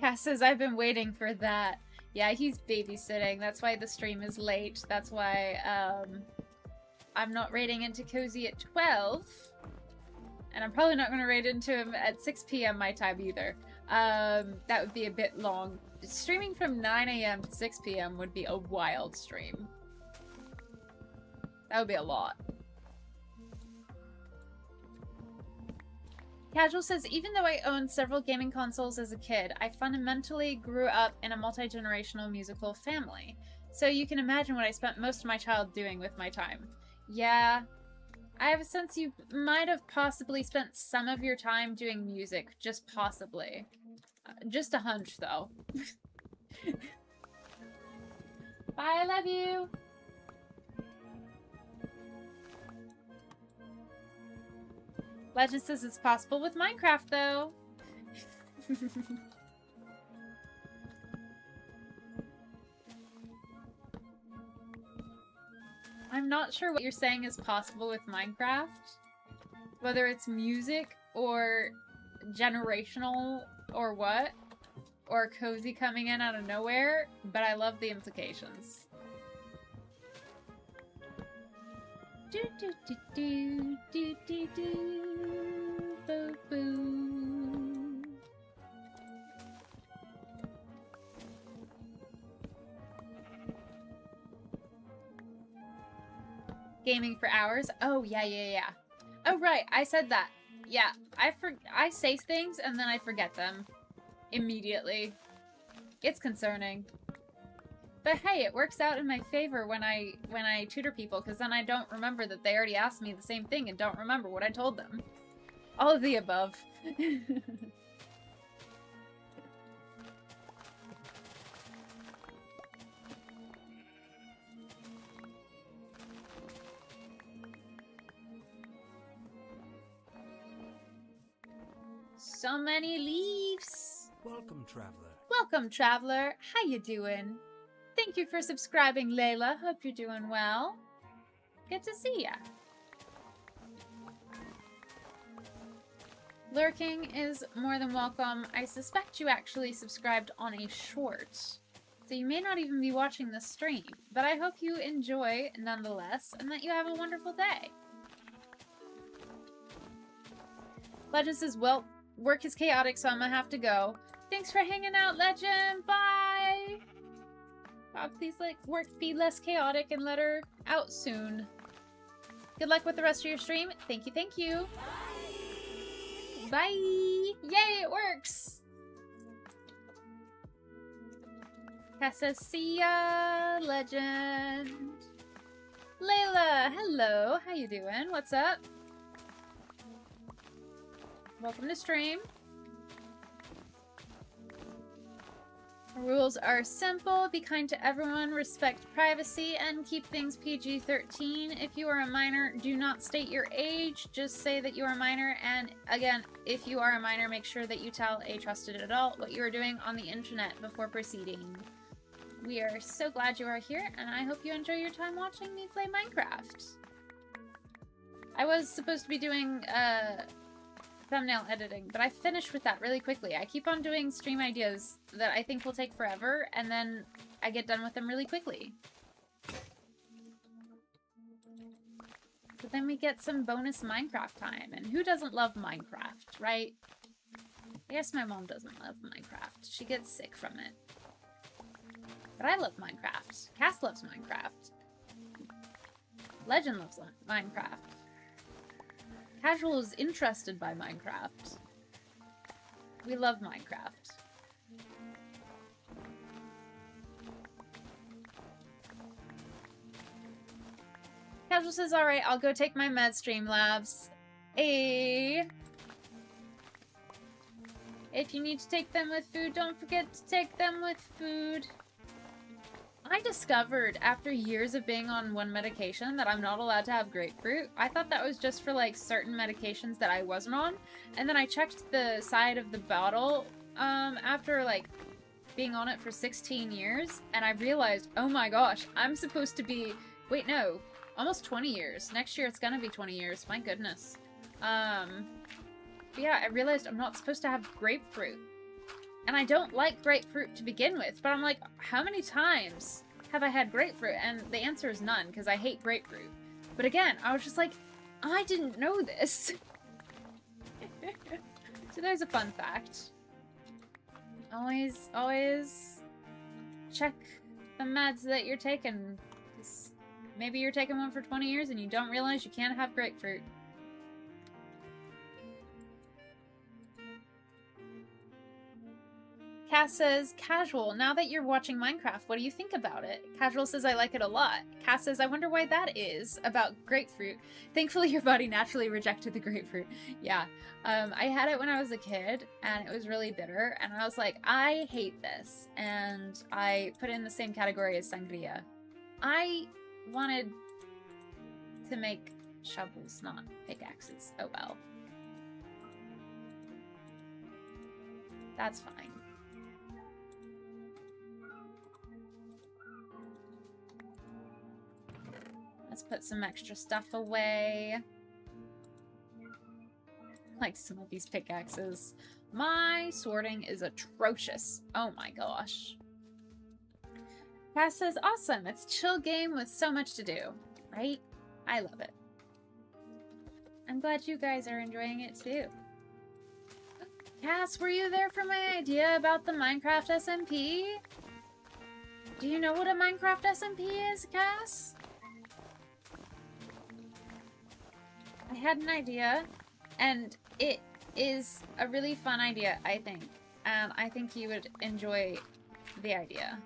Cass says, I've been waiting for that. Yeah, he's babysitting. That's why the stream is late. That's why, I'm not raiding into Cozy at 12. And I'm probably not going to raid into him at 6 p.m. my time either. That would be a bit long. Streaming from 9 a.m. to 6 p.m. would be a wild stream. That would be a lot. Casual says, even though I owned several gaming consoles as a kid, I fundamentally grew up in a multi-generational musical family. So you can imagine what I spent most of my childhood doing with my time. Yeah, I have a sense you might have possibly spent some of your time doing music. Just possibly. Just a hunch, though. Bye, I love you! Legend says it's possible with Minecraft, though. I'm not sure what you're saying is possible with Minecraft. Whether it's music or generational or what. Or Cozy coming in out of nowhere. But I love the implications. Do do do do do do do boo boo. Gaming for hours? Oh yeah. Oh right, I said that. Yeah, I say things and then I forget them immediately. It's concerning. But hey, it works out in my favor when I tutor people, because then I don't remember that they already asked me the same thing and don't remember what I told them. All of the above. So many leaves. Welcome, traveler. Welcome, traveler. How you doing? Thank you for subscribing, Layla. Hope you're doing well. Good to see ya. Lurking is more than welcome. I suspect you actually subscribed on a short, so you may not even be watching the stream, but I hope you enjoy nonetheless, and that you have a wonderful day. Legend says, well, work is chaotic, so I'm gonna have to go. Thanks for hanging out, Legend. Bye! Please let work be less chaotic and let her out soon. Good luck with the rest of your stream. Thank you, thank you. Bye! Yay, it works! Casa, see ya, Legend. Layla, hello. How you doing? What's up? Welcome to stream. Rules are simple. Be kind to everyone, respect privacy, and keep things PG-13. If you are a minor, do not state your age. Just say that you are a minor. And again, if you are a minor, make sure that you tell a trusted adult what you are doing on the internet before proceeding. We are so glad you are here, and I hope you enjoy your time watching me play Minecraft. I was supposed to be doing thumbnail editing, but I finished with that really quickly. I keep on doing stream ideas that I think will take forever, and then I get done with them really quickly. But then we get some bonus Minecraft time, and who doesn't love Minecraft, right? I guess my mom doesn't love Minecraft. She gets sick from it. But I love Minecraft. Cass loves Minecraft. Legend loves Minecraft. Casual is interested by Minecraft. We love Minecraft. Casual says, alright, I'll go take my med Streamlabs. Hey. If you need to take them with food, don't forget to take them with food. I discovered after years of being on one medication that I'm not allowed to have grapefruit. I thought that was just for like certain medications that I wasn't on. And then I checked the side of the bottle after like being on it for 16 years. And I realized, oh my gosh, I'm supposed to be, wait, no, almost 20 years. Next year it's gonna be 20 years. My goodness. But yeah, I realized I'm not supposed to have grapefruit. And I don't like grapefruit to begin with, but I'm like, how many times have I had grapefruit? And the answer is none, because I hate grapefruit. But again, I was just like, I didn't know this. So there's a fun fact. Always check the meds that you're taking. Maybe you're taking one for 20 years and you don't realize you can't have grapefruit. Cass says, Casual, now that you're watching Minecraft, what do you think about it? Casual says, I like it a lot. Cass says, I wonder why that is about grapefruit. Thankfully, your body naturally rejected the grapefruit. Yeah. I had it when I was a kid, and it was really bitter, and I was like, I hate this. And I put it in the same category as sangria. I wanted to make shovels, not pickaxes. Oh well. That's fine. Let's put some extra stuff away. Like some of these pickaxes. My sorting is atrocious. Oh my gosh. Cass says, awesome. It's a chill game with so much to do. Right? I love it. I'm glad you guys are enjoying it too. Cass, were you there for my idea about the Minecraft SMP? Do you know what a Minecraft SMP is, Cass? I had an idea, and it is a really fun idea, I think. And I think you would enjoy the idea.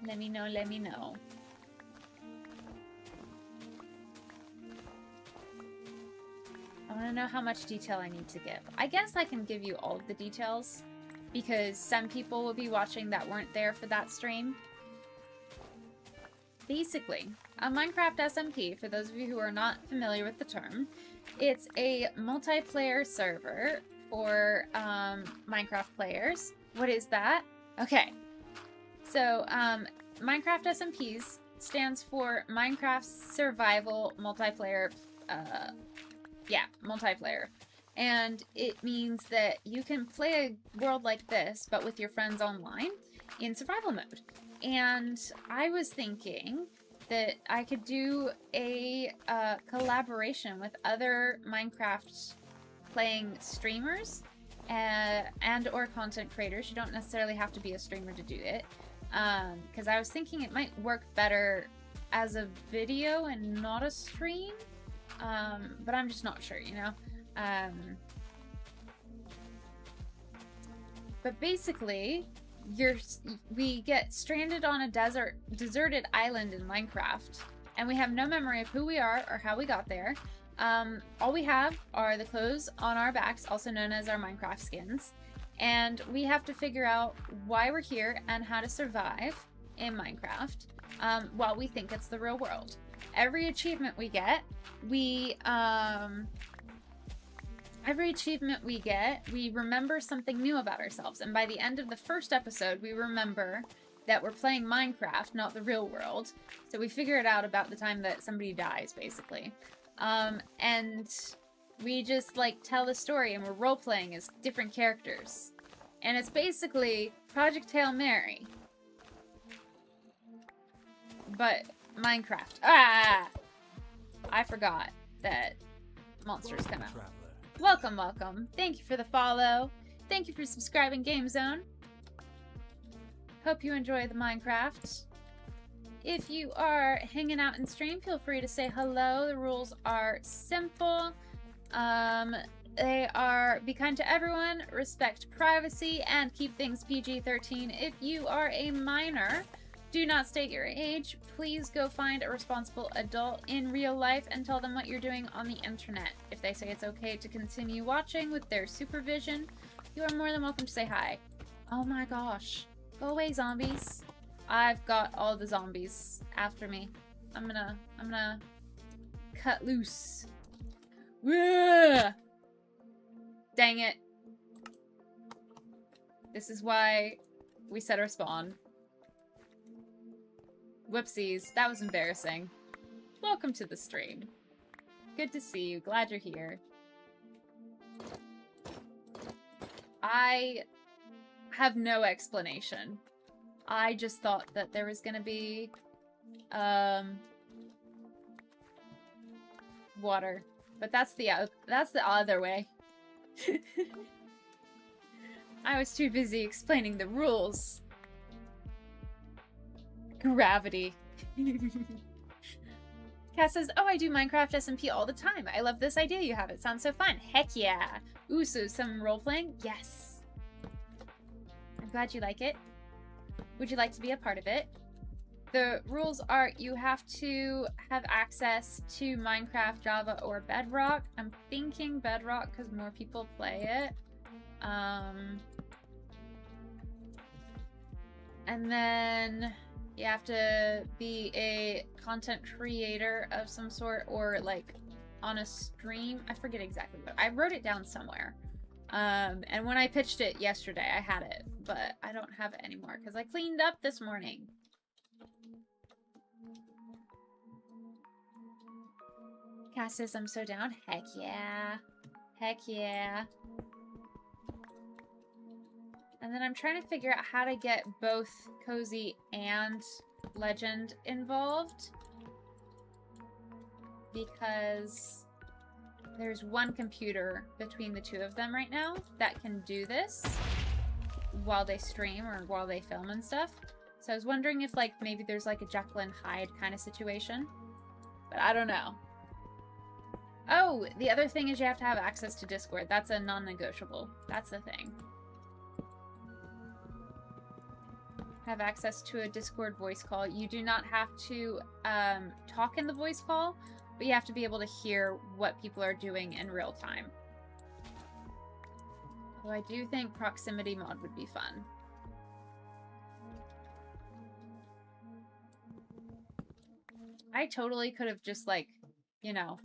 Let me know, let me know. don't know how much detail I need to give. I guess I can give you all of the details because some people will be watching that weren't there for that stream. Basically, a Minecraft SMP, for those of you who are not familiar with the term, it's a multiplayer server for Minecraft players. What is that? Okay, so Minecraft SMPs stands for Minecraft Survival Multiplayer. Multiplayer. And it means that you can play a world like this, but with your friends online in survival mode. And I was thinking that I could do a collaboration with other Minecraft playing streamers and or content creators. You don't necessarily have to be a streamer to do it. Because I was thinking it might work better as a video and not a stream. But I'm just not sure, you know? But basically, we get stranded on a deserted island in Minecraft, and we have no memory of who we are or how we got there. All we have are the clothes on our backs, also known as our Minecraft skins, and we have to figure out why we're here and how to survive in Minecraft while we think it's the real world. Every achievement we get, we remember something new about ourselves. And by the end of the first episode, we remember that we're playing Minecraft, not the real world. So we figure it out about the time that somebody dies, basically. And we just, like, tell the story, and we're role-playing as different characters. And it's basically Project Hail Mary. But Minecraft. Ah! I forgot that monsters come out. Welcome, welcome. Thank you for the follow. Thank you for subscribing, Game Zone. Hope you enjoy the Minecraft. If you are hanging out in stream, feel free to say hello. The rules are simple. They are be kind to everyone, respect privacy, and keep things PG-13. If you are a minor, do not state your age. Please go find a responsible adult in real life and tell them what you're doing on the internet. If they say it's okay to continue watching with their supervision, you are more than welcome to say hi. Oh my gosh. Go away, zombies. I've got all the zombies after me. I'm gonna cut loose. Whoa! Dang it. This is why we set our spawn. Whoopsies, that was embarrassing. Welcome to the stream. Good to see you, glad you're here. I have no explanation. I just thought that there was gonna be, water. But that's the other way. I was too busy explaining the rules. Gravity. Cass says, oh, I do Minecraft SMP all the time. I love this idea you have. It sounds so fun. Heck yeah. Ooh, so some role-playing? Yes. I'm glad you like it. Would you like to be a part of it? The rules are you have to have access to Minecraft, Java, or Bedrock. I'm thinking Bedrock because more people play it. And then you have to be a content creator of some sort or like on a stream. I forget exactly what. I wrote it down somewhere. And when I pitched it yesterday, I had it, but I don't have it anymore because I cleaned up this morning. Cass says, I'm so down. Heck yeah. Heck yeah. And then I'm trying to figure out how to get both Cozy and Legend involved. Because there's one computer between the two of them right now that can do this while they stream or while they film and stuff. So I was wondering if like maybe there's like a Jekyll and Hyde kind of situation. But I don't know. Oh, the other thing is you have to have access to Discord. That's a non-negotiable. That's the thing. Have access to a Discord voice call. You do not have to talk in the voice call. but you have to be able to hear what people are doing in real time. Although I do think proximity mod would be fun. I totally could have just, like, you know,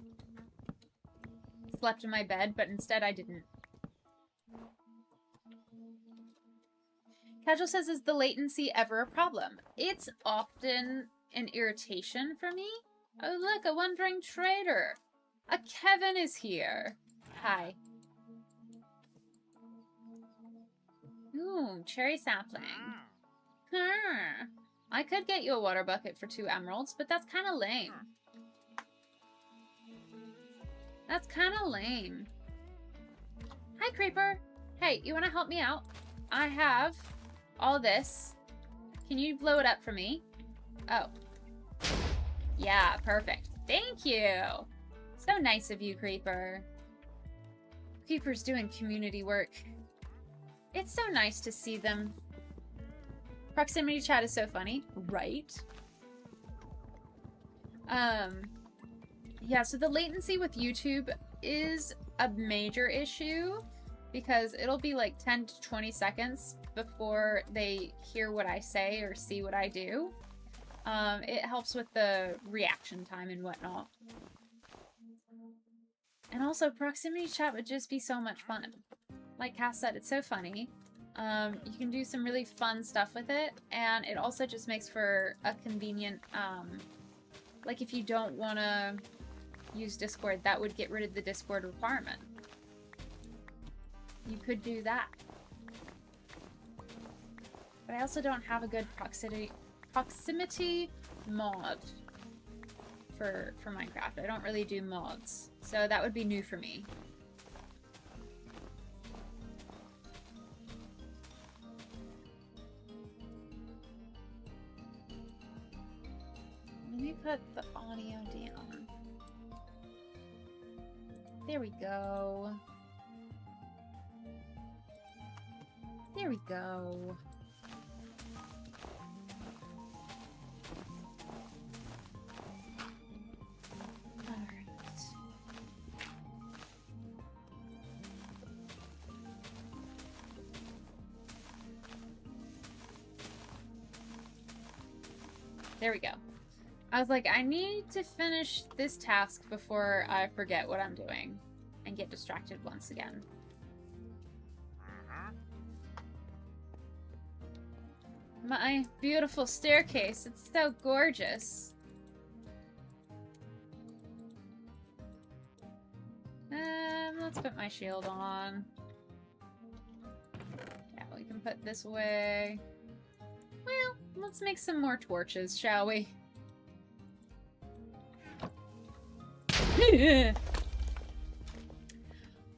slept in my bed, but instead I didn't. Casual says, is the latency ever a problem? It's often an irritation for me. Oh, look, a wandering trader. A Kevin is here. Hi. Ooh, cherry sapling. I could get you a water bucket for 2 emeralds, but that's kind of lame. That's kind of lame. Hi, Creeper. Hey, you want to help me out? I have all this. Can you blow it up for me? Oh. Yeah, perfect. Thank you. So nice of you, Creeper. Creeper's doing community work. It's so nice to see them. Proximity chat is so funny, right? Yeah, so the latency with YouTube is a major issue because it'll be like 10 to 20 seconds before they hear what I say or see what I do. It helps with the reaction time and whatnot. And also, proximity chat would just be so much fun. Like Cass said, it's so funny. You can do some really fun stuff with it, and it also just makes for a convenient, like if you don't want to use Discord, that would get rid of the Discord requirement. You could do that. But I also don't have a good proximity mod for Minecraft. I don't really do mods, so that would be new for me. Let me put the audio down. There we go. There we go. Alright. There we go. I was like, I need to finish this task before I forget what I'm doing and get distracted once again. My beautiful staircase, it's so gorgeous. Let's put my shield on. Yeah, we can put this away. Well, let's make some more torches, shall we?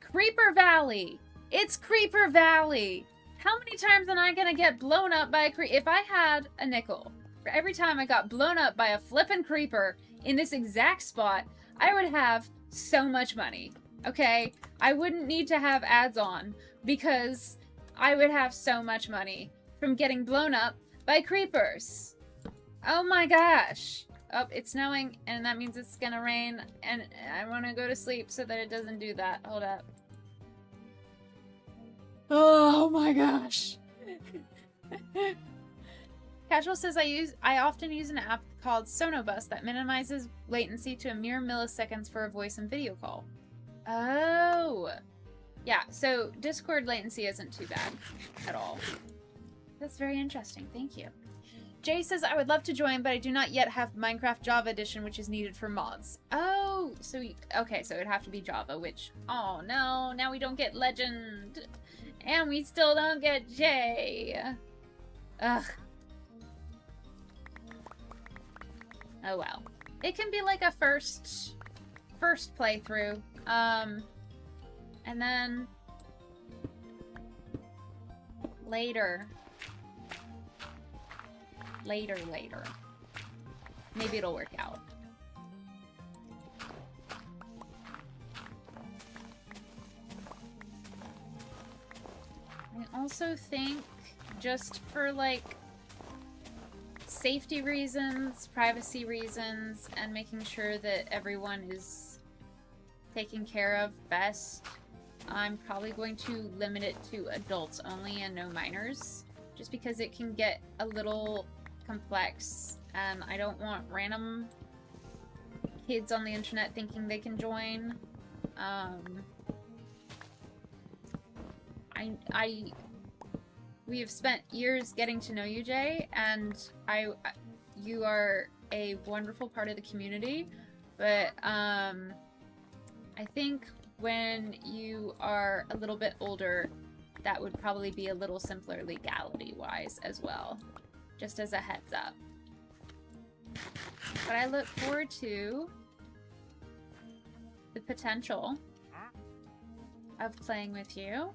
Creeper Valley! It's Creeper Valley! How many times am I gonna get blown up by a creeper? If I had a nickel for every time I got blown up by a flippin' creeper in this exact spot, I would have so much money. Okay? I wouldn't need to have ads on because I would have so much money from getting blown up by creepers. Oh my gosh. Oh, it's snowing, and that means it's gonna rain, and I want to go to sleep so that it doesn't do that. Hold up. Oh my gosh. Casual says I often use an app called Sonobus that minimizes latency to a mere milliseconds for a voice and video call. Oh. Yeah, so Discord latency isn't too bad at all. That's very interesting. Thank you. Jay says, I would love to join, but I do not yet have Minecraft Java Edition, which is needed for mods. Oh, so, okay, so it'd have to be Java, which, oh no, now we don't get Legend. And we still don't get Jay. Ugh. Oh well. It can be like a first playthrough. And then later. Maybe it'll work out. I also think just for like safety reasons, privacy reasons, and making sure that everyone is taken care of best, I'm probably going to limit it to adults only and no minors, just because it can get a little complex, and I don't want random kids on the internet thinking they can join. We have spent years getting to know you, Jay, and you are a wonderful part of the community, but I think when you are a little bit older, that would probably be a little simpler legality-wise as well, just as a heads up. But I look forward to the potential of playing with you.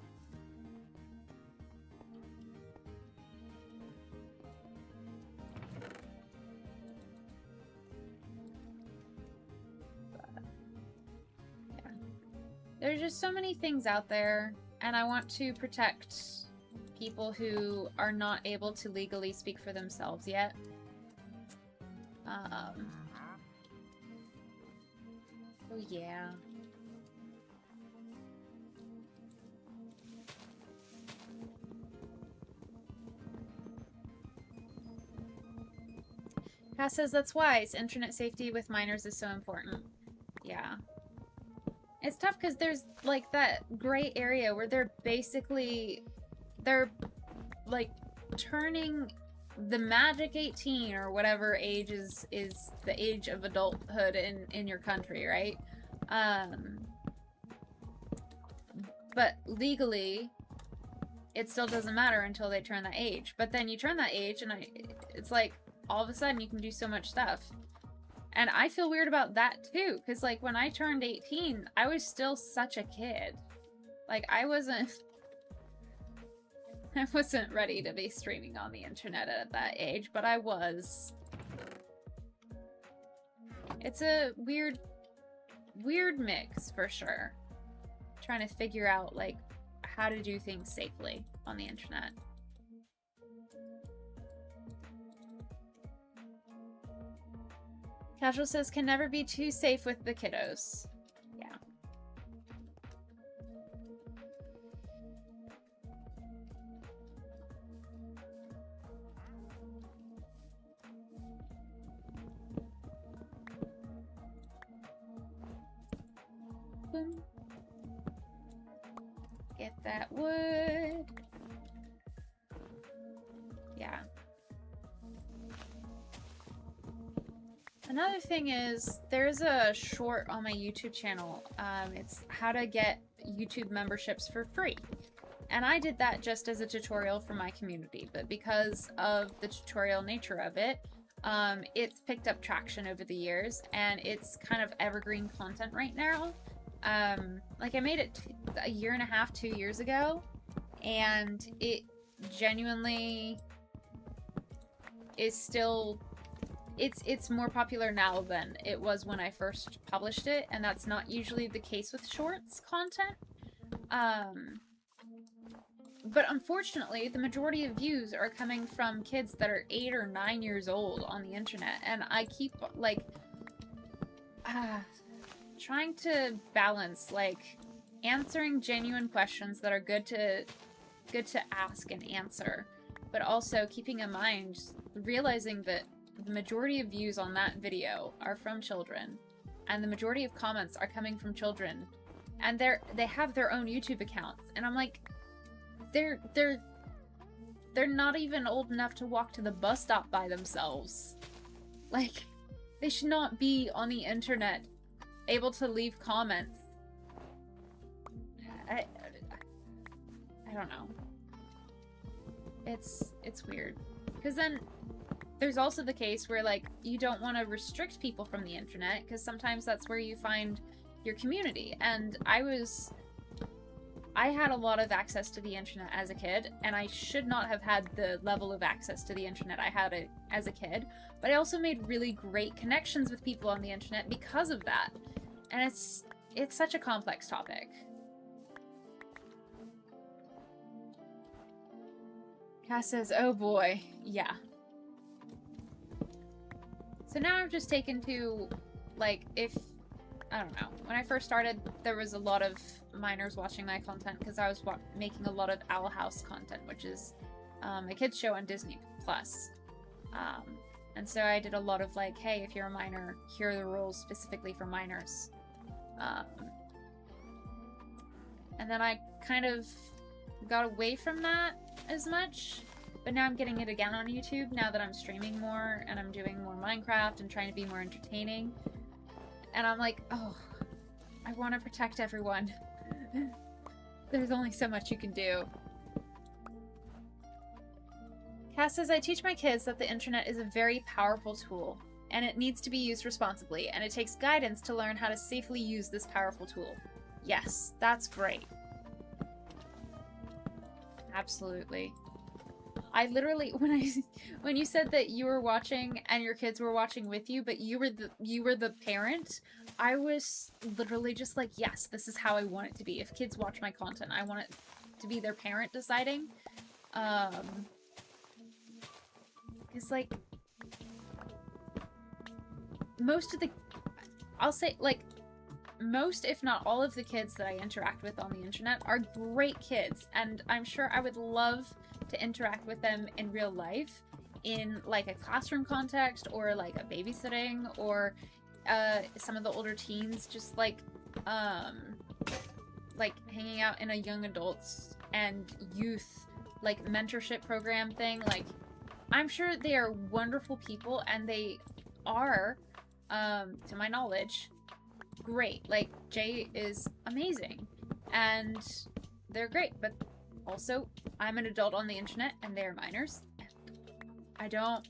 There's just so many things out there, and I want to protect people who are not able to legally speak for themselves yet. Oh yeah. Cass says that's wise. Internet safety with minors is so important. Yeah. It's tough because there's like that gray area where they're like turning the magic 18 or whatever age is the age of adulthood in your country, right? But legally it still doesn't matter until they turn that age. But then you turn that age and it's like all of a sudden you can do so much stuff. And I feel weird about that too, because like when I turned 18, I was still such a kid. Like I wasn't ready to be streaming on the internet at that age, but I was. It's a weird mix for sure. Trying to figure out like how to do things safely on the internet. Casual says, can never be too safe with the kiddos. Yeah. Boom. Get that wood. Yeah. Another thing is, there's a short on my YouTube channel. It's how to get YouTube memberships for free. And I did that just as a tutorial for my community, but because of the tutorial nature of it, it's picked up traction over the years, and it's kind of evergreen content right now. Like I made it a year and a half, 2 years ago, and it genuinely is still... It's more popular now than it was when I first published it, and that's not usually the case with shorts content. But unfortunately, the majority of views are coming from kids that are 8 or 9 years old on the internet, and I keep, like, trying to balance, like, answering genuine questions that are good to ask and answer, but also keeping in mind, realizing that the majority of views on that video are from children, and the majority of comments are coming from children, and they have their own YouTube accounts, and I'm like, they're not even old enough to walk to the bus stop by themselves. Like, they should not be on the internet able to leave comments. I don't know. It's weird, because then there's also the case where, like, you don't want to restrict people from the internet, because sometimes that's where you find your community. And I had a lot of access to the internet as a kid, and I should not have had the level of access to the internet I had as a kid, but I also made really great connections with people on the internet because of that. And it's such a complex topic. Cass says, oh boy, yeah. So now I've just taken to, like, if, I don't know, when I first started, there was a lot of minors watching my content because I was making a lot of Owl House content, which is a kids show on Disney Plus. And so I did a lot of like, hey, if you're a minor, here are the rules specifically for minors. And then I kind of got away from that as much, but now I'm getting it again on YouTube now that I'm streaming more and I'm doing more Minecraft and trying to be more entertaining. And I'm like, oh, I want to protect everyone. There's only so much you can do. Cass says, I teach my kids that the internet is a very powerful tool, and it needs to be used responsibly, and it takes guidance to learn how to safely use this powerful tool. Yes, that's great. Absolutely. I literally, when you said that you were watching and your kids were watching with you, but you were the parent, I was literally just like, yes, this is how I want it to be. If kids watch my content, I want it to be their parent deciding. It's like most of the, I'll say like most, if not all of the kids that I interact with on the internet are great kids, and I'm sure I would love to interact with them in real life in like a classroom context or like a babysitting or some of the older teens just like hanging out in a young adults and youth like mentorship program thing. Like I'm sure they are wonderful people, and they are to my knowledge great. Like Jay is amazing and they're great, but also I'm an adult on the internet and they're minors, and I don't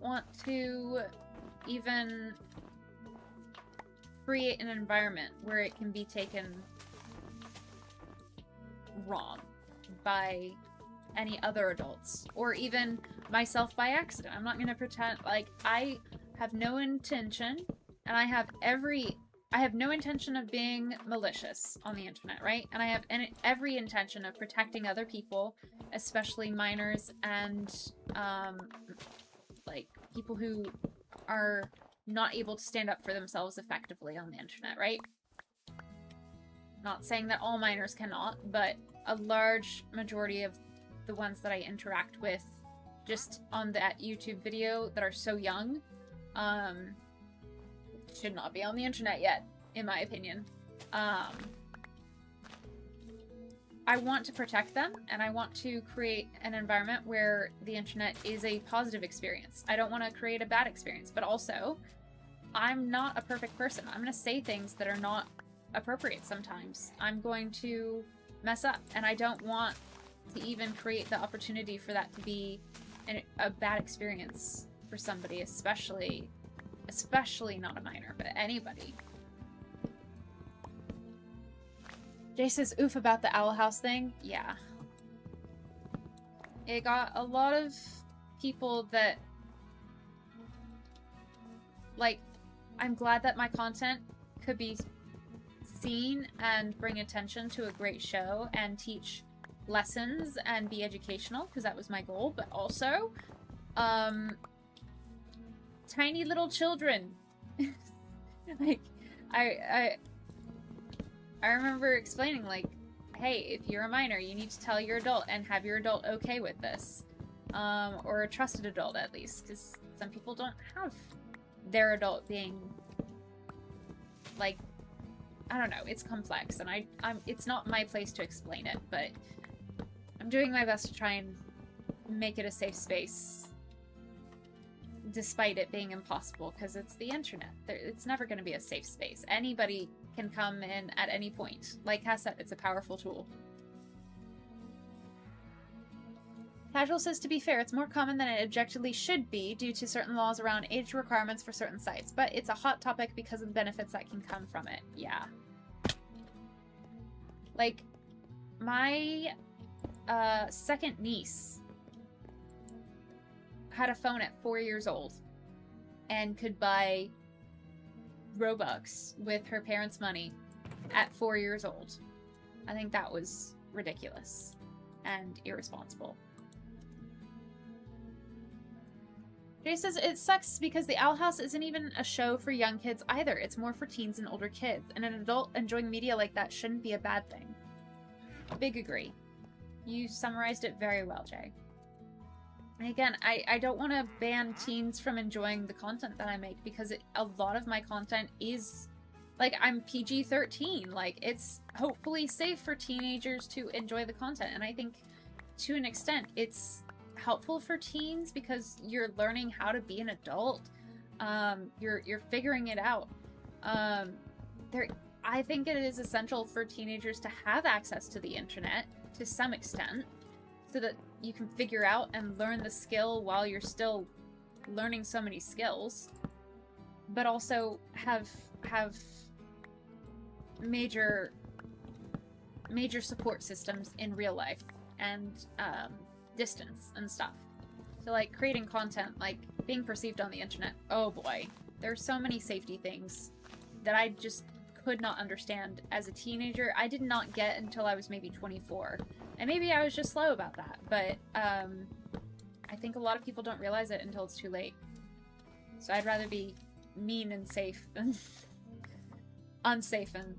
want to even create an environment where it can be taken wrong by any other adults or even myself by accident. I'm not going to pretend like I have no intention, and I have no intention of being malicious on the internet, right? And I have every intention of protecting other people, especially minors and like people who are not able to stand up for themselves effectively on the internet, right? Not saying that all minors cannot, but a large majority of the ones that I interact with just on that YouTube video that are so young should not be on the internet yet, in my opinion. I want to protect them, and I want to create an environment where the internet is a positive experience. I don't want to create a bad experience, but also, I'm not a perfect person. I'm going to say things that are not appropriate sometimes. I'm going to mess up, and I don't want to even create the opportunity for that to be a bad experience for somebody, especially not a minor, but anybody. Jay says, oof about the Owl House thing. Yeah. It got a lot of people that, like, I'm glad that my content could be seen and bring attention to a great show and teach lessons and be educational, because that was my goal, but also, tiny little children. Like, I remember explaining, like, hey, if you're a minor, you need to tell your adult and have your adult okay with this. Or a trusted adult, at least, because some people don't have their adult being, like, I don't know, it's complex, and it's not my place to explain it, but I'm doing my best to try and make it a safe space, despite it being impossible, because it's the internet. It's never going to be a safe space. Anybody can come in at any point. Like Cass said, it's a powerful tool. Casual says, to be fair, it's more common than it objectively should be due to certain laws around age requirements for certain sites, but it's a hot topic because of the benefits that can come from it. Yeah. Like, my second niece had a phone at 4 years old and could buy Robux with her parents' money at 4 years old. I think that was ridiculous and irresponsible. Jay says, it sucks because the Owl House isn't even a show for young kids either. It's more for teens and older kids. And an adult enjoying media like that shouldn't be a bad thing. Big agree. You summarized it very well, Jay. And again, I don't want to ban teens from enjoying the content that I make because a lot of my content is, like, I'm PG-13. Like, it's hopefully safe for teenagers to enjoy the content. And I think, to an extent, it's helpful for teens because you're learning how to be an adult. You're figuring it out. I think it is essential for teenagers to have access to the internet to some extent so that you can figure out and learn the skill while you're still learning so many skills, but also have major support systems in real life and distance and stuff. So, like, creating content, like, being perceived on the internet, oh boy, there's so many safety things that I just could not understand as a teenager. I did not get until I was maybe 24. And maybe I was just slow about that, but I think a lot of people don't realize it until it's too late. So I'd rather be mean and safe than unsafe and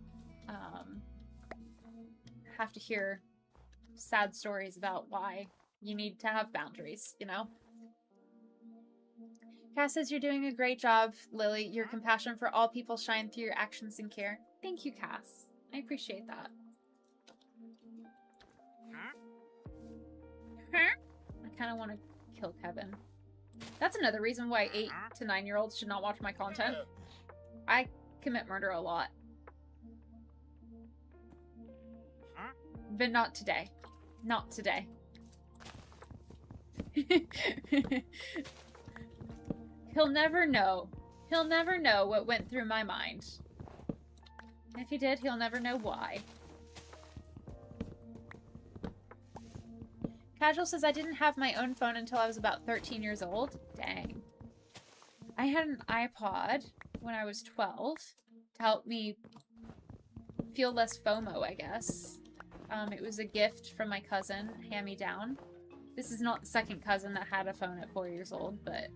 have to hear sad stories about why you need to have boundaries, you know? Cass says, you're doing a great job, Lily. Your compassion for all people shine through your actions and care. Thank you, Cass. I appreciate that. I kind of want to kill Kevin. That's another reason why 8 to 9-year-olds should not watch my content. I commit murder a lot. But not today. Not today. He'll never know. He'll never know what went through my mind. And if he did, he'll never know why. Casual says, I didn't have my own phone until I was about 13 years old. Dang. I had an iPod when I was 12 to help me feel less FOMO, I guess. It was a gift from my cousin, hand-me-down. This is not the second cousin that had a phone at 4 years old, but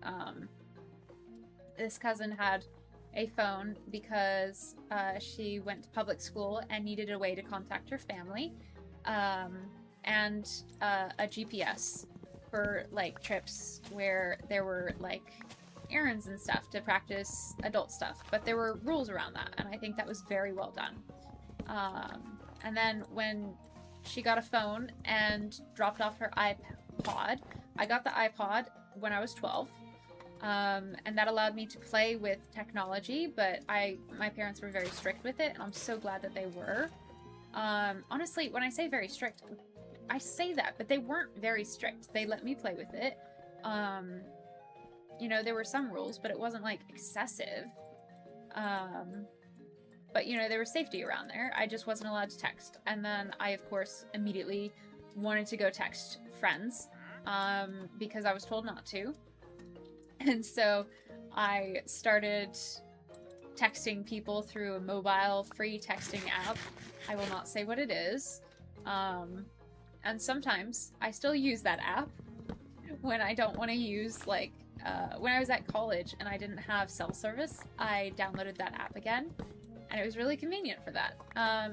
this cousin had a phone because she went to public school and needed a way to contact her family, and a GPS for, like, trips where there were, like, errands and stuff to practice adult stuff, but there were rules around that, and I think that was very well done. And then when she got a phone and dropped off her iPod, I got the iPod when I was 12. And that allowed me to play with technology, but my parents were very strict with it, and I'm so glad that they were. Honestly, when I say very strict, I say that, but they weren't very strict. They let me play with it. You know, there were some rules, but it wasn't, like, excessive. But, you know, there was safety around there. I just wasn't allowed to text. And then I, of course, immediately wanted to go text friends, because I was told not to. And so I started texting people through a mobile free texting app. I will not say what it is. And sometimes I still use that app when I don't want to use, like, when I was at college and I didn't have cell service, I downloaded that app again. And it was really convenient for that.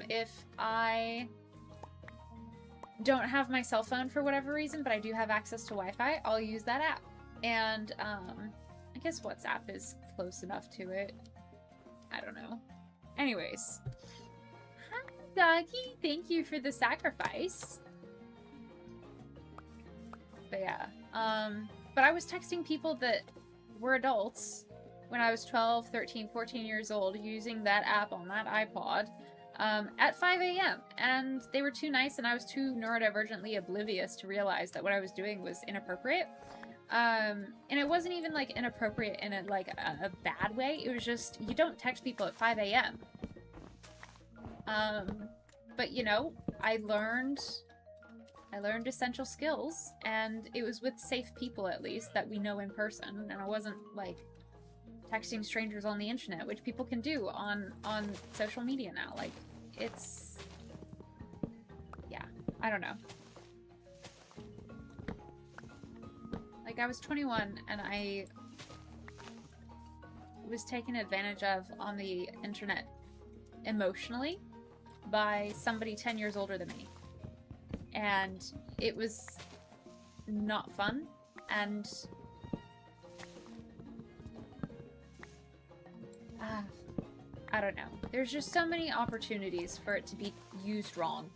If I don't have my cell phone for whatever reason, but I do have access to Wi-Fi, I'll use that app. And I guess WhatsApp is close enough to it. I don't know. Anyways. Hi, Doggy. Thank you for the sacrifice. But yeah. But I was texting people that were adults when I was 12, 13, 14 years old using that app on that iPod at 5 a.m. And they were too nice and I was too neurodivergently oblivious to realize that what I was doing was inappropriate. And it wasn't even, like, inappropriate in a bad way. It was just, you don't text people at 5 a.m. But, you know, I learned essential skills, and it was with safe people, at least, that we know in person, and I wasn't, like, texting strangers on the internet, which people can do on social media now. Like, it's... yeah, I don't know. Like, I was 21, and I was taken advantage of on the internet emotionally by somebody 10 years older than me. And it was not fun, and I don't know. There's just so many opportunities for it to be used wrong,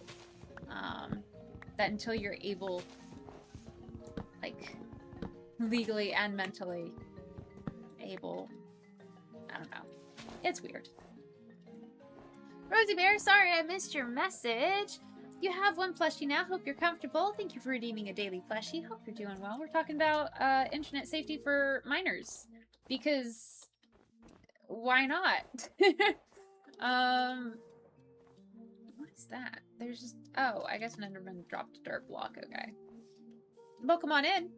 that until you're able, like, legally and mentally able, I don't know. It's weird. Rosie Bear, sorry I missed your message. You have one plushie now. Hope you're comfortable. Thank you for redeeming a daily plushie. Hope you're doing well. We're talking about internet safety for minors, because why not? What is that? There's just, oh, I guess an Enderman dropped a dirt block. Okay. Well, come on in.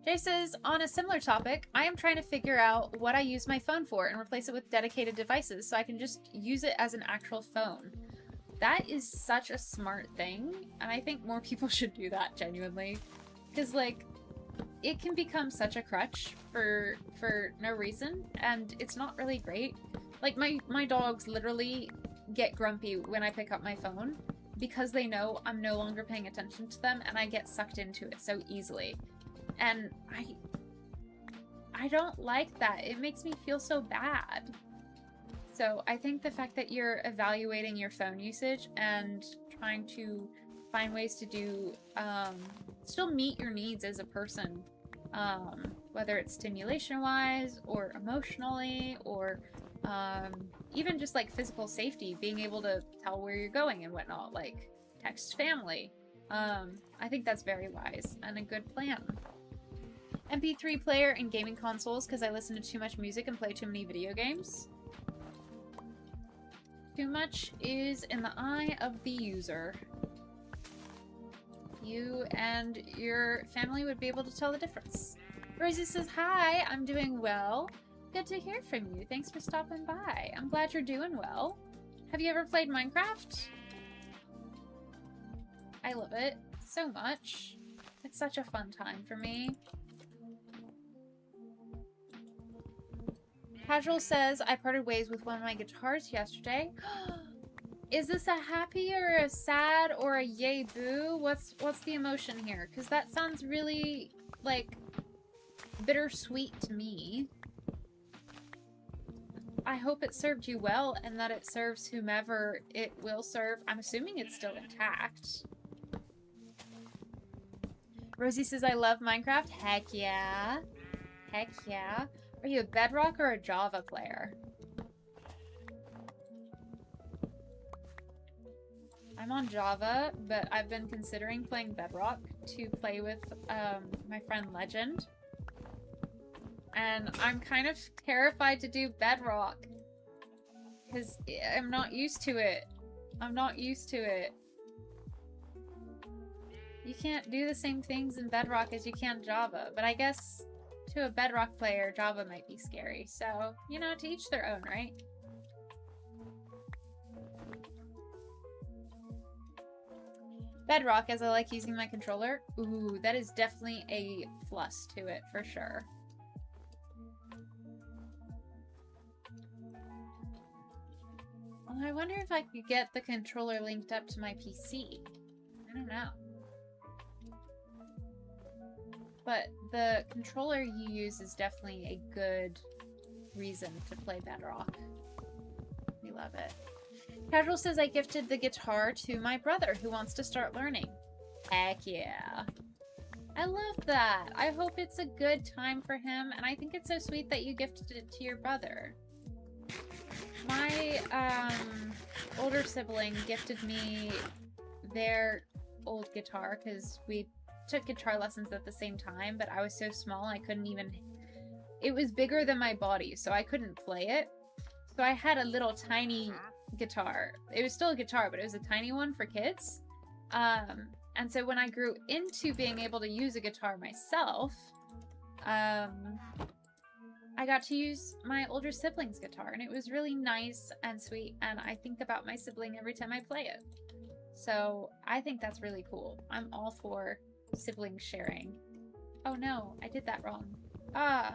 Jay says, on a similar topic, I am trying to figure out what I use my phone for and replace it with dedicated devices so I can just use it as an actual phone. That is such a smart thing, and I think more people should do that, genuinely. Because, like, it can become such a crutch for no reason, and it's not really great. Like, my dogs literally get grumpy when I pick up my phone because they know I'm no longer paying attention to them, and I get sucked into it so easily. And I don't like that. It makes me feel so bad. So I think the fact that you're evaluating your phone usage and trying to find ways to do, still meet your needs as a person, whether it's stimulation-wise or emotionally or even just like physical safety, being able to tell where you're going and whatnot, like text family. I think that's very wise and a good plan. MP3 player and gaming consoles because I listen to too much music and play too many video games. Too much is in the eye of the user. You and your family would be able to tell the difference. Rosie says, hi, I'm doing well. Good to hear from you. Thanks for stopping by. I'm glad you're doing well. Have you ever played Minecraft? I love it so much. It's such a fun time for me. Casual says, I parted ways with one of my guitars yesterday. Is this a happy or a sad or a yay boo? What's the emotion here? Because that sounds really, like, bittersweet to me. I hope it served you well and that it serves whomever it will serve. I'm assuming it's still intact. Rosie says, I love Minecraft. Heck yeah. Heck yeah. Are you a Bedrock or a Java player? I'm on Java, but I've been considering playing Bedrock to play with my friend Legend. And I'm kind of terrified to do Bedrock. Because I'm not used to it. I'm not used to it. You can't do the same things in Bedrock as you can Java. But I guess to a Bedrock player, Java might be scary. So, you know, to each their own, right? Bedrock, as I like using my controller. Ooh, that is definitely a plus to it, for sure. Well, I wonder if I could get the controller linked up to my PC. I don't know. But the controller you use is definitely a good reason to play Bedrock. We love it. Casual says, I gifted the guitar to my brother who wants to start learning. Heck yeah. I love that. I hope it's a good time for him, and I think it's so sweet that you gifted it to your brother. My older sibling gifted me their old guitar because we took guitar lessons at the same time, but I was so small I couldn't even... It was bigger than my body, so I couldn't play it. So I had a little tiny guitar. It was still a guitar, but it was a tiny one for kids. And so when I grew into being able to use a guitar myself, I got to use my older sibling's guitar, and it was really nice and sweet, and I think about my sibling every time I play it. So I think that's really cool. I'm all for siblings sharing. Oh no, I did that wrong. Ah!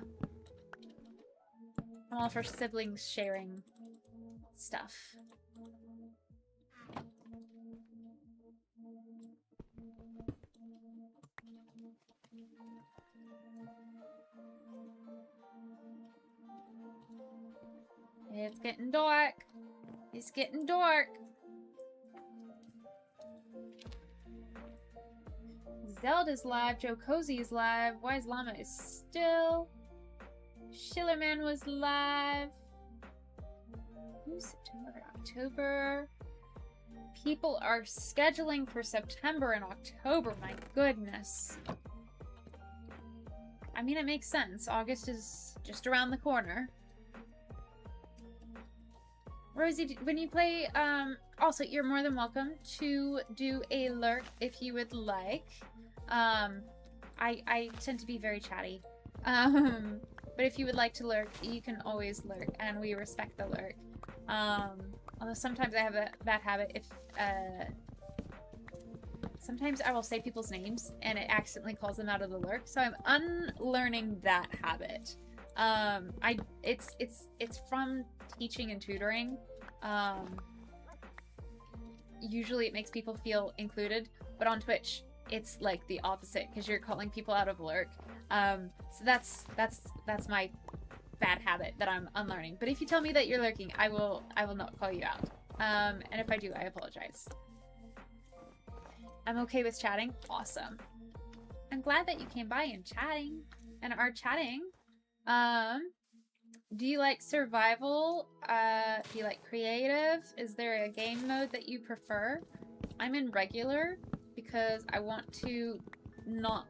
I'm all for siblings sharing stuff. It's getting dark. It's getting dark. Zelda's live. Joe Cozy is live. Wise Llama is still. Schillerman was live. Who's September? October. People are scheduling for September and October. My goodness. I mean, it makes sense. August is just around the corner. Rosie, when you play, also, you're more than welcome to do a lurk if you would like. I tend to be very chatty. But if you would like to lurk, you can always lurk, and we respect the lurk. Although sometimes I have a bad habit if, sometimes I will say people's names, and it accidentally calls them out of the lurk, so I'm unlearning that habit. It's from teaching and tutoring. Usually it makes people feel included, but on Twitch it's like the opposite because you're calling people out of lurk. So that's my bad habit that I'm unlearning. But if you tell me that you're lurking, I will not call you out. And if I do, I apologize. I'm okay with chatting. Awesome. I'm glad that you came by and are chatting. Do you like survival? Do you like creative? Is there a game mode that you prefer? I'm in regular because I want to not...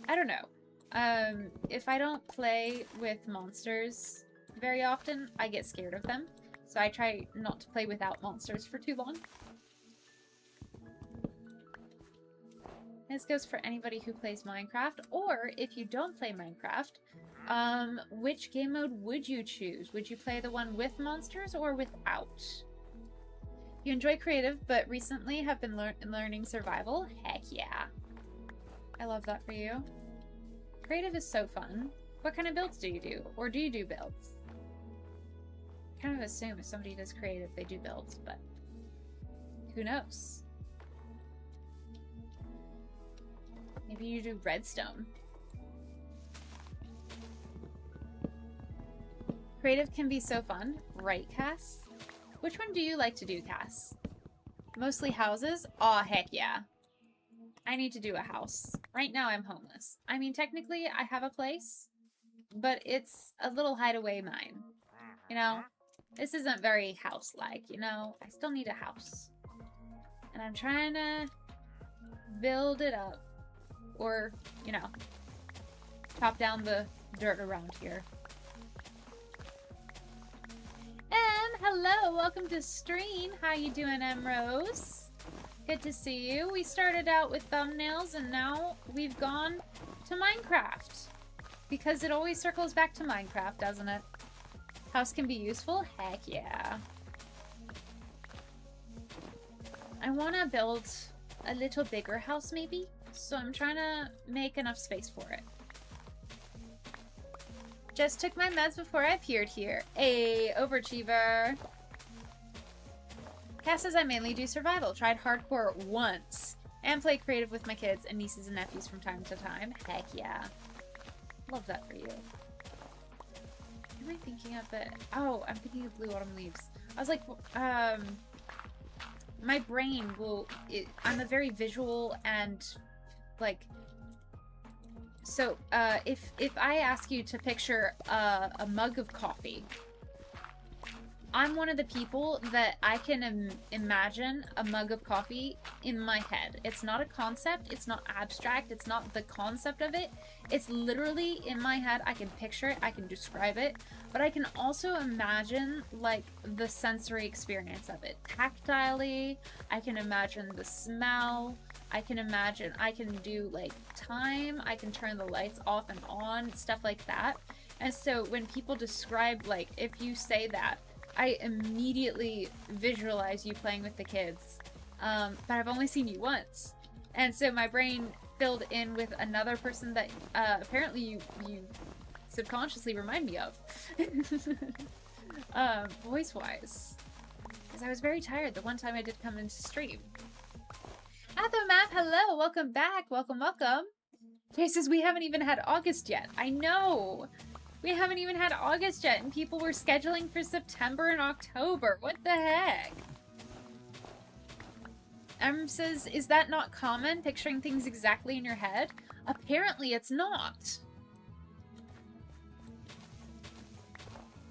I don't know. If I don't play with monsters very often, I get scared of them. So I try not to play without monsters for too long. This goes for anybody who plays Minecraft, or if you don't play Minecraft, which game mode would you choose? Would you play the one with monsters or without? You enjoy creative, but recently have been learning survival? Heck yeah. I love that for you. Creative is so fun. What kind of builds do you do? Or do you do builds? I kind of assume if somebody does creative, they do builds, but who knows? Maybe you do redstone. Creative can be so fun, right, Cass? Which one do you like to do, Cass? Mostly houses? Aw, heck yeah. I need to do a house. Right now I'm homeless. I mean, technically I have a place, but it's a little hideaway mine. You know? This isn't very house-like, you know? I still need a house. And I'm trying to build it up. Or, you know, chop down the dirt around here. Hello, welcome to stream. How you doing, M Rose? Good to see you. We started out with thumbnails and now we've gone to Minecraft. Because it always circles back to Minecraft, doesn't it? House can be useful? Heck yeah. I want to build a little bigger house maybe. So I'm trying to make enough space for it. Just took my meds before I appeared here. Hey, overachiever. Cass says I mainly do survival. Tried hardcore once. And play creative with my kids and nieces and nephews from time to time. Heck yeah. Love that for you. What am I thinking of it? Oh, I'm thinking of Blue Autumn Leaves. I was like, my brain will... I'm a very visual and, like... So, if I ask you to picture a mug of coffee, I'm one of the people that I can imagine a mug of coffee in my head. It's not a concept, it's not abstract, it's not the concept of it. It's literally in my head. I can picture it, I can describe it, but I can also imagine, like, the sensory experience of it. Tactilely, I can imagine the smell. I can imagine, I can do like time, I can turn the lights off and on, stuff like that. And so when people describe, like, if you say that, I immediately visualize you playing with the kids but I've only seen you once. And so my brain filled in with another person that apparently you subconsciously remind me of. Voice-wise. Because I was very tired the one time I did come into stream. Athomap, hello! Welcome back! Welcome, welcome! Jay says we haven't even had August yet. I know! We haven't even had August yet, and people were scheduling for September and October. What the heck? Says, is that not common, picturing things exactly in your head? Apparently it's not.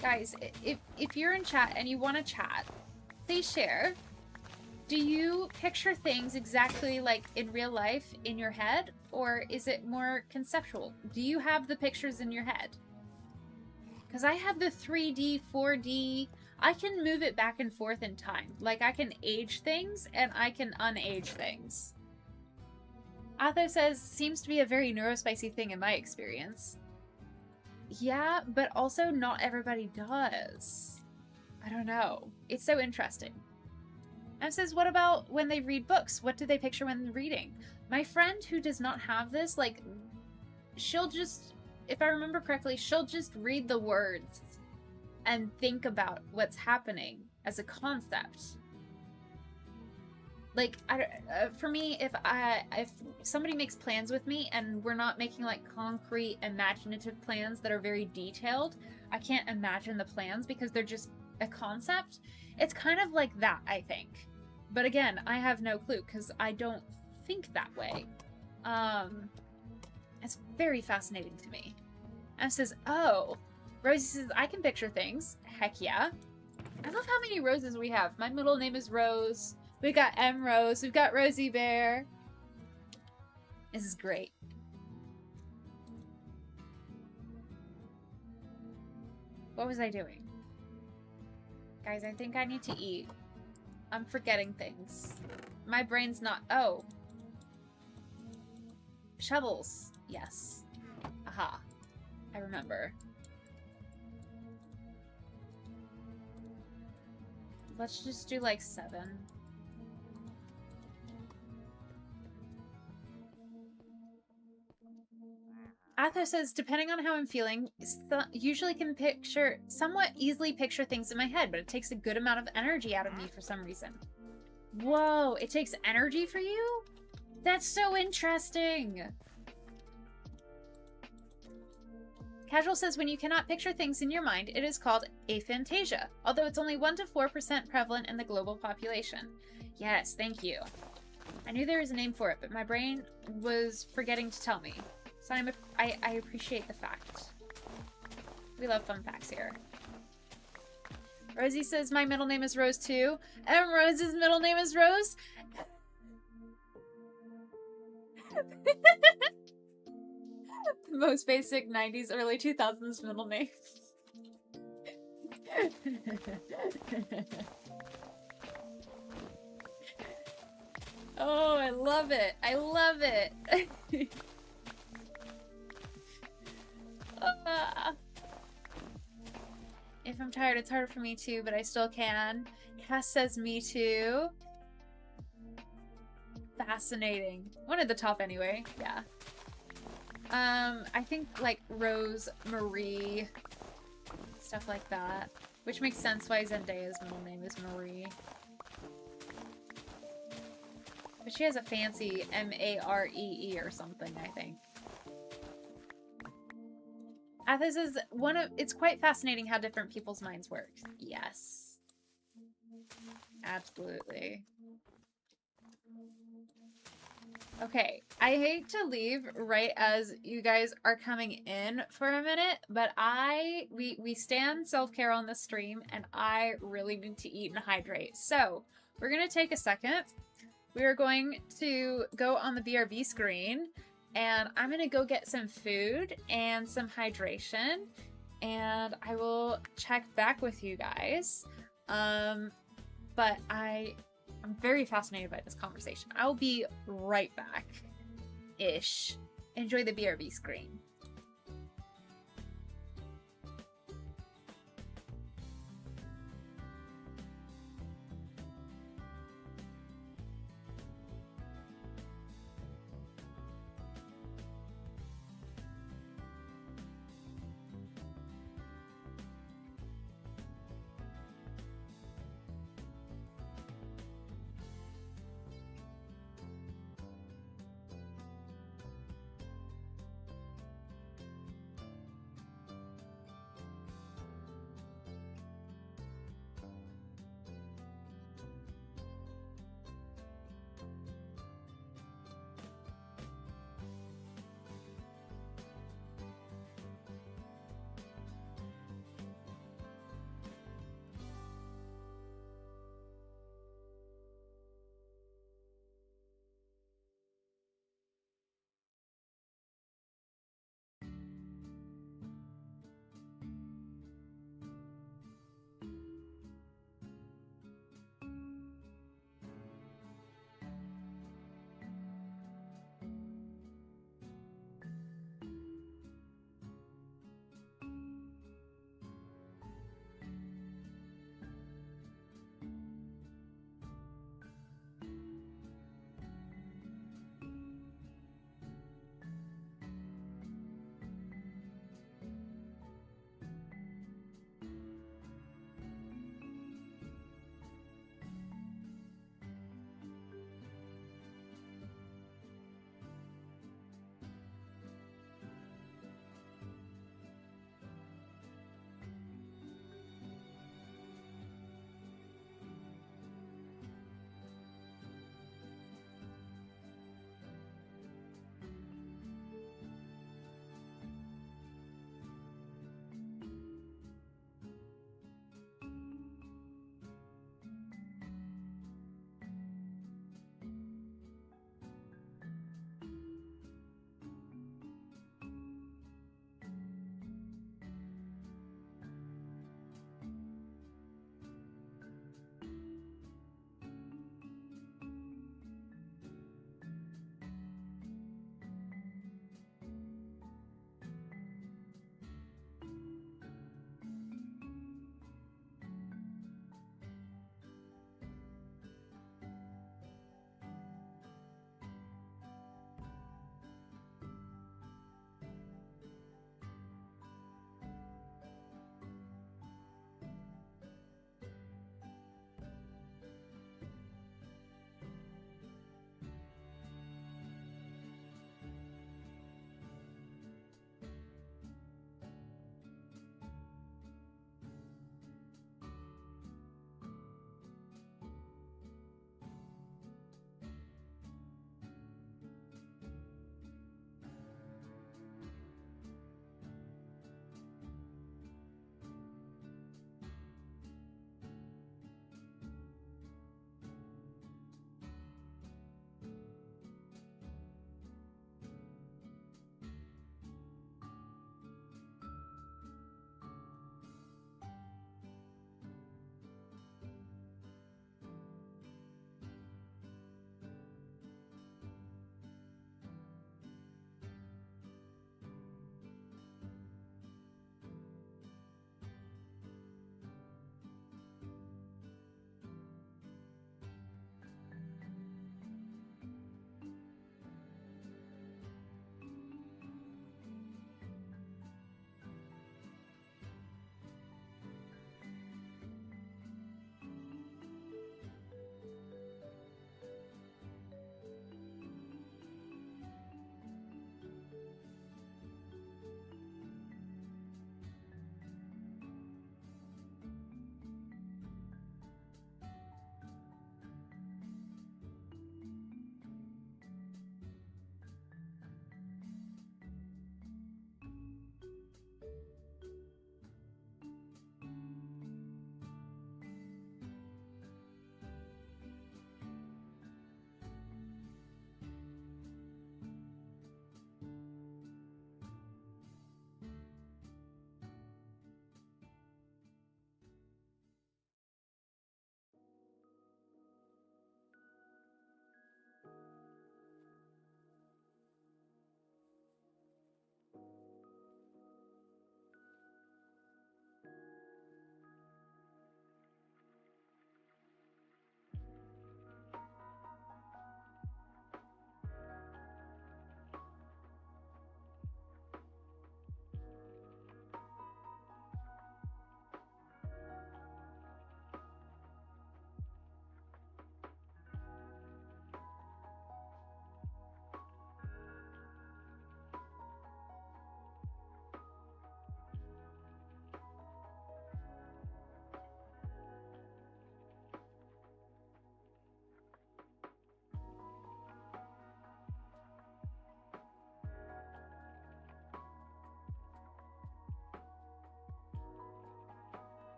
Guys, if you're in chat and you want to chat, please share. Do you picture things exactly like in real life in your head, or is it more conceptual? Do you have the pictures in your head? Because I have the 3D, 4D. I can move it back and forth in time. Like, I can age things, and I can unage things. Atho says, seems to be a very neurospicy thing in my experience. Yeah, but also not everybody does. I don't know. It's so interesting. And says, what about when they read books? What do they picture when reading? My friend who does not have this, like, she'll just, if I remember correctly, she'll just read the words and think about what's happening as a concept. Like, for me, if somebody makes plans with me and we're not making, like, concrete, imaginative plans that are very detailed, I can't imagine the plans because they're just a concept. It's kind of like that, I think. But again, I have no clue because I don't think that way. It's very fascinating to me. And says, oh, Rosie says, I can picture things. Heck yeah. I love how many Roses we have. My middle name is Rose. We got M Rose. We've got Rosie Bear. This is great. What was I doing? Guys, I think I need to eat. I'm forgetting things. My brain's not... Oh. Shovels. Yes. Aha. I remember. Let's just do like 7. Atho says, depending on how I'm feeling, usually can somewhat easily picture things in my head, but it takes a good amount of energy out of me for some reason. Whoa, it takes energy for you? That's so interesting. Casual says, when you cannot picture things in your mind, it is called aphantasia, although it's only 1 to 4% prevalent in the global population. Yes, thank you. I knew there was a name for it, but my brain was forgetting to tell me. So I appreciate the fact. We love fun facts here. Rosie says, my middle name is Rose too. And Rose's middle name is Rose. Most basic 90s, early 2000s middle name. Oh, I love it. I love it. If I'm tired, it's harder for me too, but I still can. Cass says me too. Fascinating. One at the top anyway, yeah. I think like Rose, Marie, stuff like that. Which makes sense why Zendaya's middle name is Marie. But she has a fancy M-A-R-E-E or something, I think. Athos is it's quite fascinating how different people's minds work. Yes. Absolutely. Okay, I hate to leave right as you guys are coming in for a minute, but we stand self-care on the stream, and I really need to eat and hydrate. So, we're gonna take a second. We are going to go on the BRB screen, and I'm gonna go get some food and some hydration, and I will check back with you guys. But I'm very fascinated by this conversation. I'll be right back-ish. Enjoy the BRB screen.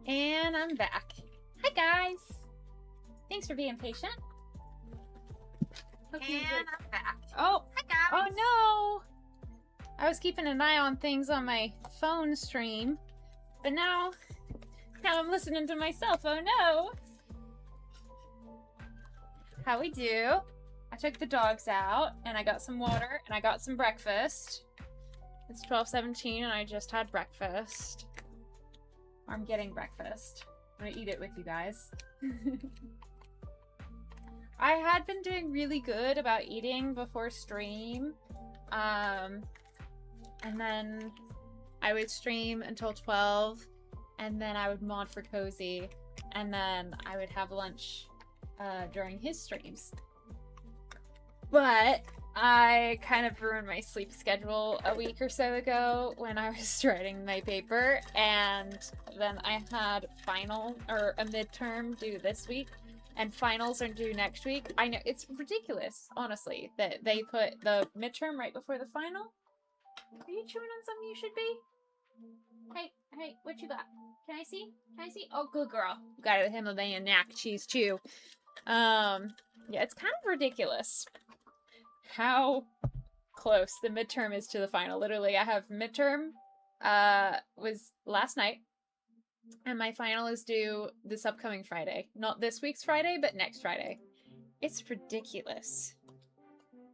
And I'm back. Hi guys! Thanks for being patient. Okay, And I'm back. oh, Hi guys. oh no! I was keeping an eye on things on my phone stream, but now I'm listening to myself. Oh no! How we do? I took the dogs out, and I got some water, and I got some breakfast. It's 12:17, and I just had breakfast. I'm getting breakfast. I'm gonna eat it with you guys. I had been doing really good about eating before stream. And then I would stream until 12, and then I would mod for Cozy, and then I would have lunch during his streams. But I kind of ruined my sleep schedule a week or so ago when I was writing my paper, and then I had a midterm due this week, and finals are due next week. I know, it's ridiculous, honestly, that they put the midterm right before the final. Are you chewing on something you should be? Hey, what you got? Can I see? Can I see? Oh, good girl. You got it with Himalayan knack cheese chew. Yeah, it's kind of ridiculous how close the midterm is to the final. Literally, I have midterm was last night, and my final is due this upcoming Friday. Not this week's Friday, but next Friday. It's ridiculous.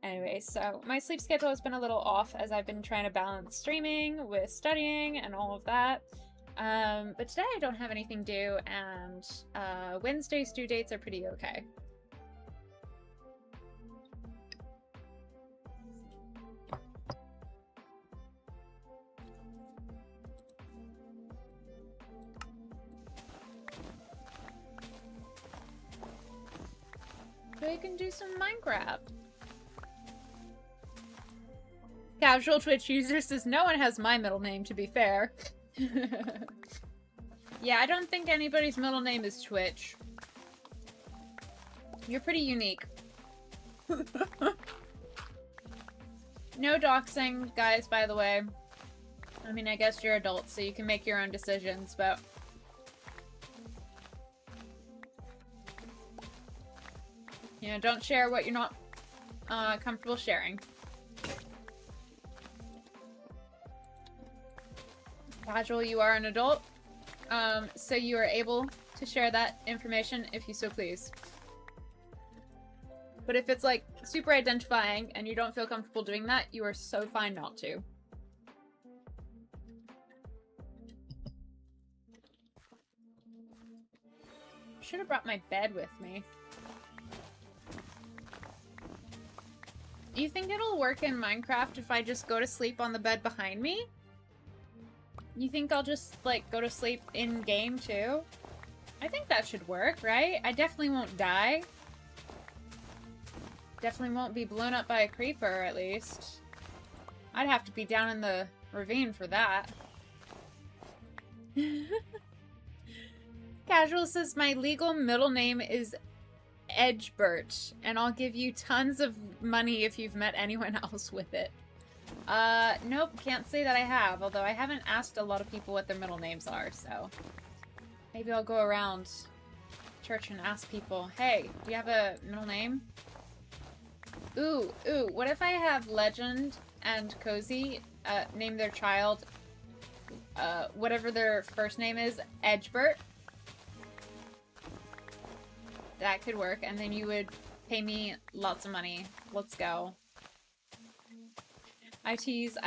Anyway, so my sleep schedule has been a little off as I've been trying to balance streaming with studying and all of that. But today I don't have anything due, and Wednesday's due dates are pretty okay. So we can do some Minecraft. Casual Twitch user says no one has my middle name, to be fair. Yeah, I don't think anybody's middle name is Twitch. You're pretty unique. No doxing, guys, by the way. I mean, I guess you're adults, so you can make your own decisions, but... you know, don't share what you're not comfortable sharing. Casual, you are an adult, so you are able to share that information if you so please. But if it's like super identifying and you don't feel comfortable doing that, you are so fine not to. Should have brought my bed with me. You think it'll work in Minecraft if I just go to sleep on the bed behind me? You think I'll just, like, go to sleep in-game, too? I think that should work, right? I definitely won't die. Definitely won't be blown up by a creeper, at least. I'd have to be down in the ravine for that. Casual says, my legal middle name is Edgebert, and I'll give you tons of money if you've met anyone else with it. Nope, can't say that I have, although I haven't asked a lot of people what their middle names are, so maybe I'll go around church and ask people, hey, do you have a middle name? Ooh, what if I have Legend and Cozy name their child, whatever their first name is, Edgebert? That could work, and then you would pay me lots of money. Let's go. I tease.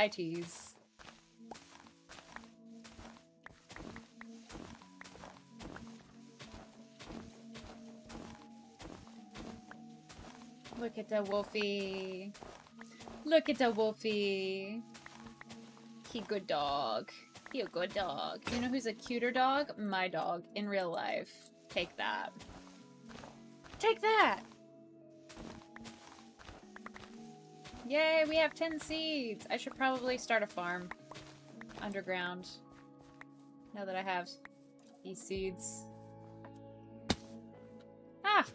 Look at the wolfie. Look at the wolfie. He good dog. He a good dog. You know who's a cuter dog? My dog in real life. Take that. Take that! Yay, we have 10 seeds! I should probably start a farm. Underground. Now that I have these seeds. Ah!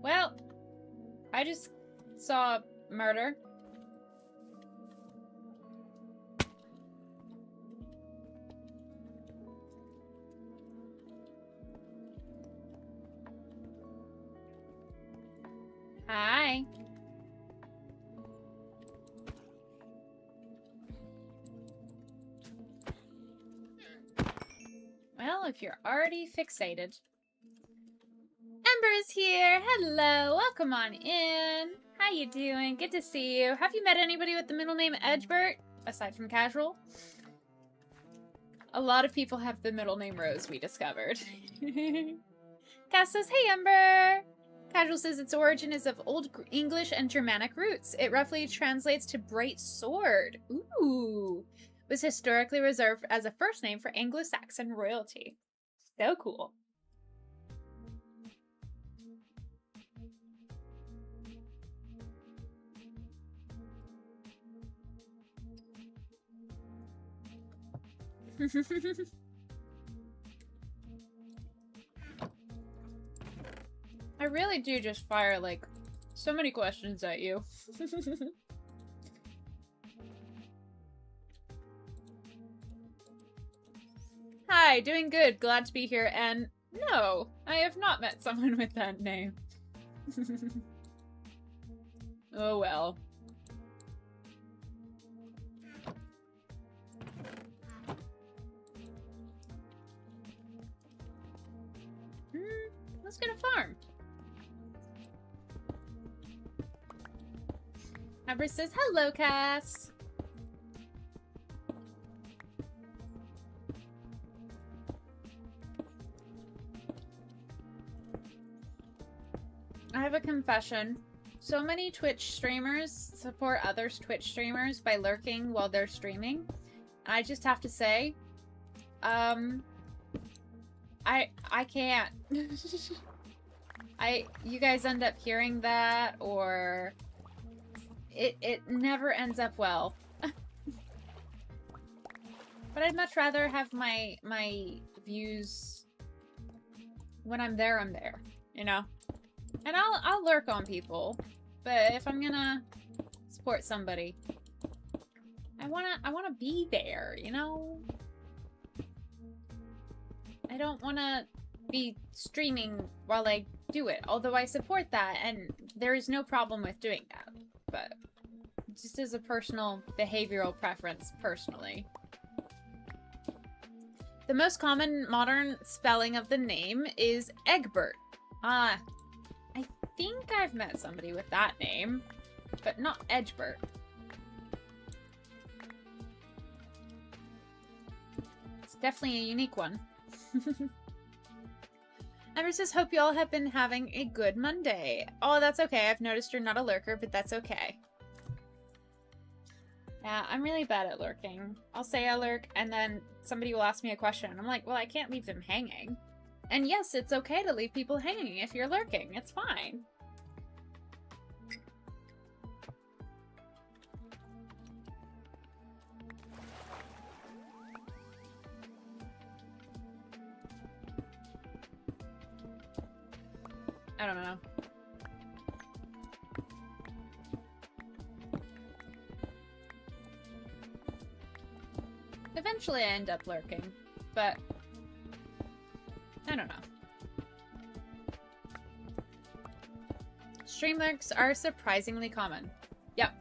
Well, I just saw murder. Hi. Well, if you're already fixated. Ember is here. Hello. Welcome on in. How you doing? Good to see you. Have you met anybody with the middle name Edgebert, aside from Casual? A lot of people have the middle name Rose, we discovered. Cass says, hey, Ember. Casual says its origin is of Old English and Germanic roots. It roughly translates to bright sword. Ooh. Was historically reserved as a first name for Anglo-Saxon royalty. So cool. I really do just fire, like, so many questions at you. Hi, doing good. Glad to be here. And no, I have not met someone with that name. Oh well. Let's get a farm. Amber says, hello, Cass. I have a confession. So many Twitch streamers support other Twitch streamers by lurking while they're streaming. I just have to say, I can't. You guys end up hearing that, or it never ends up well. But I'd much rather have my views when I'm there, you know? And I'll lurk on people, but if I'm gonna support somebody, I wanna be there, you know? I don't wanna be streaming while I do it, although I support that, and there is no problem with doing that, but just as a personal behavioral preference, personally. The most common modern spelling of the name is Egbert. I think I've met somebody with that name, but not Edgebert. It's definitely a unique one. Ember says, hope you all have been having a good Monday. Oh, that's okay. I've noticed you're not a lurker, but that's okay. Yeah, I'm really bad at lurking. I'll say I lurk, and then somebody will ask me a question. I'm like, well, I can't leave them hanging. And yes, it's okay to leave people hanging if you're lurking. It's fine. I don't know. Eventually I end up lurking, but I don't know. Stream lurks are surprisingly common. Yep.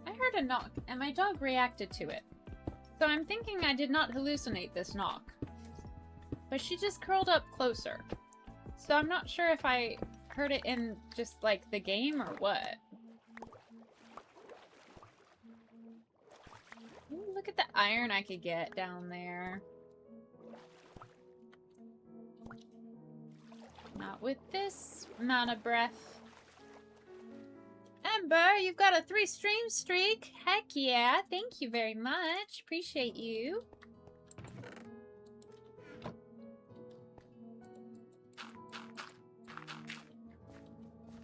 I heard a knock, and my dog reacted to it. So I'm thinking I did not hallucinate this knock. But she just curled up closer. So I'm not sure if I heard it in just, like, the game or what. Ooh, look at the iron I could get down there. Not with this amount of breath. Ember, you've got a 3-stream streak. Heck yeah. Thank you very much. Appreciate you.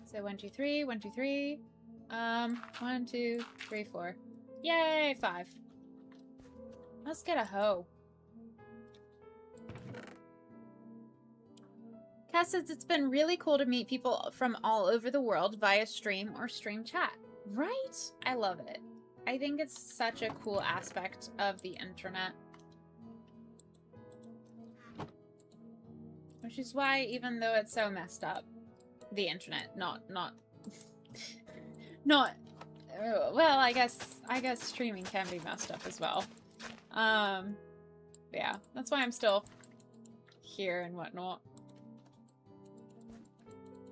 So 1, 2, 3, 1, 2, 3. 1, 2, 3, 4. Yay, 5. Let's get a hoe. Cass says it's been really cool to meet people from all over the world via stream or stream chat. Right? I love it. I think it's such a cool aspect of the internet. Which is why, even though it's so messed up, the internet, not, well, I guess streaming can be messed up as well. Yeah, that's why I'm still here and whatnot.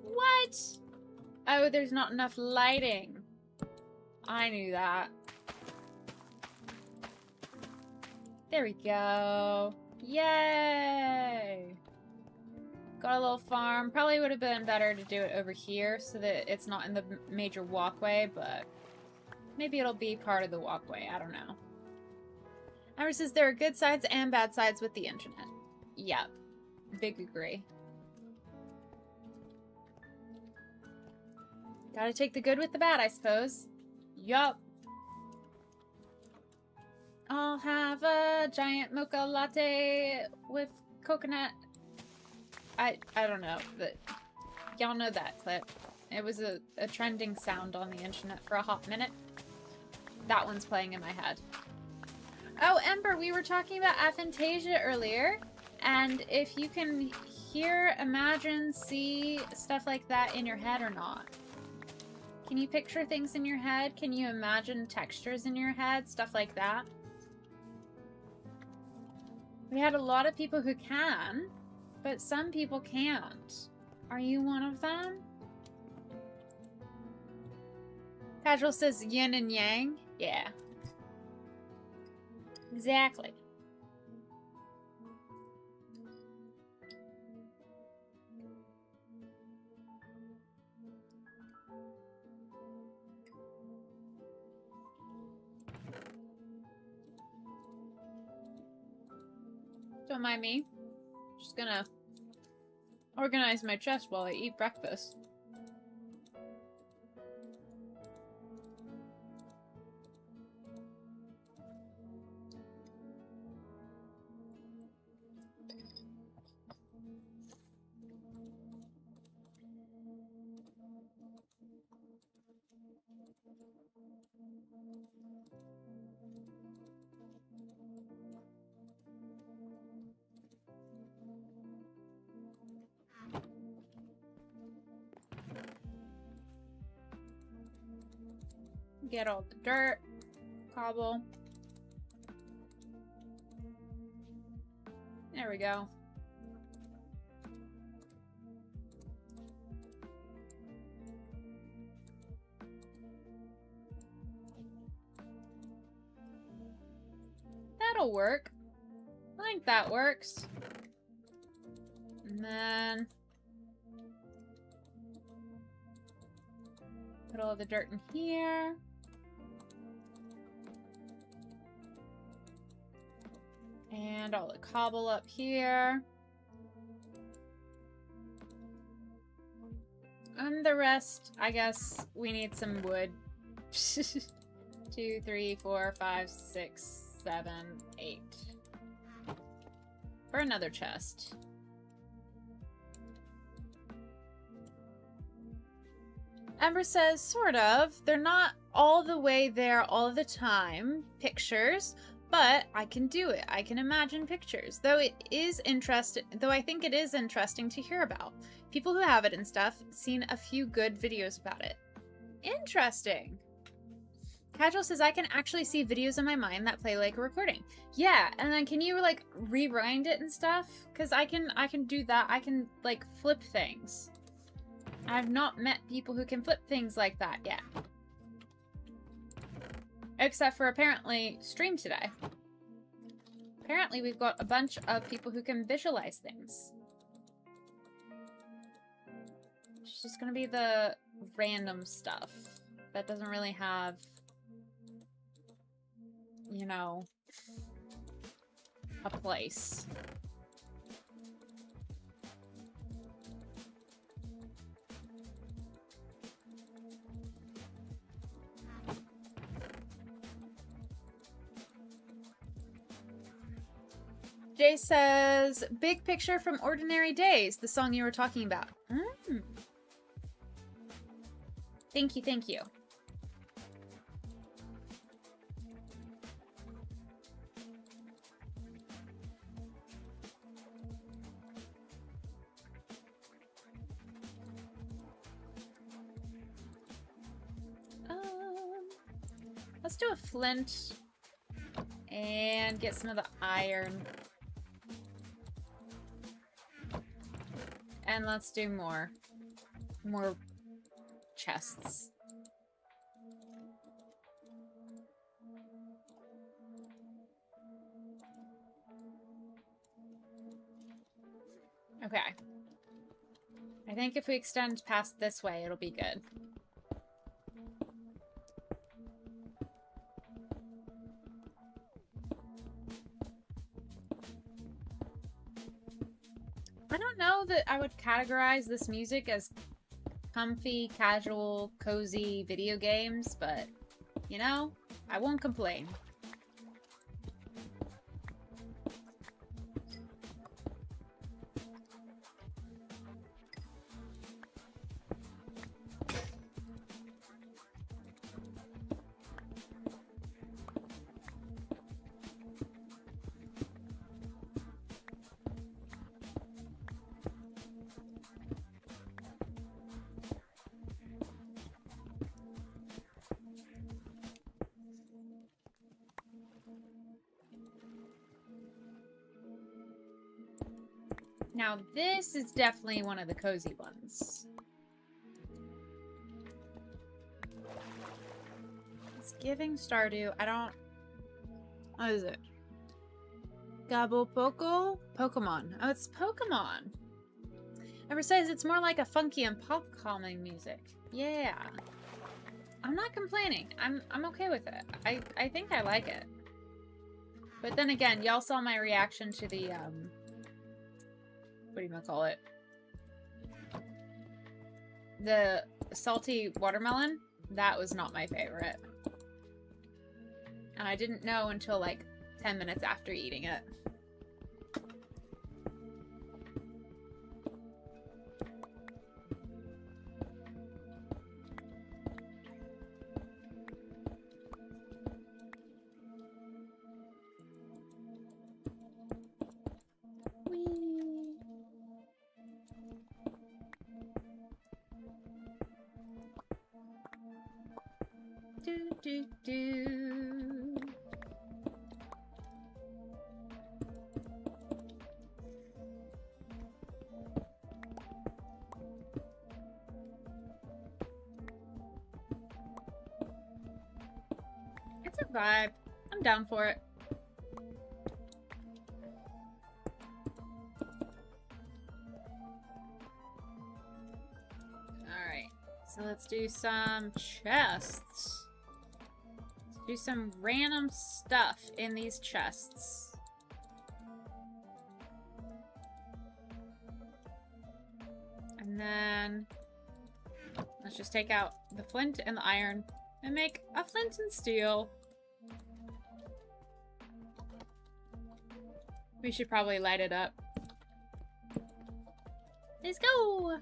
What? Oh, there's not enough lighting. I knew that. There we go. Yay! Got a little farm. Probably would have been better to do it over here so that it's not in the major walkway, but maybe it'll be part of the walkway. I don't know. Amber says there are good sides and bad sides with the internet. Yep. Big agree. Gotta take the good with the bad, I suppose. Yup. I'll have a giant mocha latte with coconut. I don't know, but y'all know that clip. It was a trending sound on the internet for a hot minute. That one's playing in my head. Oh, Ember, we were talking about aphantasia earlier, and if you can hear, imagine, see stuff like that in your head or not. Can you picture things in your head? Can you imagine textures in your head? Stuff like that? We had a lot of people who can, but some people can't. Are you one of them? Casual says yin and yang. Yeah. Exactly. Don't mind me. Just gonna organize my chest while I eat breakfast. Get all the dirt, cobble. There we go. That'll work. I think that works. And then put all the dirt in here. And all the cobble up here. And the rest, I guess we need some wood. 2, 3, 4, 5, 6, 7, 8. For another chest. Ember says, sort of. They're not all the way there all the time. Pictures. But I can do it. I can imagine pictures. Though it is interesting, though I think it is interesting to hear about. People who have it and stuff, seen a few good videos about it. Interesting. Casual says I can actually see videos in my mind that play like a recording. Yeah, and then can you like rewind it and stuff? Because I can do that. I can like flip things. I've not met people who can flip things like that yet. Except for apparently Stream today. Apparently we've got a bunch of people who can visualize things. It's just gonna be the random stuff that doesn't really have, you know, a place. Jay says, big picture from Ordinary Days, the song you were talking about. Mm. Thank you, thank you. Let's do a flint and get some of the iron. And let's do more chests. Okay. I think if we extend past this way, it'll be good. I don't know that I would categorize this music as comfy, casual, cozy video games, but, you know, I won't complain. Now, this is definitely one of the cozy ones. It's giving Stardew. I don't... What is it? Gabo Poco? Pokemon. Oh, it's Pokemon. Ever says it's more like a funky and pop calming music. Yeah. I'm not complaining. I'm okay with it. I think I like it. But then again, y'all saw my reaction to the, what do you call it? The salty watermelon? That was not my favorite. And I didn't know until like 10 minutes after eating it. Do. It's a vibe. I'm down for it. Alright, so let's do some chests. Do some random stuff in these chests. And then let's just take out the flint and the iron and make a flint and steel. We should probably light it up. Let's go!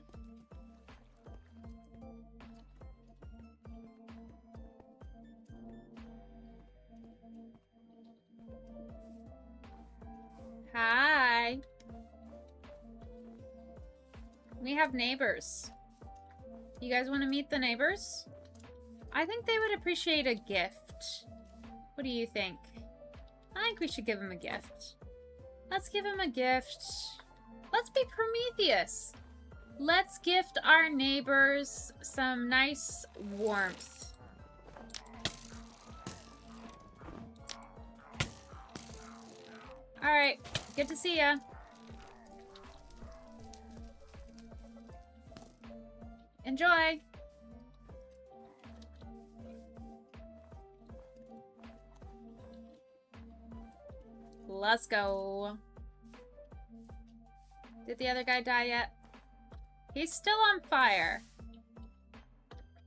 Hi. We have neighbors. You guys want to meet the neighbors? I think they would appreciate a gift. What do you think? I think we should give them a gift. Let's give them a gift. Let's be Prometheus. Let's gift our neighbors some nice warmth. All right. Good to see ya. Enjoy. Let's go. Did the other guy die yet? He's still on fire.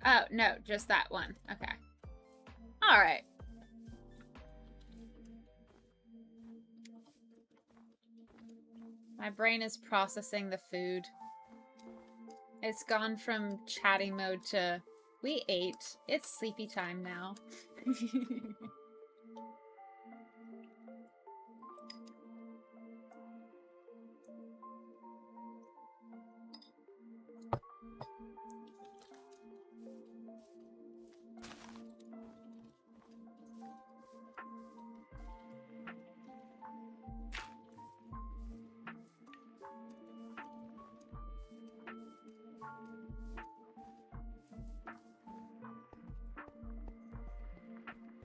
Oh, no, just that one. Okay. All right. My brain is processing the food. It's gone from chatty mode to, we ate. It's sleepy time now.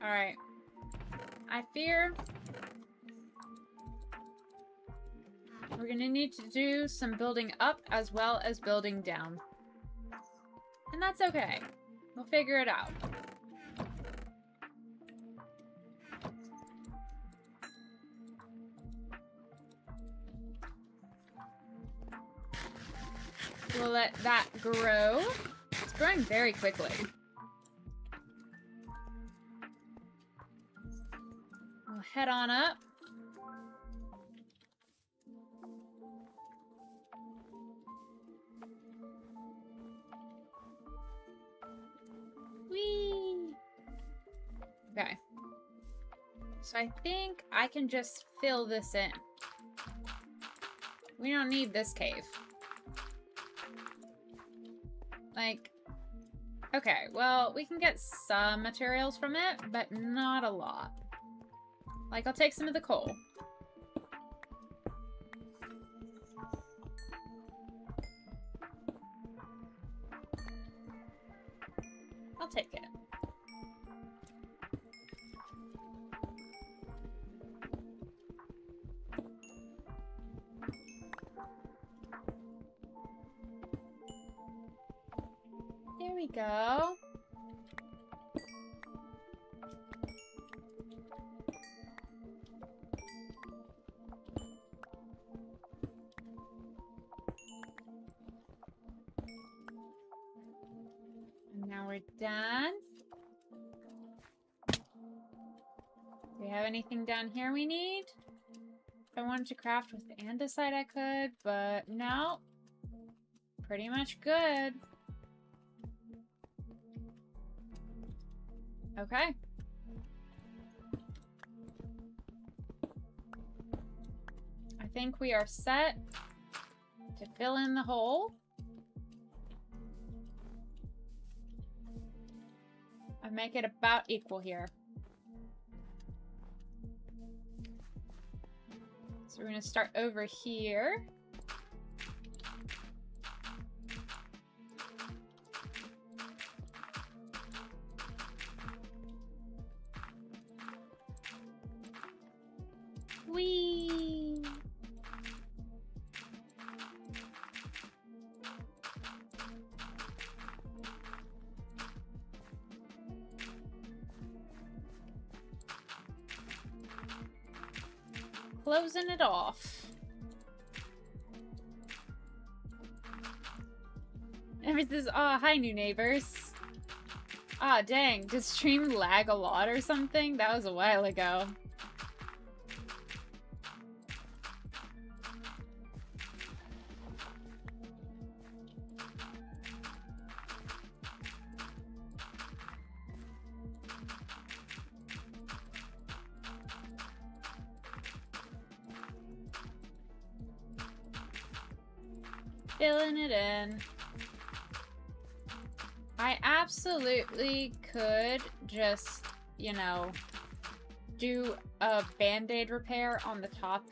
Alright. I fear we're gonna need to do some building up as well as building down. And that's okay. We'll figure it out. We'll let that grow. It's growing very quickly. We'll head on up. Whee! Okay. So I think I can just fill this in. We don't need this cave. Like, okay, well, we can get some materials from it, but not a lot. Like, I'll take some of the coal. I'll take it. There we go. And now we're done. Do we have anything down here we need? If I wanted to craft with andesite, I could, but no. Pretty much good. Okay. I think we are set to fill in the hole. I make it about equal here. So we're going to start over here. Whee! Closing it off. Everything's, oh, hi new neighbors. Ah, dang, did stream lag a lot or something? That was a while ago. Filling it in. I absolutely could just, you know, do a band-aid repair on the top.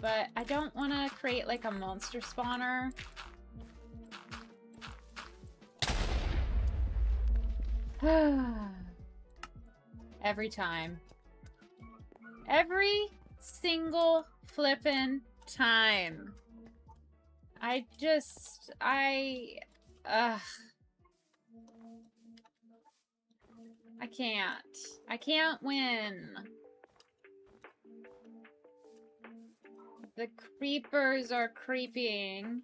But I don't want to create like a monster spawner. Every time. Every single flippin' time. I can't. I can't win. The creepers are creeping.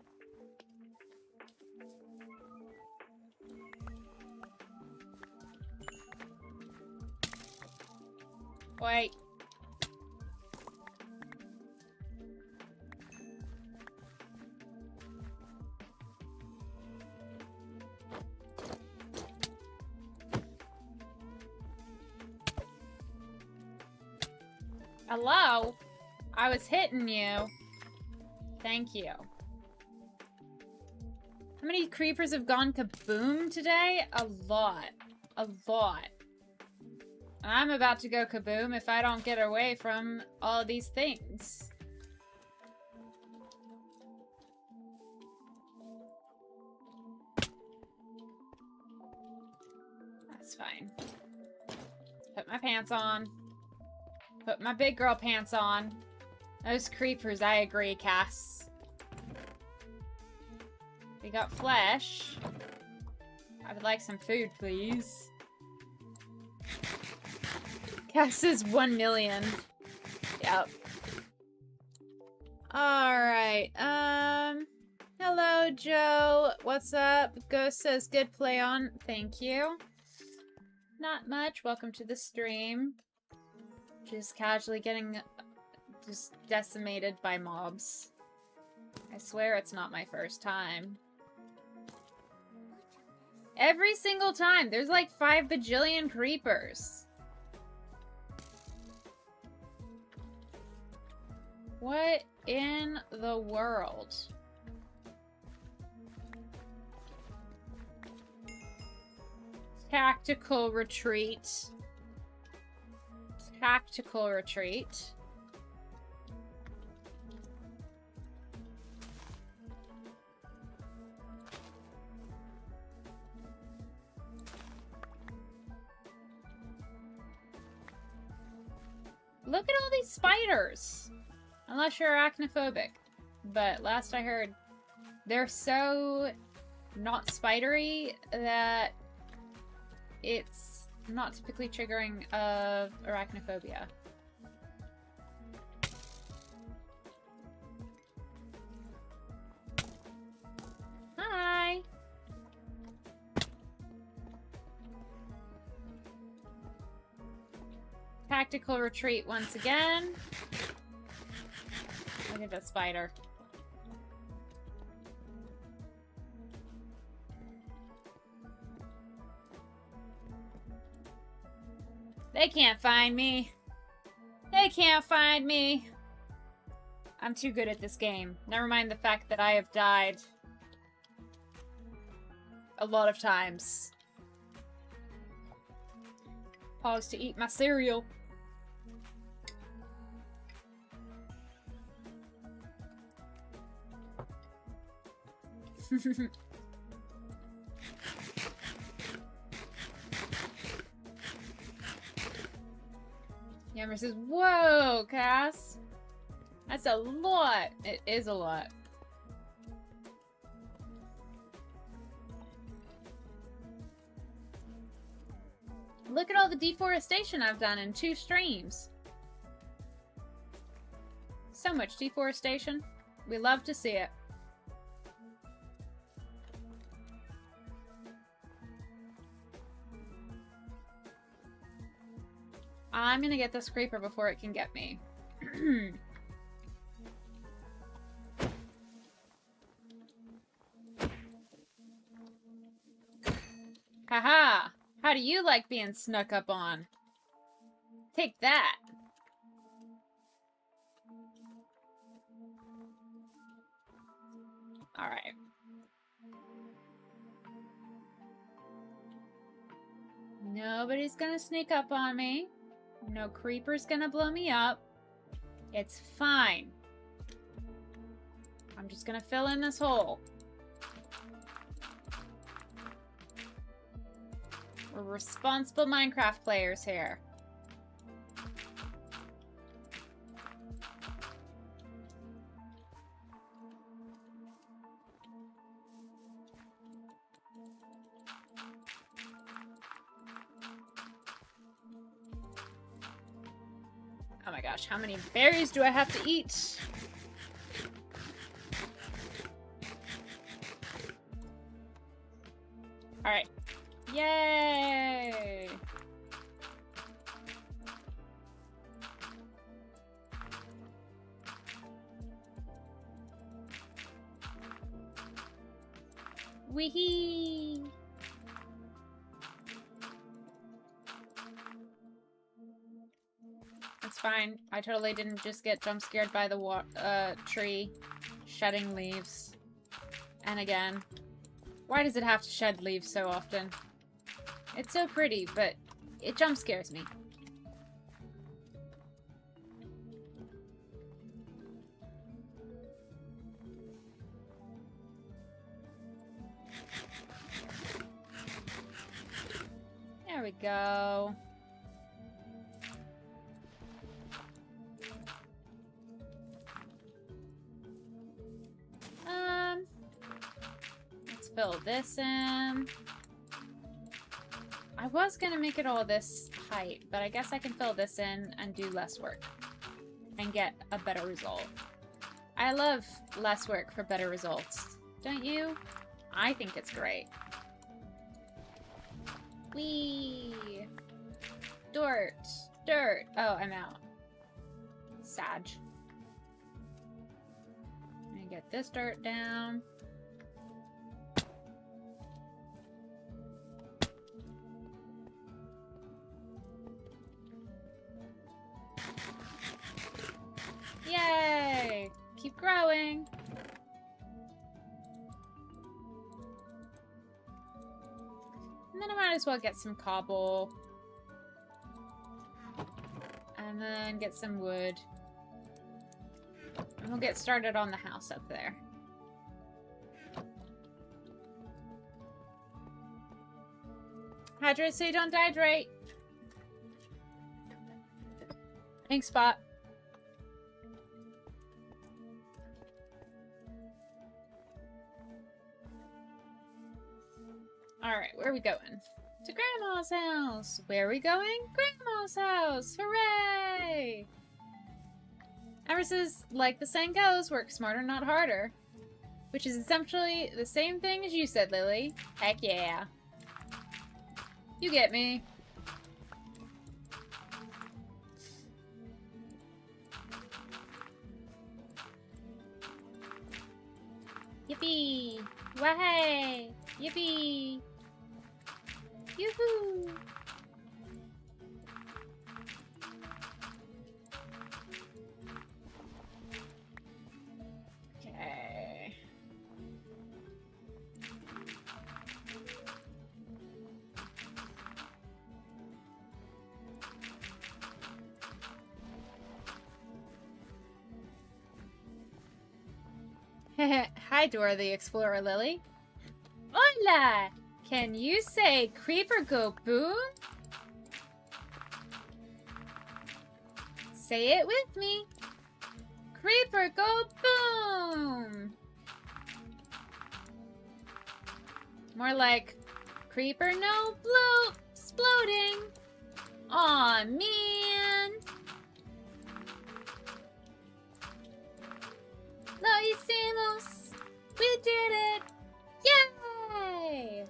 Wait. Hello? I was hitting you. Thank you. How many creepers have gone kaboom today? A lot. A lot. I'm about to go kaboom if I don't get away from all these things. That's fine. Put my pants on. Put my big girl pants on. Those creepers, I agree, Cass. We got flesh. I would like some food, please. Cass is 1 million. Yep. Alright, hello, Joe. What's up? Ghost says, good play on. Thank you. Not much. Welcome to the stream. Just casually getting just decimated by mobs. I swear it's not my first time. Every single time. There's like 5 bajillion creepers. What in the world? Tactical retreat. Tactical retreat. Look at all these spiders. Unless you're arachnophobic. But last I heard, they're so not spidery that it's not typically triggering of arachnophobia. Hi! Tactical retreat once again. Look at that spider. They can't find me. They can't find me. I'm too good at this game. Never mind the fact that I have died a lot of times. Pause to eat my cereal. Yammer says, whoa, Cass. That's a lot. It is a lot. Look at all the deforestation I've done in 2 streams. So much deforestation. We love to see it. I'm gonna get this creeper before it can get me. Haha! How do you like being snuck up on? Take that! Alright. Nobody's gonna sneak up on me. No creeper's gonna blow me up. It's fine. I'm just gonna fill in this hole. We're responsible Minecraft players here. Oh my gosh, how many berries do I have to eat? Alright. Yay! Wee-hee! It's fine. I totally didn't just get jump scared by the tree shedding leaves. And again, why does it have to shed leaves so often? It's so pretty, but it jump scares me. There we go. fill this in. I was gonna make it all this height, but I guess I can fill this in and do less work and get a better result. I love less work for better results. Don't you? I think it's great. Whee! Dirt! Dirt! Oh, I'm out. Sag. Let me get this dirt down. Yay! Keep growing. And then I might as well get some cobble. And then get some wood. And we'll get started on the house up there. Hydrate so you don't dehydrate. Thanks, Spot. Alright, where are we going? To Grandma's house! Where are we going? Grandma's house! Hooray! Ever like the saying goes, work smarter, not harder. Which is essentially the same thing as you said, Lily. Heck yeah. You get me. Yippee! Wahey! Yippee! Yoo-hoo! Okay. Hi, Dora the Explorer, Lily. Hola! Can you say creeper go boom? Say it with me. Creeper go boom! More like creeper no bloat exploding. Aw, man. Lo hicimos. We did it. Yay!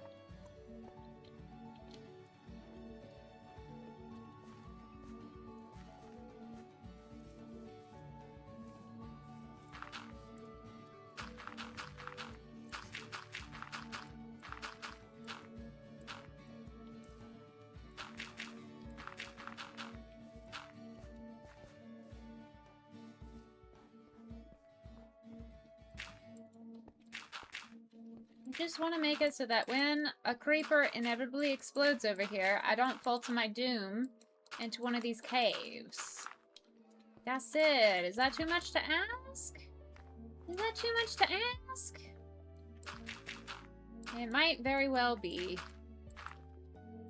I just want to make it so that when a creeper inevitably explodes over here, I don't fall to my doom into one of these caves. That's it. Is that too much to ask? Is that too much to ask? It might very well be.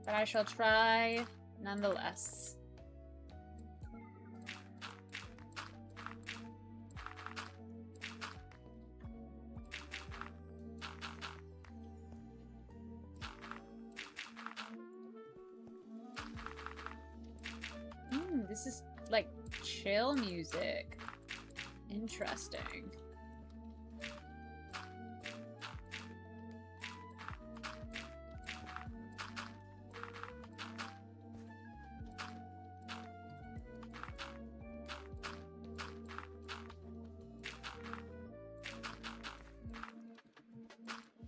But I shall try nonetheless. This is like chill music. Interesting.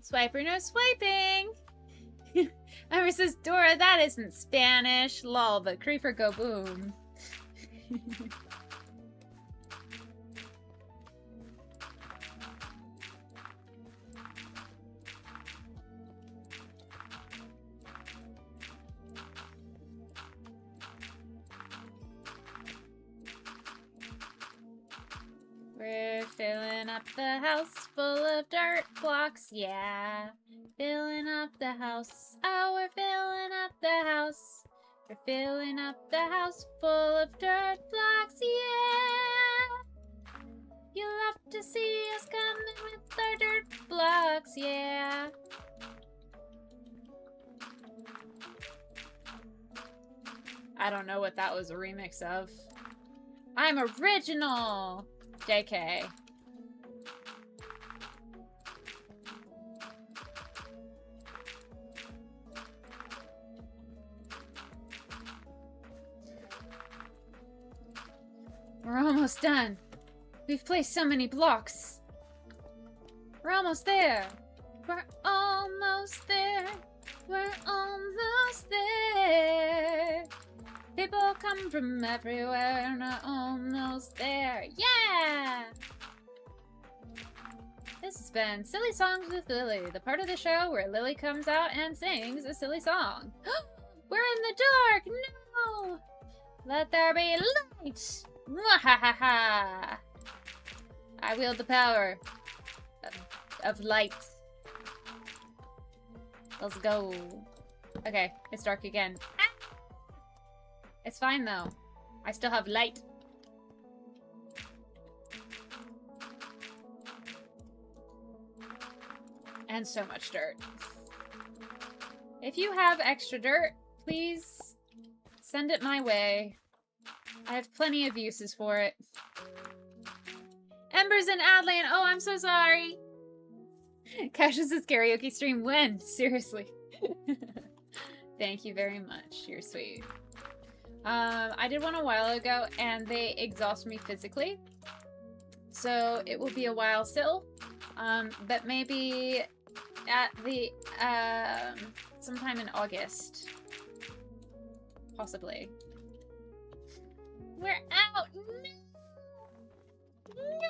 Swiper no swiping! Ever says Dora, that isn't Spanish. Lol, but creeper go boom. We're filling up the house full of dirt blocks, yeah. Filling up the house, oh, we're filling up the house. We're filling up the house full of dirt blocks, yeah. You'll have to see us coming with our dirt blocks, yeah. I don't know what that was a remix of. I'm original! JK. We're almost done. We've placed so many blocks. We're almost there. We're almost there. We're almost there. People come from everywhere and are almost there. Yeah! This has been Silly Songs with Lily, the part of the show where Lily comes out and sings a silly song. We're in the dark! No! Let there be light! Mwahaha! I wield the power of light. Let's go. Okay, it's dark again. Ah! It's fine though. I still have light. And so much dirt. If you have extra dirt, please send it my way. I have plenty of uses for it. Embers and Adlan, oh, I'm so sorry. Cash's karaoke stream when? Seriously. Thank you very much. You're sweet. I did one a while ago, and they exhaust me physically. So it will be a while still. But maybe at the, sometime in August. Possibly. We're out! No! No!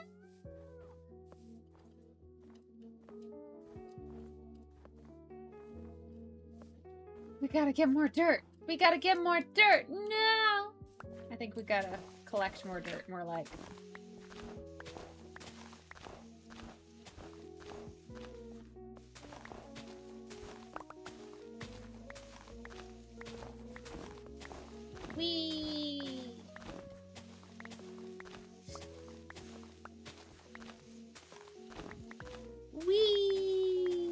We gotta get more dirt! We gotta get more dirt! No! I think we gotta collect more dirt, more like. Whee! Whee!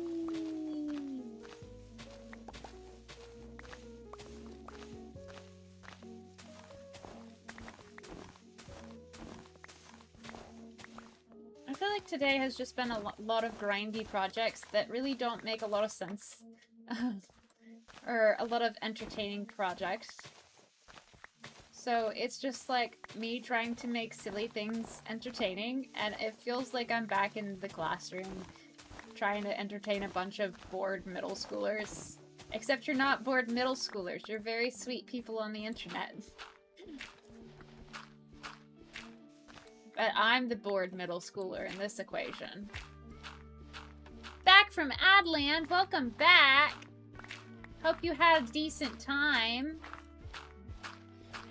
I feel like today has just been a lot of grindy projects that really don't make a lot of sense. Or a lot of entertaining projects. So it's just like me trying to make silly things entertaining, and it feels like I'm back in the classroom trying to entertain a bunch of bored middle schoolers. Except you're not bored middle schoolers, you're very sweet people on the internet. But I'm the bored middle schooler in this equation. Back from Adland, welcome back! Hope you had a decent time.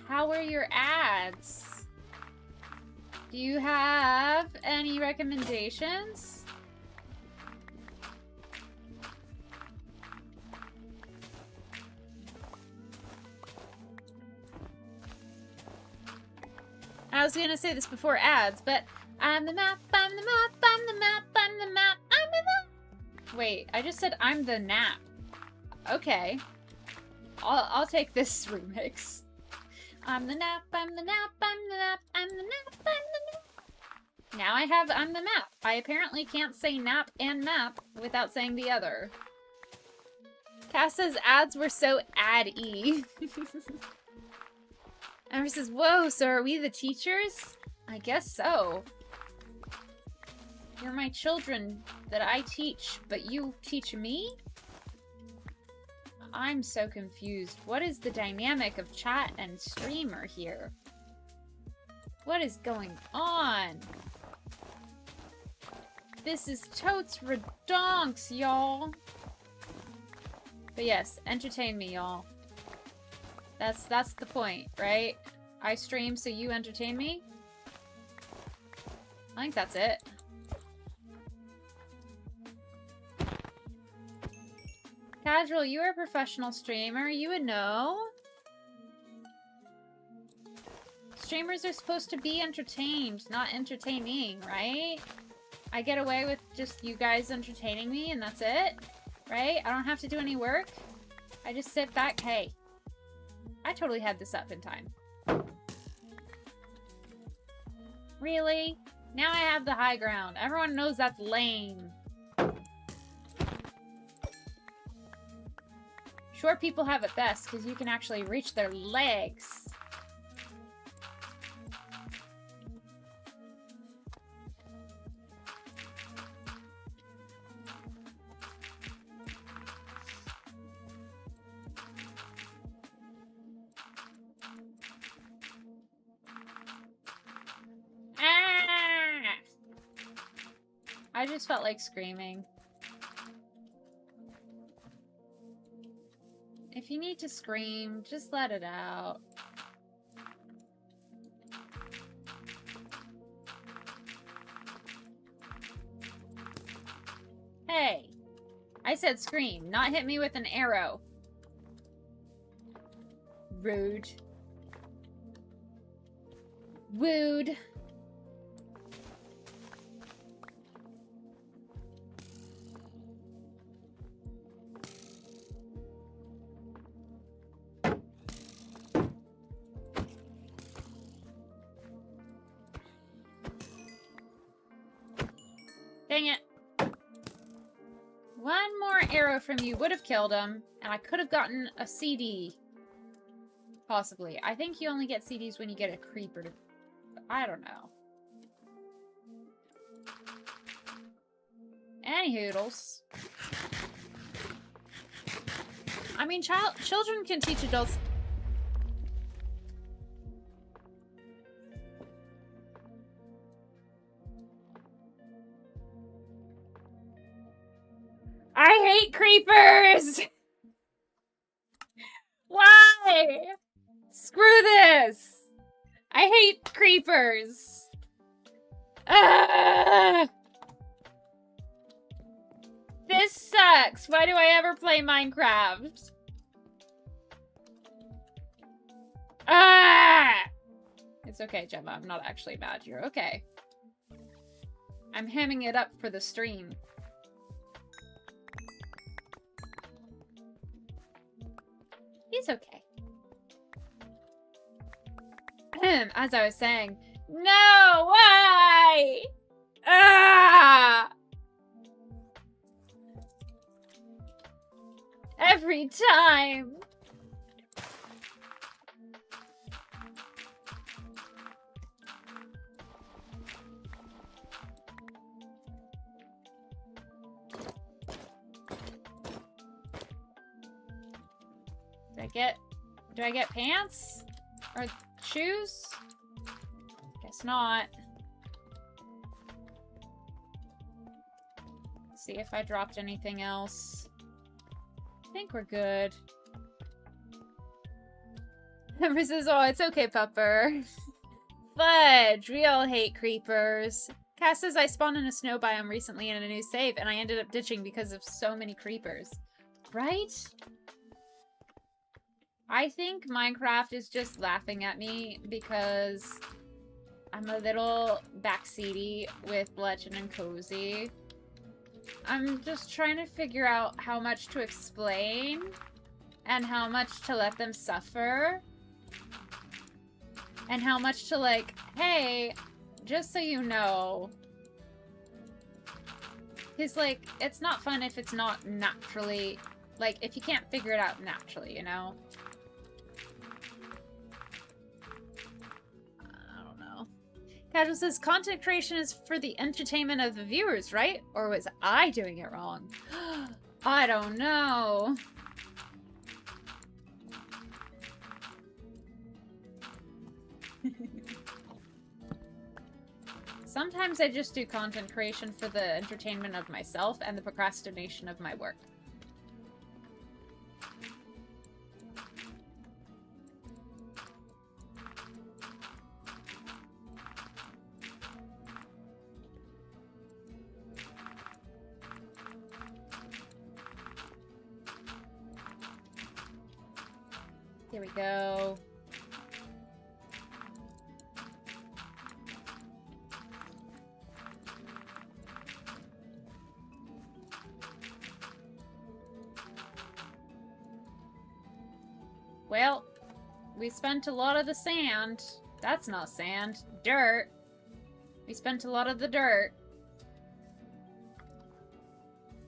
How are your ads? Do you have any recommendations? I was gonna say this before ads, but I'm the map, I'm the map, I'm the map, I'm the map, I'm the map. Wait, I just said I'm the nap. Okay. I'll take this remix. I'm the nap, I'm the nap, I'm the nap, I'm the nap, I'm the nap. Now I have I'm the map. I apparently can't say nap and map without saying the other. Cass says ads were so ad-y. Amber says, whoa, so are we the teachers? I guess so. You're my children that I teach, but you teach me? I'm so confused. What is the dynamic of chat and streamer here? What is going on? This is totes redonks, y'all. But yes, entertain me, y'all. That's the point, right? I stream so you entertain me? I think that's it. Casual, you are a professional streamer. You would know. Streamers are supposed to be entertained, not entertaining, right? I get away with just you guys entertaining me and that's it, right? I don't have to do any work. I just sit back. Hey, I totally had this up in time. Really? Now I have the high ground. Everyone knows that's lame. Short people have it best because you can actually reach their legs. I just felt like screaming. If you need to scream, just let it out. Hey! I said scream, not hit me with an arrow. Rude. Wooed. Dang it. One more arrow from you would have killed him, and I could have gotten a CD. Possibly. I think you only get CDs when you get a creeper to... I don't know. Any hoodles. I mean, children can teach adults... I hate creepers! Why? Screw this! I hate creepers! This sucks! Why do I ever play Minecraft? It's okay, Gemma. I'm not actually mad. You're okay. I'm hamming it up for the stream. He's okay. As I was saying, no, why? Every time. Do I get pants? Or shoes? Guess not. Let's see if I dropped anything else. I think we're good. Ember says, oh, it's okay, Pupper. Fudge, we all hate creepers. Cass says, I spawned in a snow biome recently in a new save, and I ended up ditching because of so many creepers. Right? I think Minecraft is just laughing at me because I'm a little backseaty with Legend and Cozy. I'm just trying to figure out how much to explain and how much to let them suffer and how much to like, hey, just so you know. Because like, it's not fun if it's not naturally, like if you can't figure it out naturally, you know? Casual says, content creation is for the entertainment of the viewers, right? Or was I doing it wrong? I don't know. Sometimes I just do content creation for the entertainment of myself and the procrastination of my work. Here we go. Well, We spent a lot of the sand. That's not sand. Dirt. We spent a lot of the dirt.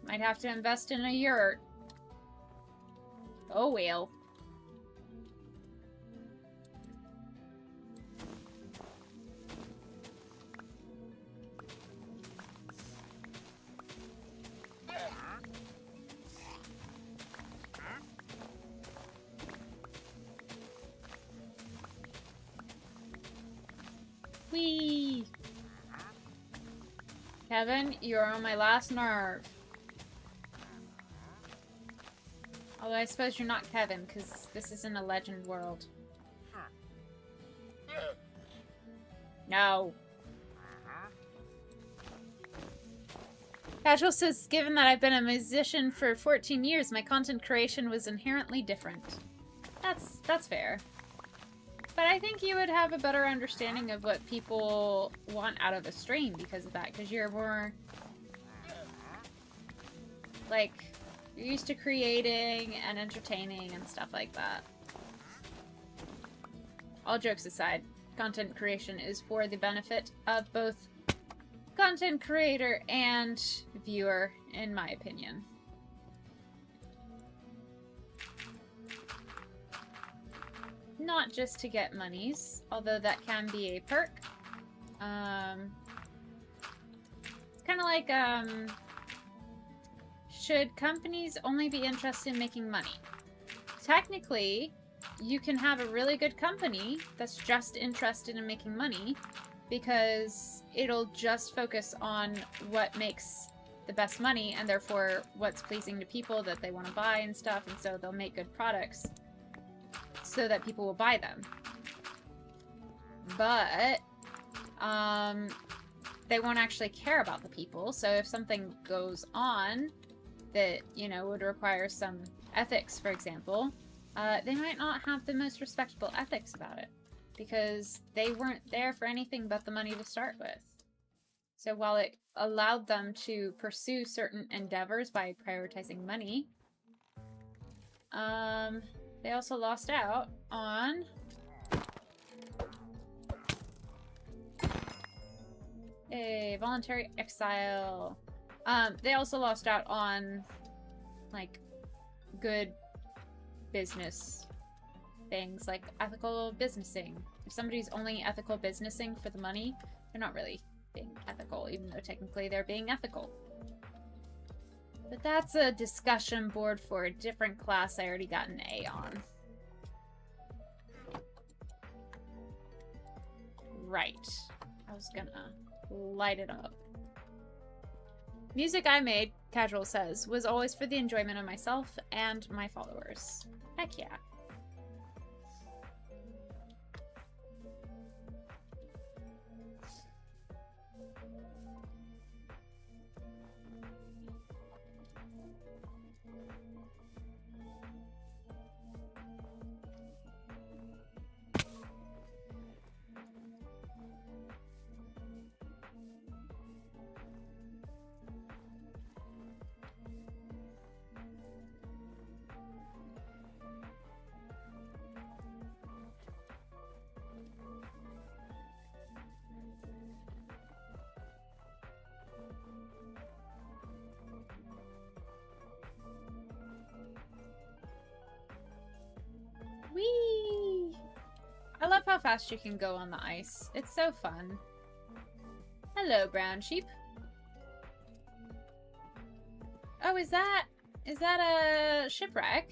Might have to invest in a yurt. Oh well. Whee! Kevin, you're on my last nerve. Although I suppose you're not Kevin, because this isn't a legend world. No. Casual says, given that I've been a musician for 14 years, my content creation was inherently different. That's fair. But I think you would have a better understanding of what people want out of a stream because of that, because you're more... like, you're used to creating and entertaining and stuff like that. All jokes aside, content creation is for the benefit of both content creator and viewer, in my opinion. Not just to get monies, although that can be a perk. It's kind of like, should companies only be interested in making money? Technically, you can have a really good company that's just interested in making money because it'll just focus on what makes the best money and therefore what's pleasing to people that they want to buy and stuff, and so they'll make good products so that people will buy them. But they won't actually care about the people, so if something goes on that, you know, would require some ethics, for example, they might not have the most respectable ethics about it because they weren't there for anything but the money to start with. So while it allowed them to pursue certain endeavors by prioritizing money, they also lost out on a voluntary exile. They also lost out on, like, good business things, like ethical businessing. If somebody's only ethical businessing for the money, they're not really being ethical, even though technically they're being ethical. But that's a discussion board for a different class I already got an A on. Right. I was gonna light it up. Music I made, Casual says, was always for the enjoyment of myself and my followers. Heck yeah. Whee! I love how fast you can go on the ice. It's so fun. Hello, brown sheep. Oh, is that a shipwreck?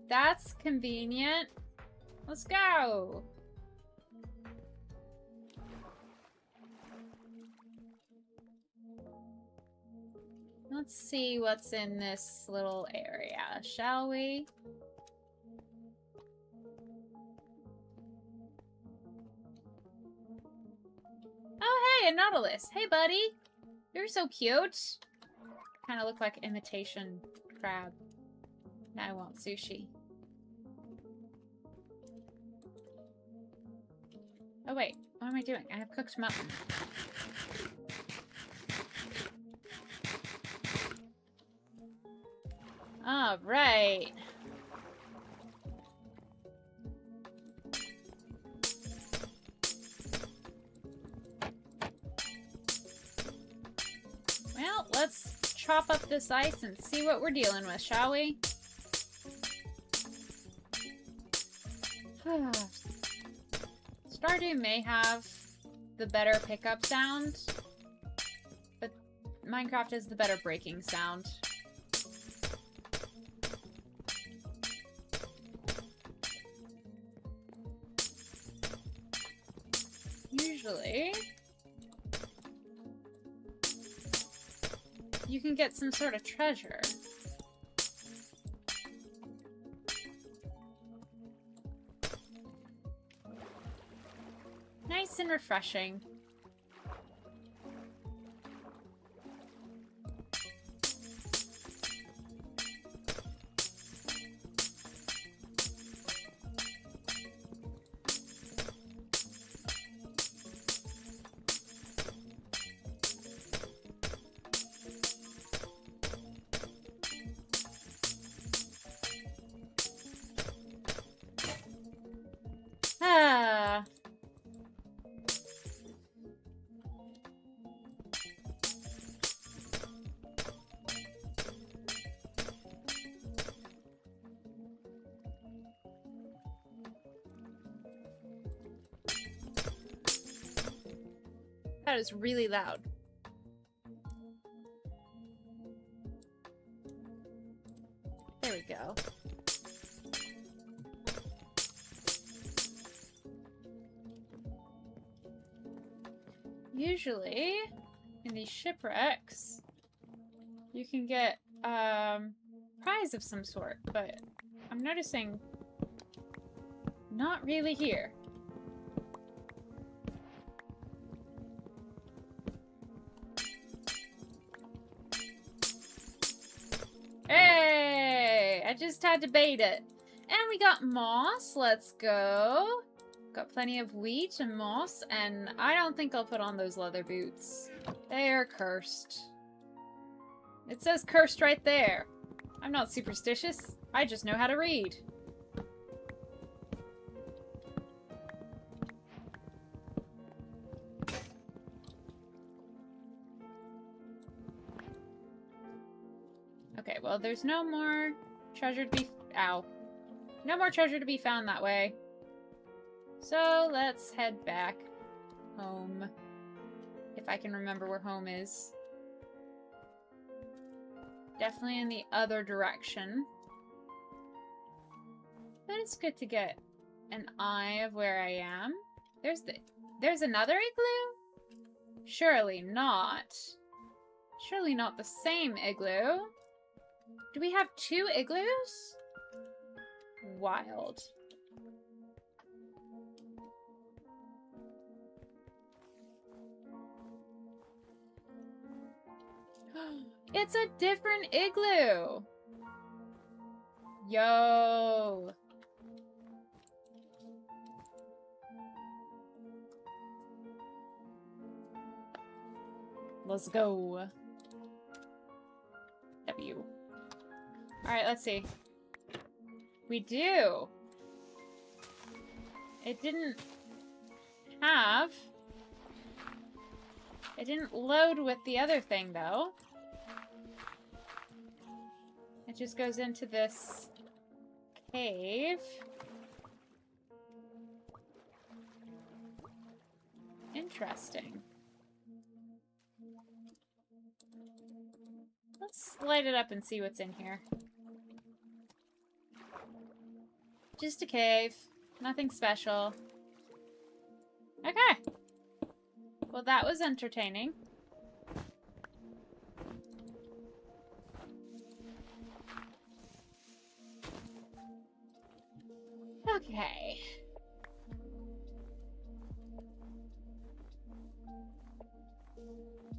That's convenient. Let's go. Let's see what's in this little area, shall we? Oh, hey, a nautilus. Hey, buddy. You're so cute. Kind of look like imitation crab. Now I want sushi. Oh, wait. What am I doing? I have cooked mutton. All right. chop up this ice and see what we're dealing with, shall we? Stardew may have the better pickup sound, but Minecraft is the better breaking sound. Usually, you can get some sort of treasure. Nice and refreshing. Ah. That is really loud. There we go. Usually, in these shipwrecks, you can get prize of some sort, but I'm noticing not really here. Hey! I just had to bait it. And we got moss. Let's go. Got plenty of wheat and moss, and I don't think I'll put on those leather boots. They are cursed. It says cursed right there. I'm not superstitious. I just know how to read. Okay, well, there's no more treasure to be... Ow. No more treasure to be found that way. So, let's head back home. If I can remember where home is. Definitely in the other direction. But it's good to get an eye of where I am. There's another igloo? Surely not. Surely not the same igloo. Do we have two igloos? Wild. It's a different igloo! Yo! Let's go. W. Alright, let's see. We do! It didn't have... It didn't load with the other thing, though. It just goes into this cave. Interesting. Let's light it up and see what's in here. Just a cave. Nothing special. Okay. Well, that was entertaining. Okay.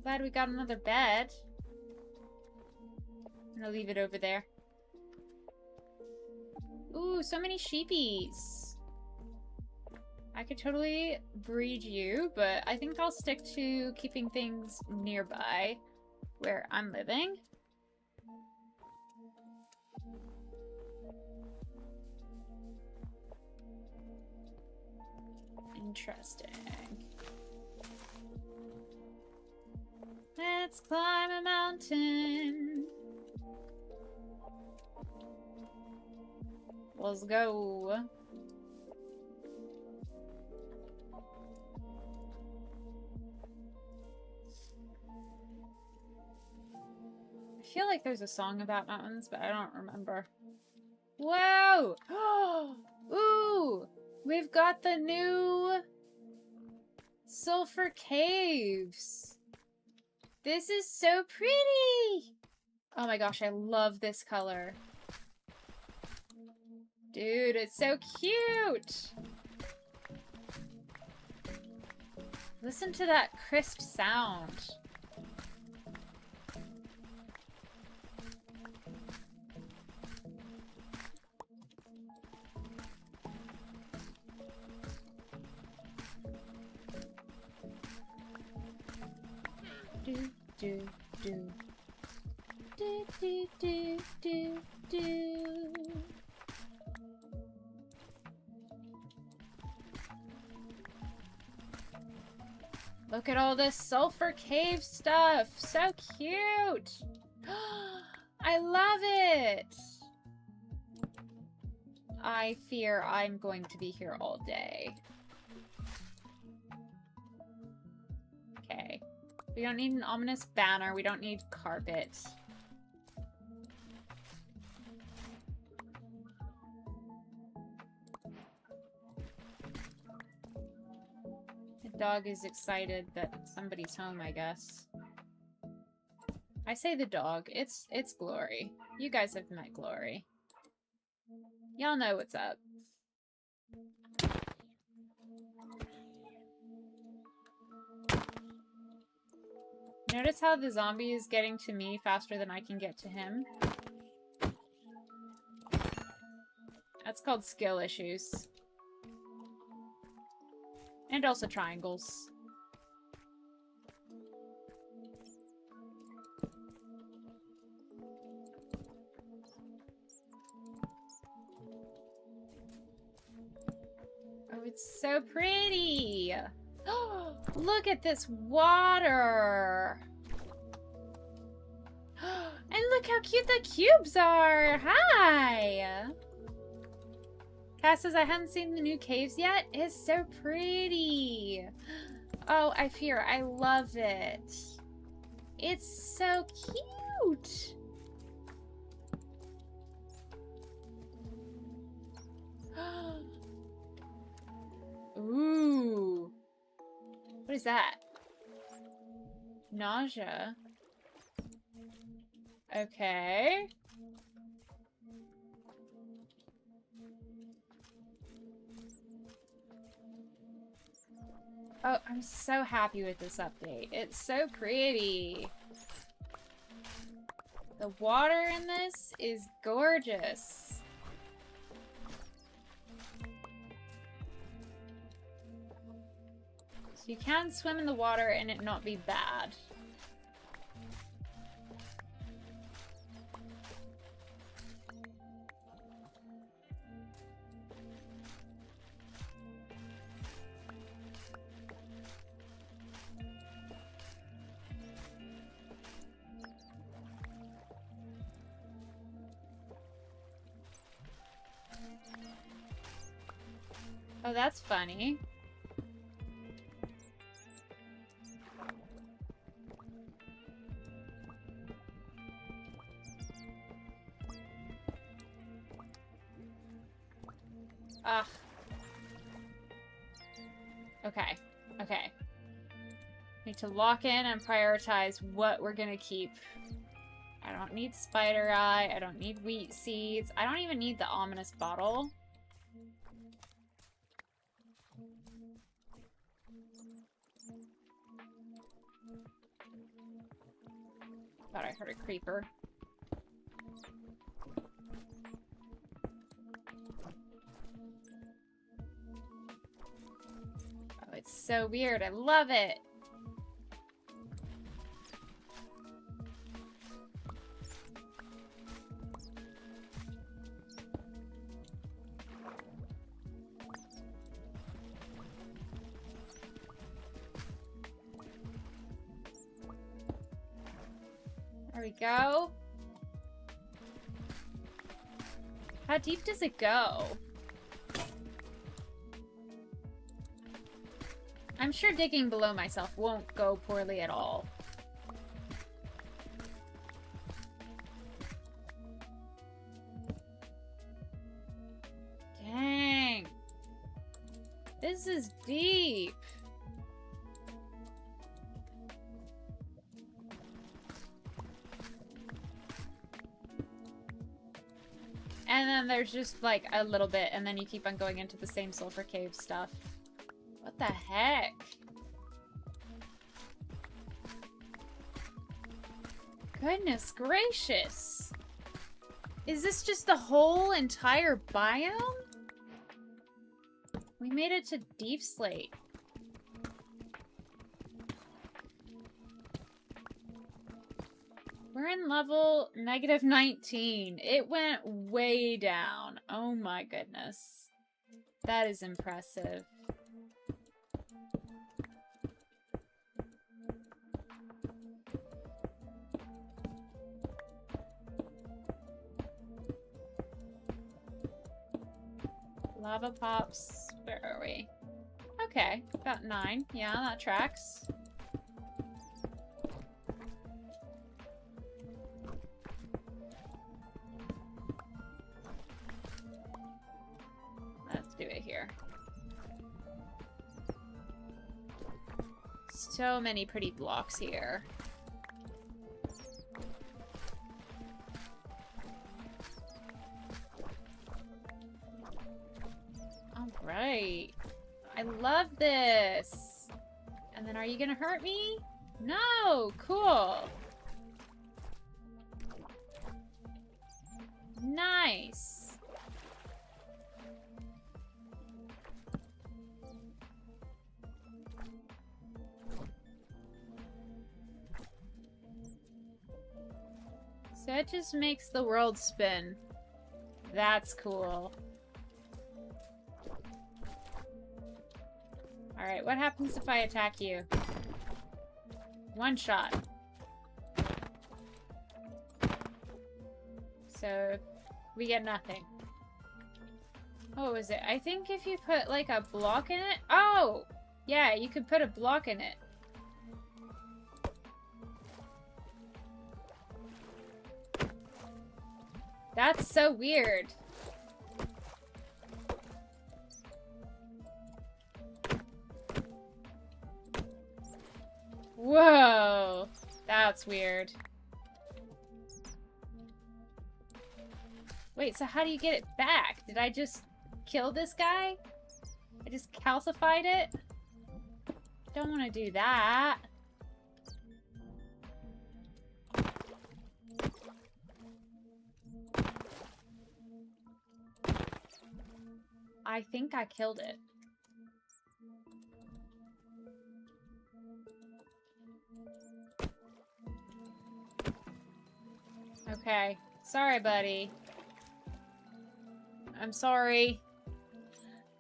Glad we got another bed. I'm gonna leave it over there. Ooh, so many sheepies. I could totally breed you, but I think I'll stick to keeping things nearby where I'm living. Interesting. Let's climb a mountain. Let's go. I feel like there's a song about mountains, but I don't remember. Whoa! Ooh! We've got the new sulfur caves. This is so pretty! Oh my gosh, I love this color. Dude, it's so cute! Listen to that crisp sound. Do, do, do. Do, do, do, do, do. Look at all this sulfur cave stuff. So cute. I love it. I fear I'm going to be here all day. Okay. We don't need an ominous banner. We don't need carpet. The dog is excited that somebody's home, I guess. I say the dog. It's Glory. You guys have met Glory. Y'all know what's up. Notice how the zombie is getting to me faster than I can get to him? That's called skill issues. And also triangles. Oh, it's so pretty! Look at this water! And look how cute the cubes are! Hi! Cass says, I haven't seen the new caves yet. It's so pretty! Oh, I fear. I love it. It's so cute! Ooh. What is that? Nausea. Okay. Oh, I'm so happy with this update. It's so pretty. The water in this is gorgeous. So you can swim in the water and it not be bad. Oh, that's funny. Ugh. Okay. Okay. Need to lock in and prioritize what we're gonna keep. I don't need spider eye. I don't need wheat seeds. I don't even need the ominous bottle. Thought I heard a creeper. Oh, it's so weird. I love it. There we go. How deep does it go? I'm sure digging below myself won't go poorly at all. Dang. This is deep. And then there's just like a little bit, and then you keep on going into the same sulfur cave stuff. What the heck? Goodness gracious. Is this just the whole entire biome? We made it to Deep Slate. We're in level -19. It went way down. Oh my goodness. That is impressive. Lava pops. Where are we? Okay, about 9. Yeah, that tracks. Let's do it here. So many pretty blocks here. Right. I love this. And then are you gonna hurt me? No! Cool. Nice. So it just makes the world spin. That's cool. Alright, what happens if I attack you? One shot. So, we get nothing. What was it? I think if you put, like, a block in it... Oh! Yeah, you could put a block in it. That's so weird. Whoa! That's weird. Wait, so how do you get it back? Did I just kill this guy? I just calcified it? Don't want to do that. I think I killed it. Okay. Sorry, buddy. I'm sorry.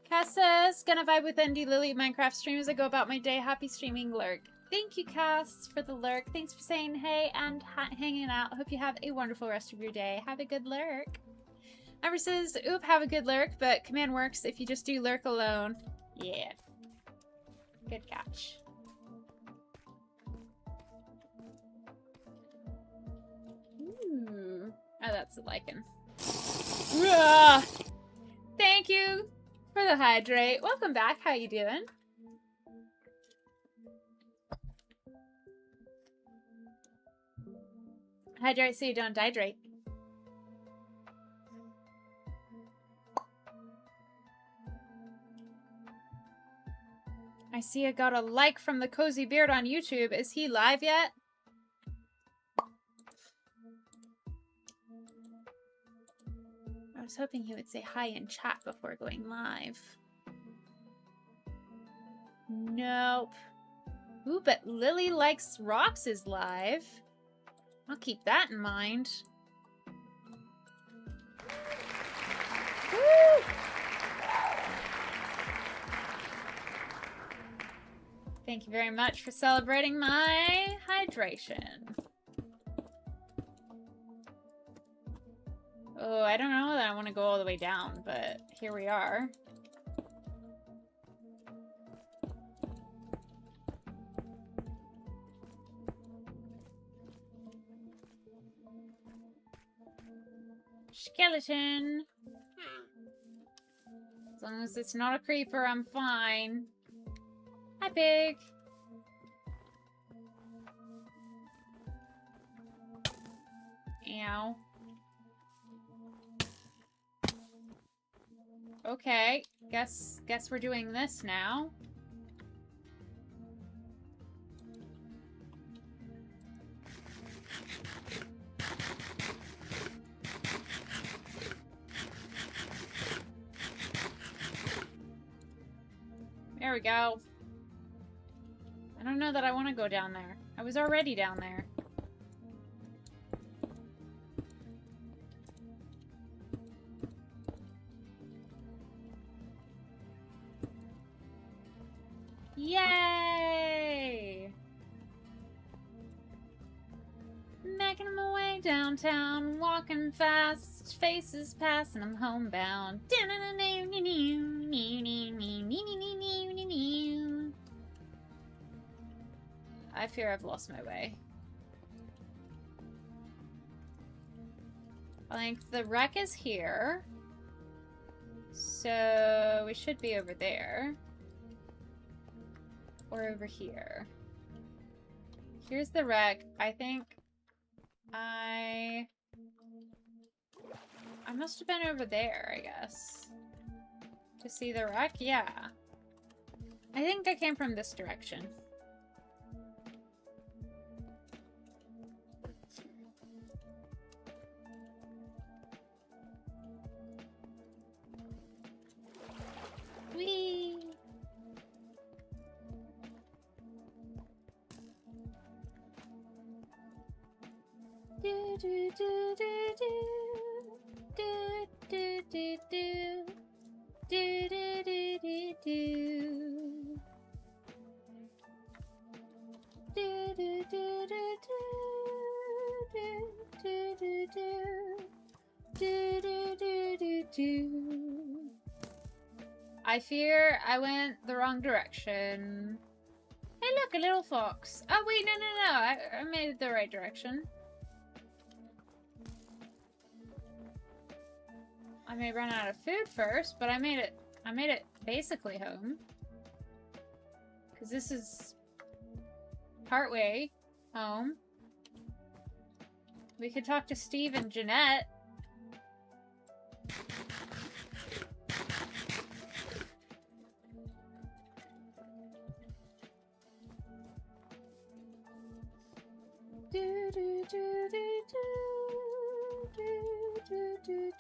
Cass says, gonna vibe with Andy Lily Minecraft stream as I go about my day. Happy streaming, lurk. Thank you, Cass, for the lurk. Thanks for saying hey and hanging out. Hope you have a wonderful rest of your day. Have a good lurk. Amber says, oop, have a good lurk, but command works if you just do lurk alone. Yeah. Good catch. Ooh. Oh, that's a lichen. Ugh. Thank you for the hydrate. Welcome back. How you doing? Hydrate so you don't dehydrate. I see I got a like from the Cozy Beard on YouTube. Is he live yet? I was hoping he would say hi in chat before going live. Nope. Ooh, but Lily Likes Rocks is live. I'll keep that in mind. Woo! Thank you very much for celebrating my hydration. Oh, I don't know that I want to go all the way down, but here we are. Skeleton. As long as it's not a creeper, I'm fine. Hi, pig. Ow. Okay, guess we're doing this now. There we go. I don't know that I want to go down there. I was already down there. Yay! Making my way downtown, walking fast, faces passing, I'm homebound. I fear I've lost my way. I think the wreck is here. So we should be over there. Or over here. Here's the wreck. I think I must have been over there, I guess. To see the wreck? Yeah. I think I came from this direction. Whee! Do do do do do do do do do do do do do do do do do. I fear I went the wrong direction. Hey look, a little fox. Oh wait, no. I made it the right direction. I may run out of food first, but I made it basically home. Cause this is partway home. We could talk to Steve and Jeanette. Do do do do do do do do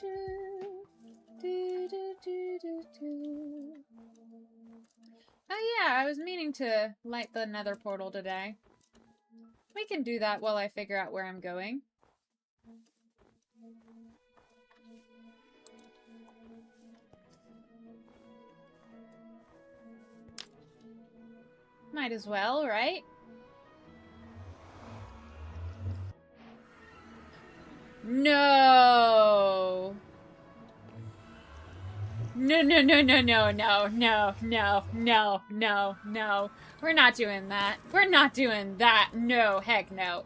do do do do. Oh yeah, I was meaning to light the nether portal today. We can do that while I figure out where I'm going. Might as well, right? No! No. We're not doing that. We're not doing that. No, heck no.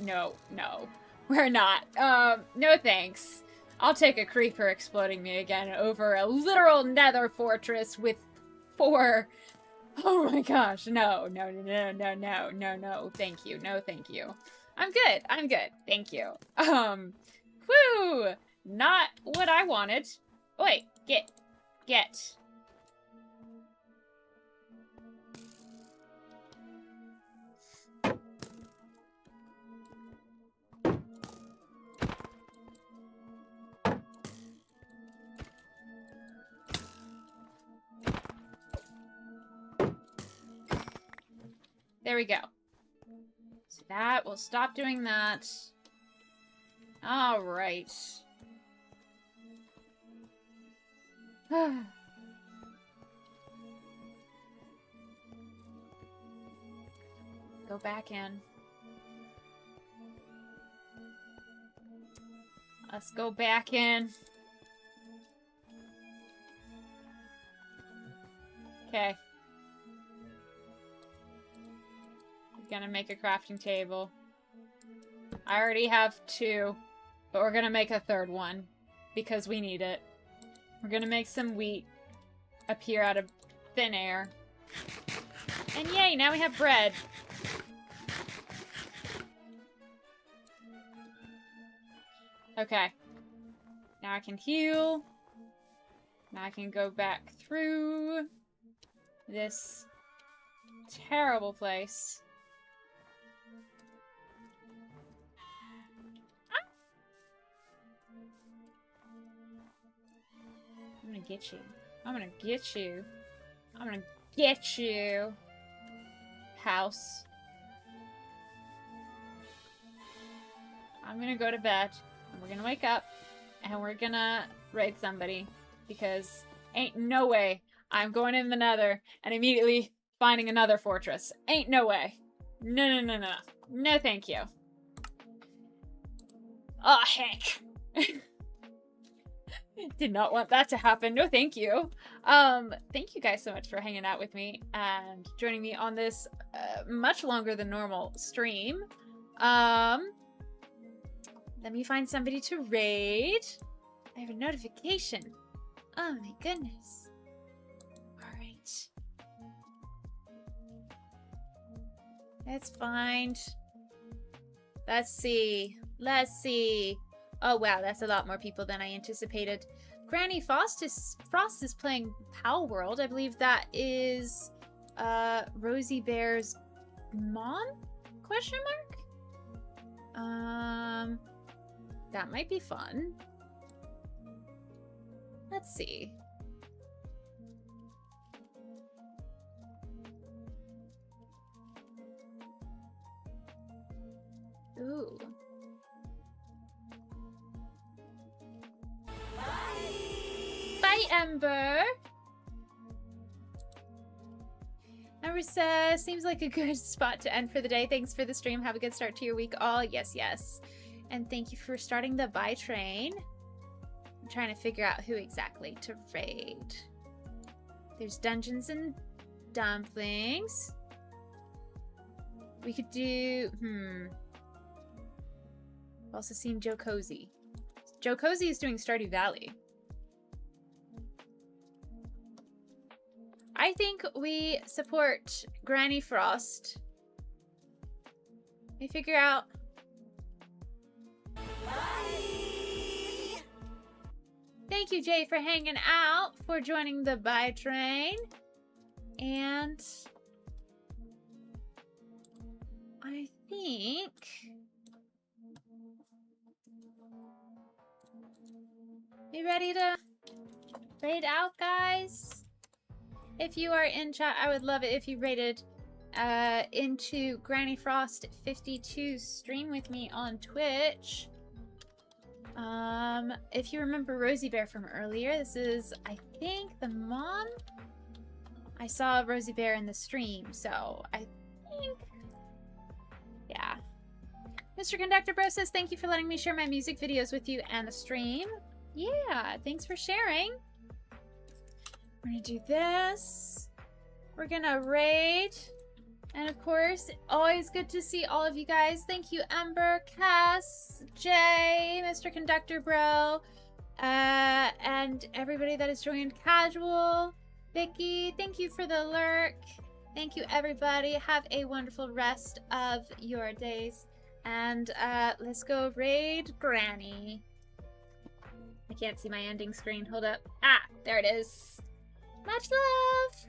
No. We're not. No thanks. I'll take a creeper exploding me again over a literal nether fortress with 4... Oh my gosh, no. Thank you, no thank you. I'm good, thank you. Whew! Not what I wanted. Wait, get. There we go. So that will stop doing that. All right. Go back in. Let's go back in. Okay. Gonna make a crafting table. I already have 2, but we're gonna make a 3rd one because we need it. We're gonna make some wheat appear out of thin air. And yay, now we have bread. Okay. Now I can heal. Now I can go back through this terrible place. I'm gonna get you. I'm gonna get you. I'm gonna get you. House. I'm gonna go to bed. And we're gonna wake up. And we're gonna raid somebody. Because ain't no way I'm going in the nether and immediately finding another fortress. Ain't no way. No, no, no, no. No, thank you. Oh, heck. Did not want that to happen. No, thank you. Thank you guys so much for hanging out with me and joining me on this much longer than normal stream. Let me find somebody to raid. I have a notification. Oh my goodness. Alright. Let's find. Let's see. Let's see. Oh wow, that's a lot more people than I anticipated. Granny Frost is playing Pal World. I believe that is Rosie Bear's mom? Question mark? That might be fun. Let's see. Ooh. Bye, Ember. Ember says, seems like a good spot to end for the day. Thanks for the stream. Have a good start to your week. Oh, yes, yes. And thank you for starting the buy train. I'm trying to figure out who exactly to raid. There's Dungeons and Dumplings. We could do... I've also seen Joe Cozy. Joe Cozy is doing Stardew Valley. I think we support Granny Frost. Let me figure out... Bye. Thank you, Jay, for hanging out, for joining the buy train. And... I think... You ready to raid out, guys? If you are in chat, I would love it if you raided into Granny Frost 52 stream with me on Twitch. If you remember Rosie Bear from earlier, this is, I think, the mom? I saw Rosie Bear in the stream, so I think... Yeah. Mr. Conductor Bro says, thank you for letting me share my music videos with you and the stream. Yeah, thanks for sharing. We're gonna do this. We're gonna raid. And of course, always good to see all of you guys. Thank you, Ember, Cass, Jay, Mr. Conductor Bro, and everybody that has joined Casual. Vicky, thank you for the lurk. Thank you, everybody. Have a wonderful rest of your days. And let's go raid Granny. I can't see my ending screen. Hold up. Ah, there it is. Much love.